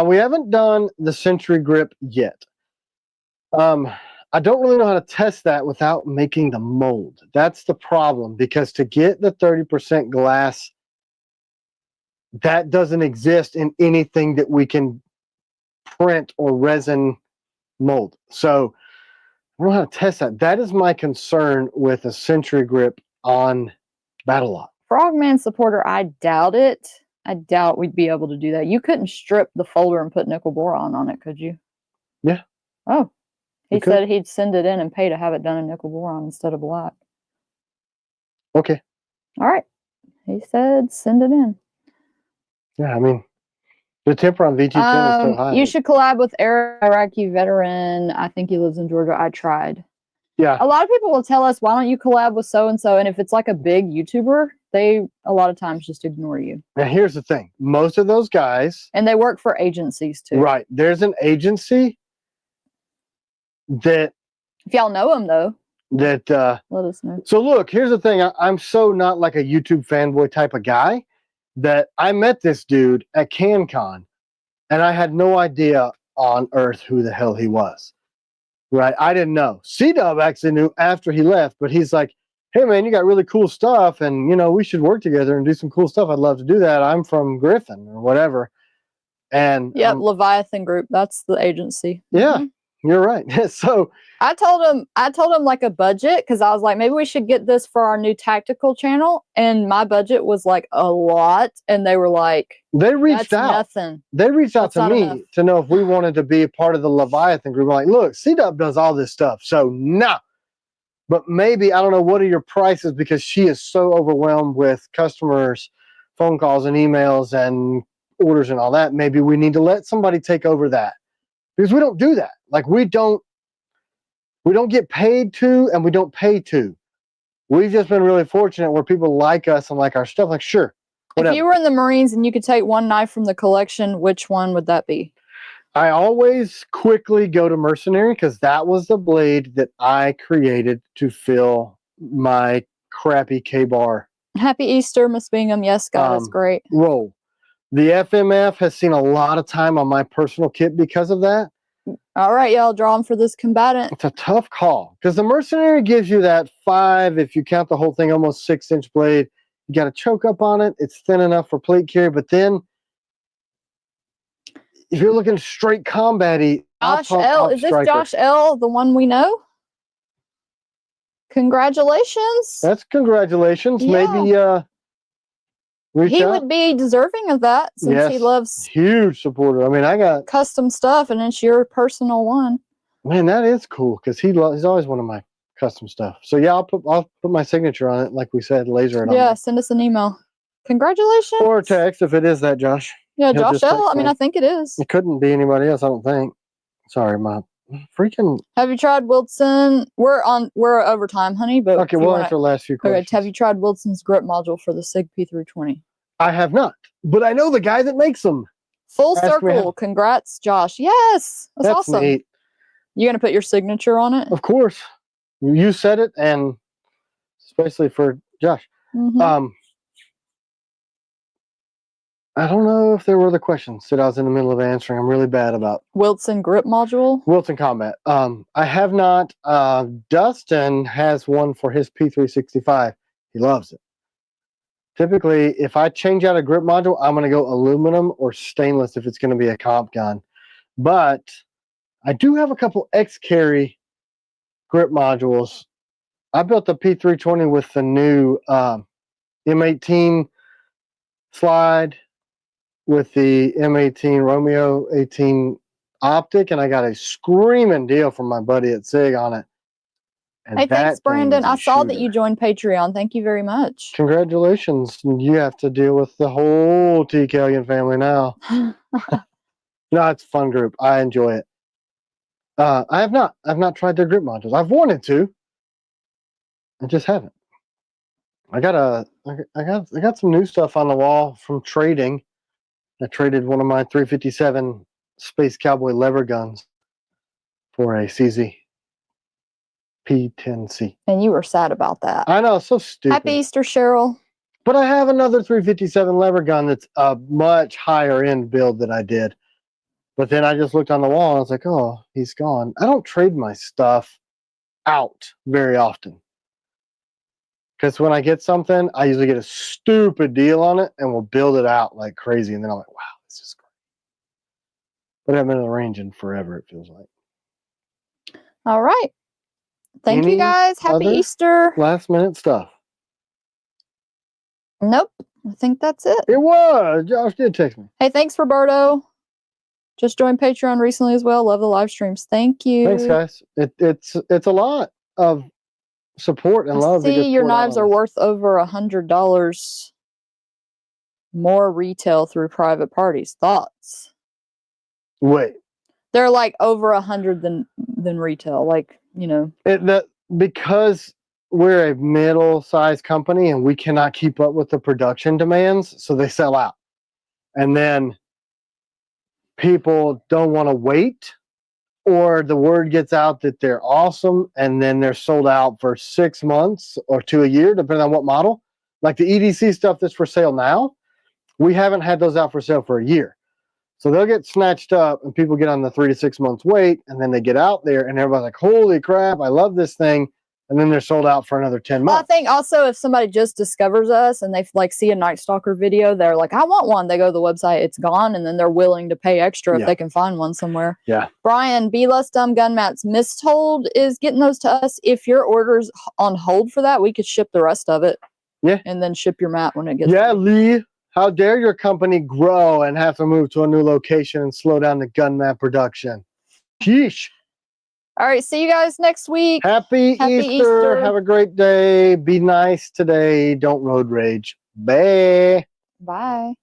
We haven't done the Century grip yet. I don't really know how to test that without making the mold. That's the problem, because to get the 30% glass, that doesn't exist in anything that we can print or resin mold. So I don't know how to test that. That is my concern with a Century grip on Battle Lock. Frogman supporter, I doubt it. I doubt we'd be able to do that. You couldn't strip the folder and put nickel boron on it, could you? Yeah. Oh. He said he'd send it in and pay to have it done in nickel boron instead of black. Okay. All right. He said send it in. Yeah, I mean, the temper on VG10 is so high. You should collab with Eric, Iraqi veteran. I think he lives in Georgia. I tried. Yeah. A lot of people will tell us, why don't you collab with so-and-so? And if it's like a big YouTuber, they a lot of times just ignore you. Now, here's the thing. Most of those guys. And they work for agencies too. Right. There's an agency that If y'all know him though, let us know. So look, here's the thing. I'm so not like a YouTube fanboy type of guy that I met this dude at CanCon and I had no idea on earth who the hell he was. Right? I didn't know. C-Dub actually knew after he left, but he's like, hey man, you got really cool stuff and you know, we should work together and do some cool stuff. I'd love to do that. I'm from Griffin or whatever. And Leviathan Group, that's the agency. Yeah, you're right. So I told him like a budget because I was like, maybe we should get this for our new tactical channel. And my budget was like a lot. And they were like, they reached out. Nothing. They reached out to me enough. to know if we wanted to be a part of the Leviathan group. I'm like, look, C-Dub does all this stuff. So no. But maybe, I don't know, what are your prices? Because she is so overwhelmed with customers, phone calls and emails and orders and all that. Maybe we need to let somebody take over that. Because we don't do that. Like we don't get paid to and we don't pay to. We've just been really fortunate where people like us and like our stuff. Like, sure. Whatever. If you were in the Marines and you could take one knife from the collection, which one would that be? I always quickly go to Mercenary because that was the blade that I created to fill my crappy K-bar. Happy Easter, Miss Bingham. Yes, God is great. Roll. The FMF has seen a lot of time on my personal kit because of that. All right, y'all, draw them for this combatant. It's a tough call because the Mercenary gives you that 5, if you count the whole thing, almost 6-inch blade. You got to choke up on it. It's thin enough for plate carry, but then if you're looking straight combat-y, Josh L. Is this Josh L. the one we know? Congratulations. That's congratulations. Yeah. Maybe he would be deserving of that since he loves huge supporter. I mean, I got custom stuff and it's your personal one. Man, that is cool because he's always one of my custom stuff. So yeah, I'll put my signature on it, like we said, laser it on. Yeah, send us an email. Congratulations. Or a text if it is that Josh. Yeah, Josh L. I mean, I think it is. It couldn't be anybody else, I don't think. Sorry, my freaking. Have you tried Wilson? We're over time, honey. But okay, we'll answer the last few questions. Okay, have you tried Wilson's grip module for the SIG P320? I have not, but I know the guy that makes them. Full circle. Congrats, Josh. Yes, that's awesome. Neat. You gonna put your signature on it? Of course. You said it, and especially for Josh. Mm-hmm. I don't know if there were other questions that I was in the middle of answering. I'm really bad about Wilson grip module. Wilson Combat. I have not. Dustin has one for his P365. He loves it. Typically, if I change out a grip module, I'm going to go aluminum or stainless if it's going to be a comp gun. But I do have a couple X-Carry grip modules. I built the P320 with the new M18 slide with the M18 Romeo 18 optic, and I got a screaming deal from my buddy at SIG on it. And hey, thanks, Brandon. I saw that you joined Patreon. Thank you very much. Congratulations. You have to deal with the whole T. Callion family now. No, it's a fun group. I enjoy it. I've not tried their grip modules. I've wanted to. I just haven't. I got some new stuff on the wall from trading. I traded one of my 357 Space Cowboy lever guns for a CZ P10C. And you were sad about that. I know, so stupid. Happy Easter, Cheryl. But I have another 357 lever gun that's a much higher end build that I did. But then I just looked on the wall and I was like, oh, he's gone. I don't trade my stuff out very often. Because when I get something, I usually get a stupid deal on it and we'll build it out like crazy. And then I'm like, wow, this is great. But I've been in the range in forever, it feels like. All right. Thank you guys. Happy Easter. Last minute stuff. Nope. I think that's it. It was. Josh did text me. Hey, thanks, Roberto. Just joined Patreon recently as well. Love the live streams. Thank you. Thanks, guys. It's a lot of support and love. See, your knives are worth over $100 more retail through private parties. Thoughts? Wait. They're like over 100 than retail. Like, you know. Because we're a middle-sized company and we cannot keep up with the production demands, so they sell out. And then people don't want to wait or the word gets out that they're awesome and then they're sold out for 6 months or to a year, depending on what model. Like the EDC stuff that's for sale now, we haven't had those out for sale for a year. So they'll get snatched up and people get on the 3 to 6 months wait, and then they get out there and everybody's like, holy crap, I love this thing. And then they're sold out for another 10 months. Well, I think also if somebody just discovers us and they like see a Night Stalker video, they're like, I want one. They go to the website, it's gone, and then they're willing to pay extra if they can find one somewhere. Yeah. Brian, Be Less Dumb Gun Mats Mistold is getting those to us. If your order's on hold for that, we could ship the rest of it. Yeah. And then ship your mat when it gets ready. Lee. How dare your company grow and have to move to a new location and slow down the gun mat production? Sheesh. All right, see you guys next week. Happy Easter. Have a great day. Be nice today. Don't road rage. Bye. Bye.